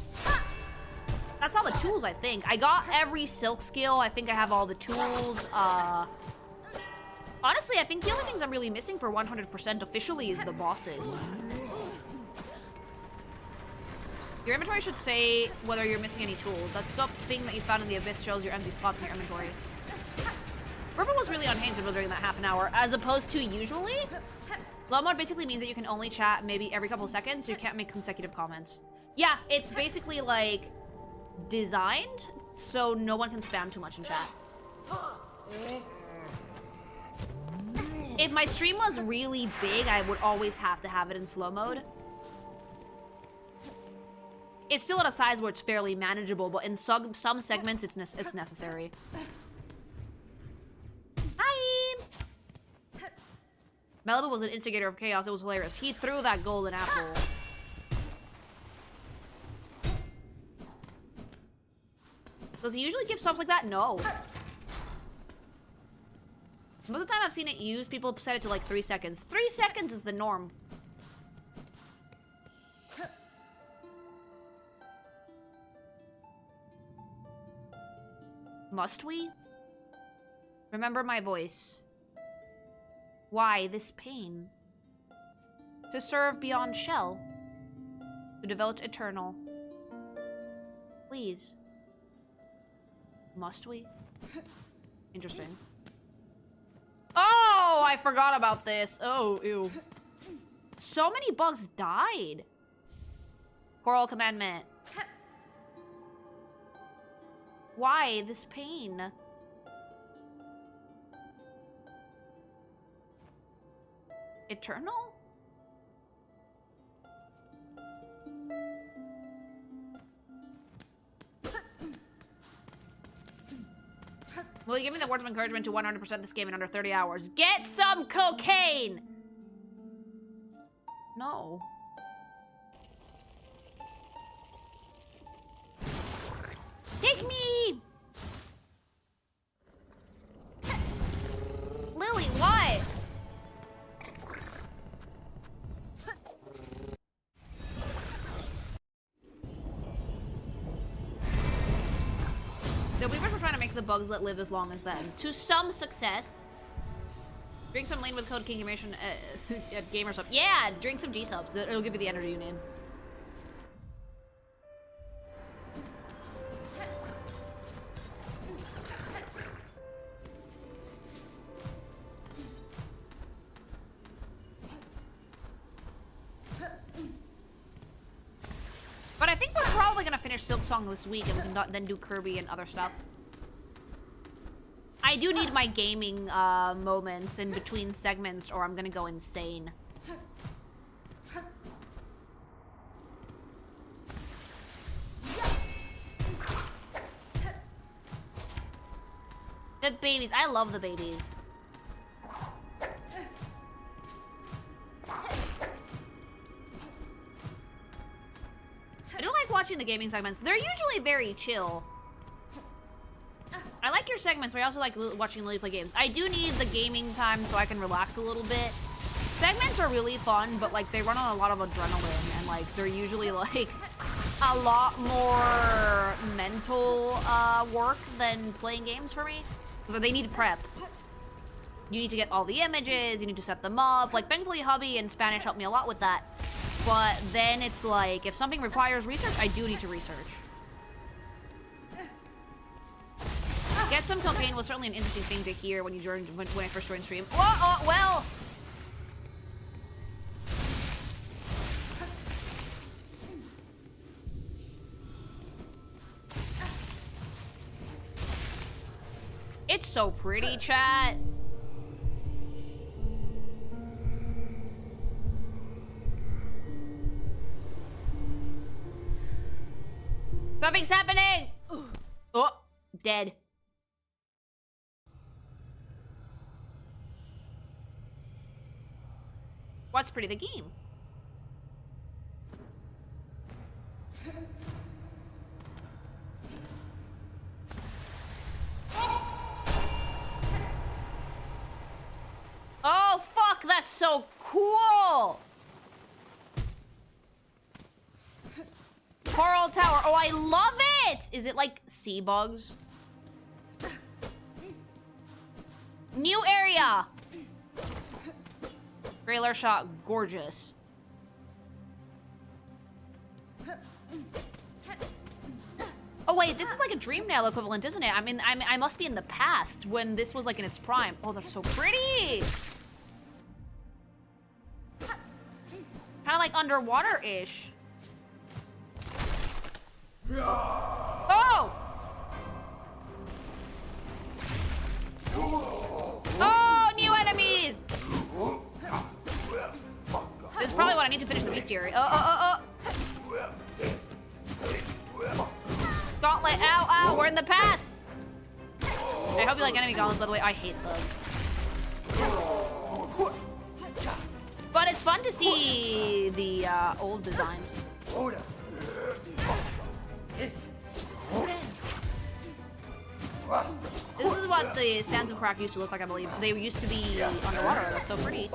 That's all the tools, I think. I got every silk skill. I think I have all the tools. Honestly, I think the only things I'm really missing for 100% officially is the bosses. Your inventory should say whether you're missing any tools. That scope thing that you found in the abyss shows your empty spots in your inventory. Purple was really unhinged during that half an hour, as opposed to usually. Low mode basically means that you can only chat maybe every couple seconds, so you can't make consecutive comments. Yeah, it's basically like designed so no one can spam too much in chat. If my stream was really big, I would always have to have it in slow mode. It's still at a size where it's fairly manageable, but in some segments, it's necessary. Hi! Malibu was an instigator of chaos. It was hilarious. He threw that golden apple. Does he usually give stuff like that? No. Most of the time I've seen it used, people set it to like 3 seconds. 3 seconds is the norm. Must we? Remember my voice. Why this pain? To serve beyond shell. To devote eternal. Please. Must we? Interesting. Oh, I forgot about this. Oh, ew. So many bugs died. Coral commandment. Why this pain? Eternal? Will you give me the words of encouragement to 100% this game in under 30 hours? Get some cocaine! No. The Weavers were trying to make the bugs that live as long as them. To some success. Drink some lane with code King Information at gsupps. Yeah, drink some gsupps. It'll give you the energy you need. But I think we're probably gonna finish Silk Song this week, and we can then do Kirby and other stuff. I do need my gaming moments in between segments, or I'm gonna go insane. The babies, I love the babies. I do like watching the gaming segments. They're usually very chill. I like your segments, but I also like watching Lily play games. I do need the gaming time so I can relax a little bit. Segments are really fun, but like they run on a lot of adrenaline, and like they're usually like a lot more mental work than playing games for me. So they need prep. You need to get all the images, you need to set them up. Like thankfully Hubby and Spanish helped me a lot with that. But then it's like, if something requires research, I do need to research. Get some cocaine was certainly an interesting thing to hear when you when I first joined stream. Oh, well. It's so pretty, chat. Something's happening! Oh, dead. What's pretty the game? Oh, fuck, that's so cool! Coral Tower. Oh, I love it! Is it like sea bugs? New area! Trailer shot, gorgeous. Oh wait, this is like a Dreamnail equivalent, isn't it? I mean, I must be in the past when this was like in its prime. Oh, that's so pretty! Kind of like underwater-ish. Oh! Oh, new enemies! This is probably what I need to finish the bestiary. Gauntlet, ow, ow, we're in the past! I hope you like enemy gauntlets, by the way. I hate those. But it's fun to see the old designs. This is what the Sands of Crack used to look like, I believe. They used to be underwater. That's so pretty.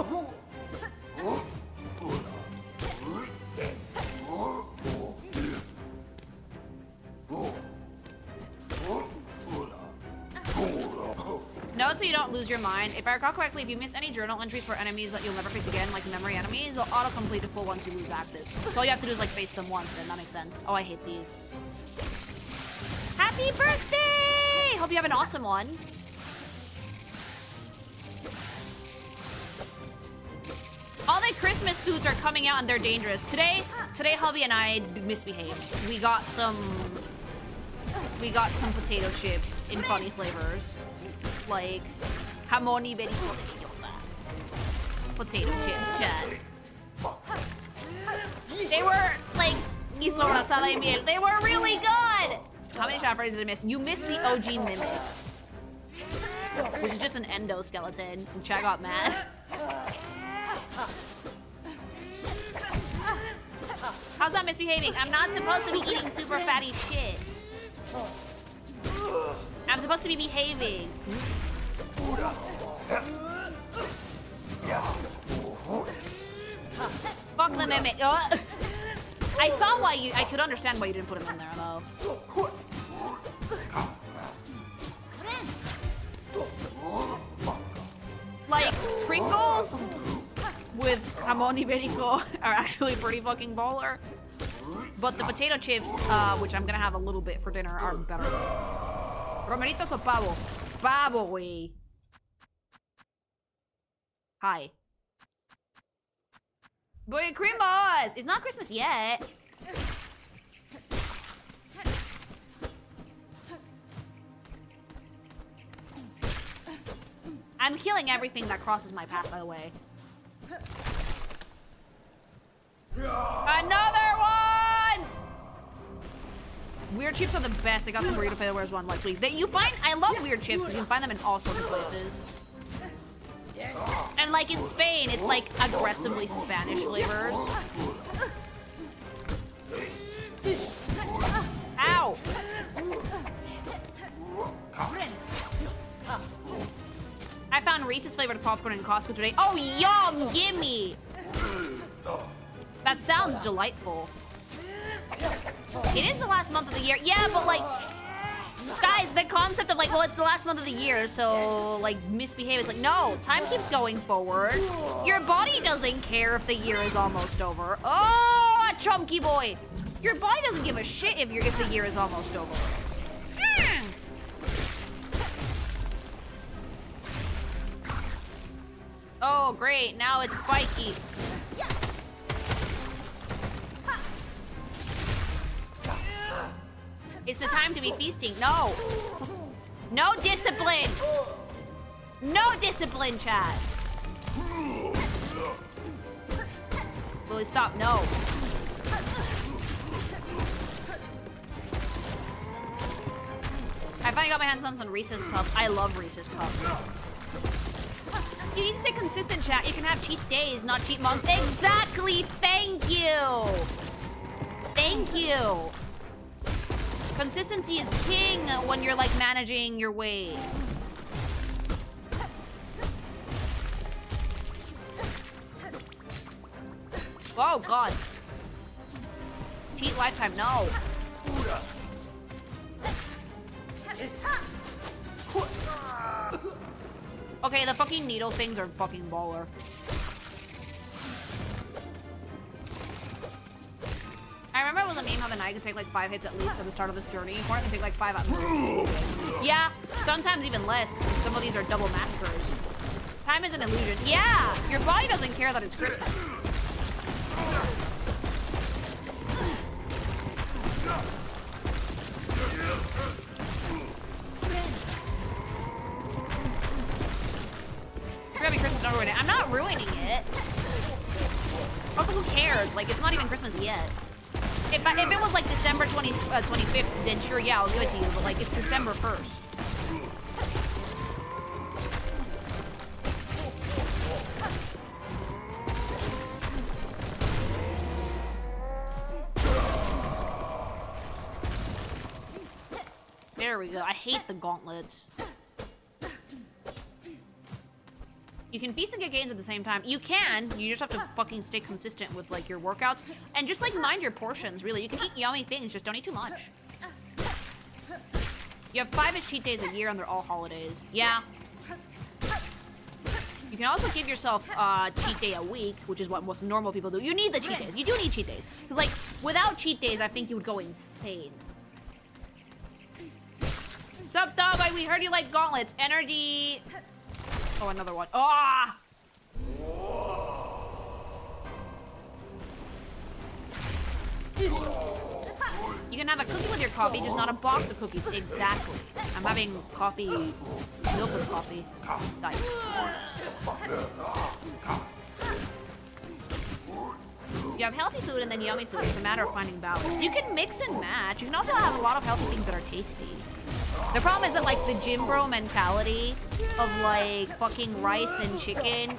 Note so you don't lose your mind. If I recall correctly, if you miss any journal entries for enemies that you'll never face again, like memory enemies, they'll auto-complete the full once you lose access. So all you have to do is like face them once, and that makes sense. Oh, I hate these. Happy birthday! Hope you have an awesome one. All the Christmas foods are coming out and they're dangerous. Today, Hubby and I misbehaved. We got some potato chips in funny flavors. Like hamoni berry potato chips, chat. They were like miso asada y miel. They were really good. How many chat phrases did I miss? You missed the OG Mimic, which is just an endoskeleton. And chat got mad. How's that misbehaving? I'm not supposed to be eating super fatty shit. I'm supposed to be behaving. Fuck the Mimic. I saw why you... I could understand why you didn't put him in there, though. Jamon iberico are actually pretty fucking baller. But the potato chips, which I'm gonna have a little bit for dinner, are better. Romeritos o pavo? Pavo, güey. Hi. Boy, cream balls! It's not Christmas yet. I'm killing everything that crosses my path, by the way. Another one! Weird chips are the best. I got some burrito flavors one last week. I love weird chips because you can find them in all sorts of places. And like in Spain, it's like aggressively Spanish flavors. Ow! I found Reese's flavored popcorn in Costco today. Oh, yum! Gimme! That sounds delightful. It is the last month of the year. Yeah, but like, guys, the concept of like, well, it's the last month of the year, so like misbehave is like, no, time keeps going forward. Your body doesn't care if the year is almost over. Oh, a chunky boy. Your body doesn't give a shit if the year is almost over. Oh, great. Now it's spiky. It's the time to be feasting. No. No discipline. No discipline, Chad. Willie, stop. No. I finally got my hands on some Reese's Cups. I love Reese's Cups. You need to stay consistent, chat. You can have cheat days, not cheat months. Exactly. Thank you. Thank you. Consistency is king when you're like managing your weight. Oh god. Cheat lifetime, no. Okay, the fucking needle things are fucking baller. I remember it was a meme how the knight could take like 5 hits at least at the start of this journey. Hornet can take like 5 out. Yeah, sometimes even less, because some of these are double maskers. Time is an illusion. Yeah, your body doesn't care that it's Christmas. It's gonna be Christmas, don't ruin it. I'm not ruining it. Also, who cares? Like, it's not even Christmas yet. If it was like December 25th, then sure, yeah, I'll give it to you. But like, it's December 1st. There we go. I hate the gauntlets. You can feast and get gains at the same time. You can. You just have to fucking stay consistent with like your workouts and just like mind your portions. Really, you can eat yummy things. Just don't eat too much. You have 5-ish cheat days a year, and they're all holidays. Yeah. You can also give yourself cheat day a week, which is what most normal people do. You need the cheat days. You do need cheat days because like without cheat days, I think you would go insane. Sup, dog? We heard you like gauntlets. Energy. Oh, another one. Ah! You can have a cookie with your coffee, just not a box of cookies. Exactly. I'm having coffee, milk with coffee. Nice. You have healthy food and then yummy food. It's a matter of finding balance. You can mix and match. You can also have a lot of healthy things that are tasty. The problem is that, like, the gym bro mentality of, like, fucking rice and chicken.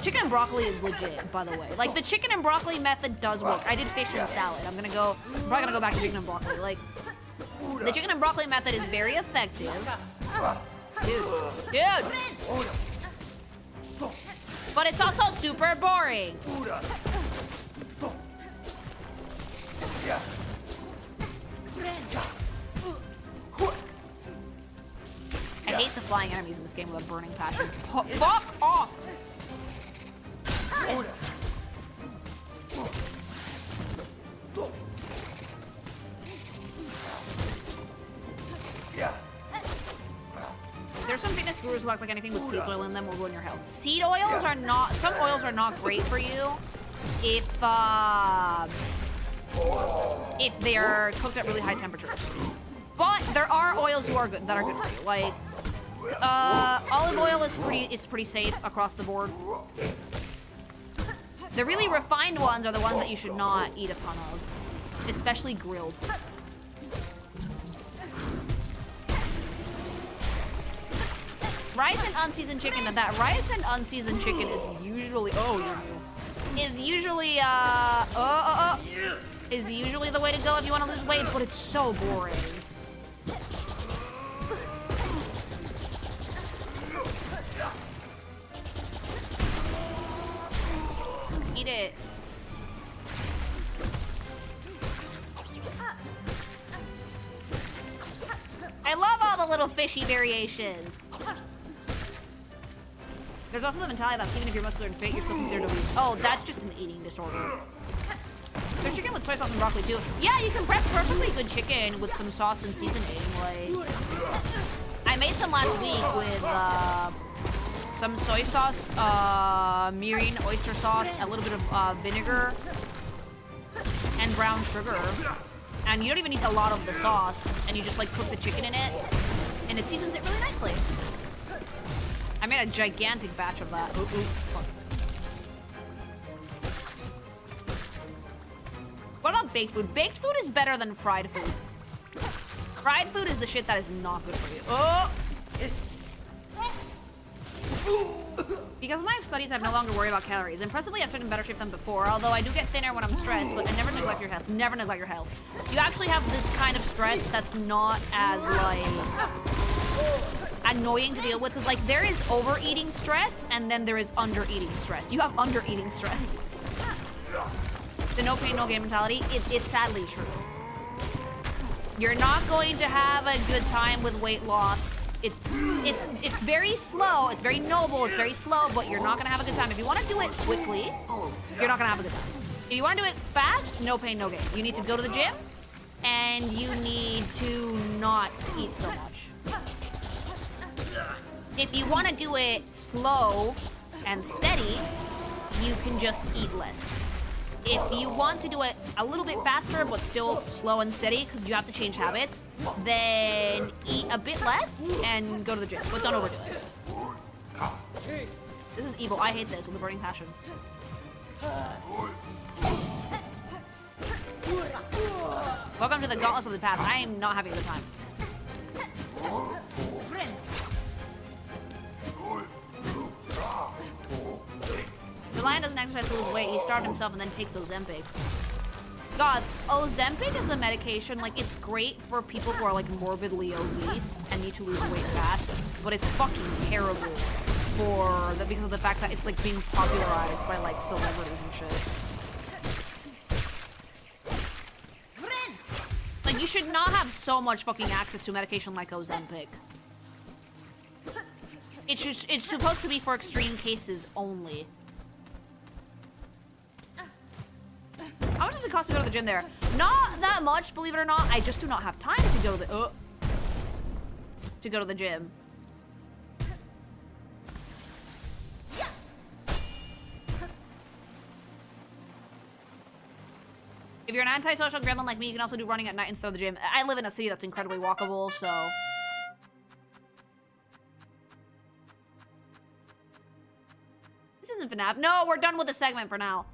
Chicken and broccoli is legit, by the way. Like, the chicken and broccoli method does work. I did fish and salad. I'm probably gonna go back to chicken and broccoli. Like, the chicken and broccoli method is very effective. Dude. But it's also super boring. I hate the flying enemies in this game with a burning passion. Fuck off! screws who act like anything with seed oil in them will ruin your health. Seed oils are not, some oils are not great for you if they're cooked at really high temperatures. But there are oils that are good for you. Like, olive oil is pretty safe across the board. The really refined ones are the ones that you should not eat a ton of, especially grilled. Rice and unseasoned chicken. That rice and unseasoned chicken is usually is usually the way to go if you want to lose weight, but it's so boring. Eat it. I love all the little fishy variations. There's also the mentality that even if you're muscular and fit, you're still considered obese. Oh, that's just an eating disorder. There's chicken with soy sauce and broccoli too. Yeah, you can prep perfectly good chicken with some sauce and seasoning. Like, I made some last week with some soy sauce, mirin, oyster sauce, a little bit of vinegar, and brown sugar. And you don't even need a lot of the sauce, and you just like cook the chicken in it, and it seasons it really nicely. I made a gigantic batch of that. Ooh, fuck. What about baked food? Baked food is better than fried food. Fried food is the shit that is not good for you. Oh! Because of my studies, I've no longer worried about calories. Impressively, I've started in better shape than before, although I do get thinner when I'm stressed, but I never neglect your health. Never neglect your health. You actually have this kind of stress that's not as, like, annoying to deal with, because, like, there is overeating stress, and then there is undereating stress. You have undereating stress. The no pain, no gain mentality is sadly true. You're not going to have a good time with weight loss. It's very slow, it's very noble, it's very slow, but you're not gonna have a good time. If you want to do it quickly, you're not gonna have a good time. If you want to do it fast, no pain, no gain. You need to go to the gym, and you need to not eat so much. If you want to do it slow and steady, you can just eat less. If you want to do it a little bit faster, but still slow and steady, because you have to change habits, then eat a bit less and go to the gym, but don't overdo it. This is evil. I hate this with a burning passion. Welcome to the Gauntlets of the Past. I am not having a good time. The lion doesn't exercise to lose weight. He starved himself and then takes Ozempic. God, Ozempic is a medication, like, it's great for people who are, like, morbidly obese and need to lose weight fast, but it's fucking terrible because of the fact that it's, like, being popularized by, like, celebrities and shit. Like, you should not have so much fucking access to a medication like Ozempic. It's supposed to be for extreme cases only. How much does it cost to go to the gym there? Not that much, believe it or not. I just do not have time to go to the gym. If you're an antisocial gremlin like me, you can also do running at night instead of the gym. I live in a city that's incredibly walkable, so... This isn't FNAF. No, we're done with the segment for now.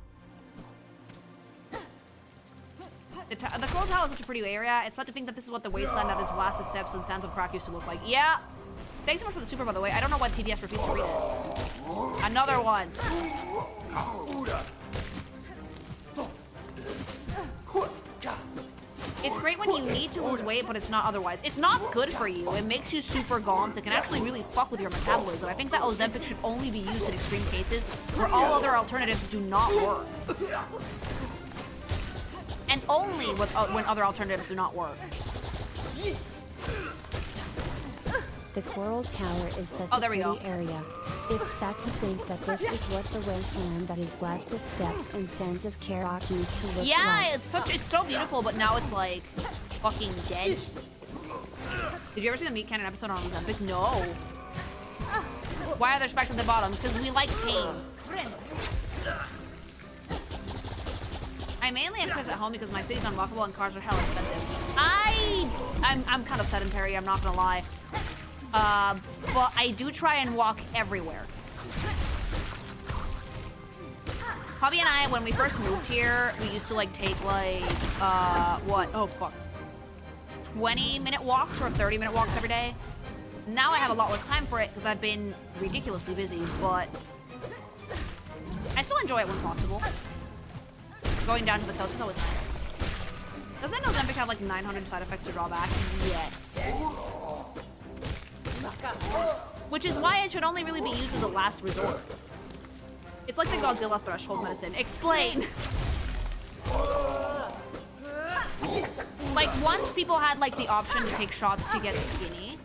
The Coral Tower is such a pretty area. It's sad to think that this is what the wasteland of his blasted steps and sands of crack used to look like. Yeah. Thanks so much for the super, by the way. I don't know why TDS refused to read it. Another one. It's great when you need to lose weight, but it's not otherwise. It's not good for you. It makes you super gaunt. It can actually really fuck with your metabolism. I think that Ozempic should only be used in extreme cases where all other alternatives do not work. And only when other alternatives do not work. The Coral Tower is such a pretty area. It's sad to think that this is what the wasteland that is blasted steps and sands of Karak used to look like. Yeah, it's so beautiful, but now it's like fucking dead. Did you ever see the Meat Cannon episode on Ozempic? No. Why are there spikes at the bottom? Because we like pain. I mainly exercise at home because my city's unwalkable and cars are hella expensive. I'm kind of sedentary, I'm not gonna lie. But I do try and walk everywhere. Hubby and I, when we first moved here, we used to like take like, what? Oh, fuck. 20-minute walks or 30-minute walks every day. Now I have a lot less time for it because I've been ridiculously busy, but I still enjoy it when possible. Going down to the coast is always nice. Doesn't Ozempic have like 900 side effects to draw back? Yes. Which is why it should only really be used as a last resort. It's like the Godzilla threshold medicine. Explain! Like, once people had like the option to take shots to get skinny,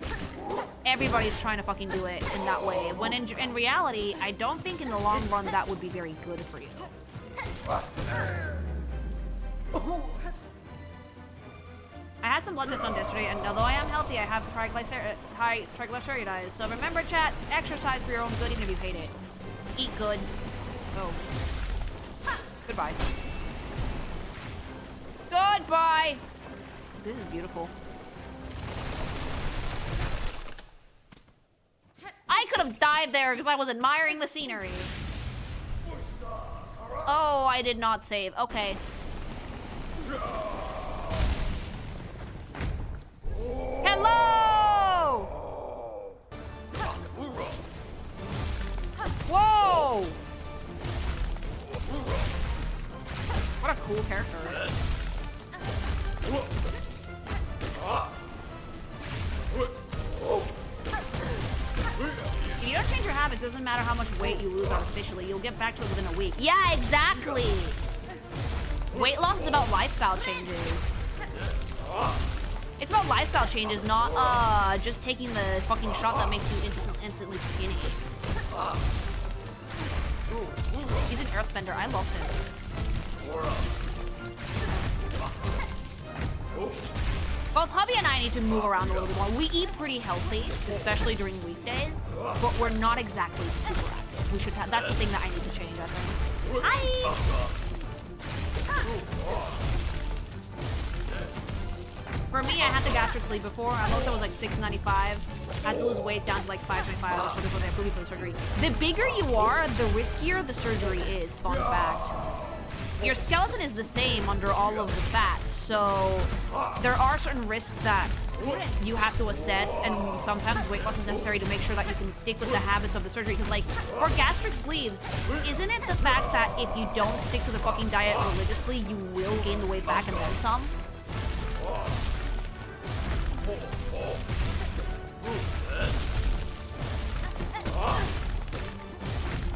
everybody's trying to fucking do it in that way. When in reality, I don't think in the long run that would be very good for you. I had some blood tests done yesterday, and although I am healthy, I have high triglycerides. So remember, chat, exercise for your own good, even if you hate it. Eat good. Oh. Goodbye. Goodbye! This is beautiful. I could have died there because I was admiring the scenery. Oh, I did not save. Okay. Hello! Whoa! What a cool character. If you don't change your habits, it doesn't matter how much weight you lose artificially. You'll get back to it within a week. Yeah, exactly! Weight loss is about lifestyle changes. It's about lifestyle changes, not just taking the fucking shot that makes you instantly skinny. He's an earthbender. I love him. Both hubby and I need to move around a little bit more. We eat pretty healthy, especially during weekdays, but we're not exactly super active. We should have, that's the thing that I need to change, I think. Hi! For me, I had the gastric sleeve before. I most was like 695. I had to lose weight down to like 525 or something before they approved me for the surgery. The bigger you are, the riskier the surgery is, fun fact. Your skeleton is the same under all of the fat, so there are certain risks that you have to assess, and sometimes weight loss is necessary to make sure that you can stick with the habits of the surgery. Because like, for gastric sleeves, isn't it the fact that if you don't stick to the fucking diet religiously, you will gain the weight back and then some?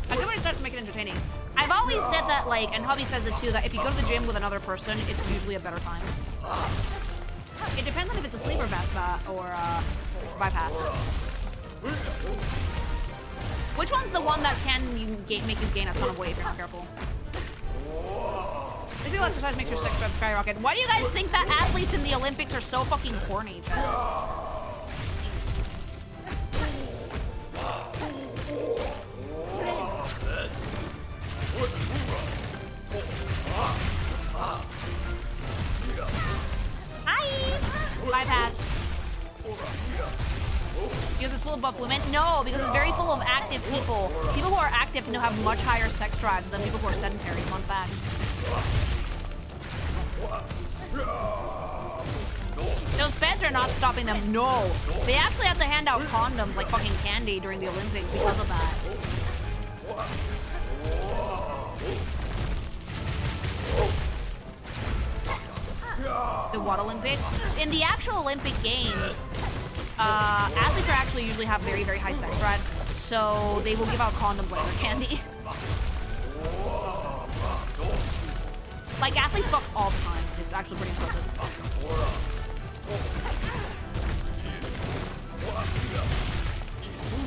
A good way to start to make it entertaining. I've always said that, like, and hubby says it too, that if you go to the gym with another person, it's usually a better time. It depends on if it's a sleeve or bypass. Which one's the one that can make you gain a ton of weight if you're not careful? Physical exercise makes your sex drive skyrocket. Why do you guys think that athletes in the Olympics are so fucking corny, Chad? Hi! Bypass. Because it's full of buff women? No, because it's very full of active people. People who are active tend to have much higher sex drives than people who are sedentary. Fun fact. Those beds are not stopping them. No. They actually have to hand out condoms like fucking candy during the Olympics because of that. The what Olympics? In the actual Olympic Games, athletes are actually usually have very, very high sex drives, so they will give out condoms like their candy. Like, athletes fuck all the time. It's actually pretty impressive.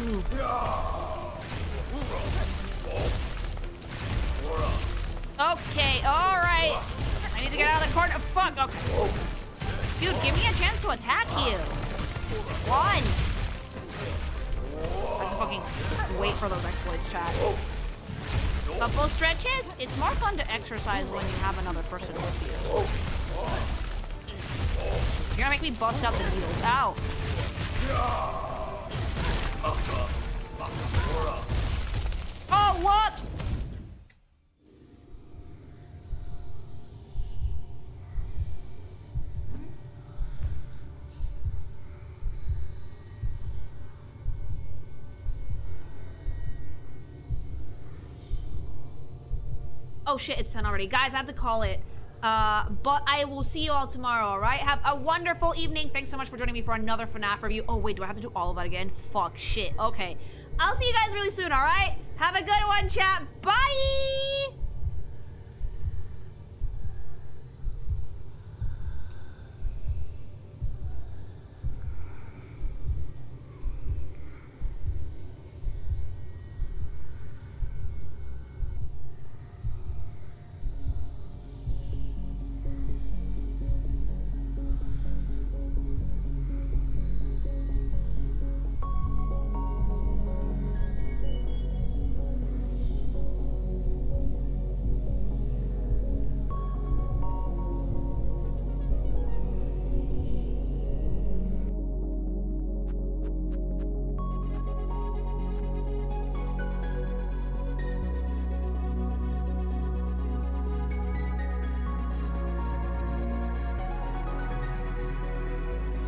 Ooh. Okay, alright. I need to get out of the corner. Fuck, okay. Dude, give me a chance to attack you. One. I have to fucking wait for those exploits, chat. Couple stretches. It's more fun to exercise when you have another person with you. You're gonna make me bust out the needles. Ow. Oh, whoops! Oh shit, it's 10 already. Guys, I have to call it. But I will see you all tomorrow, alright? Have a wonderful evening. Thanks so much for joining me for another FNAF review. Oh, wait, do I have to do all of that again? Fuck, shit. Okay. I'll see you guys really soon, alright? Have a good one, chat. Bye!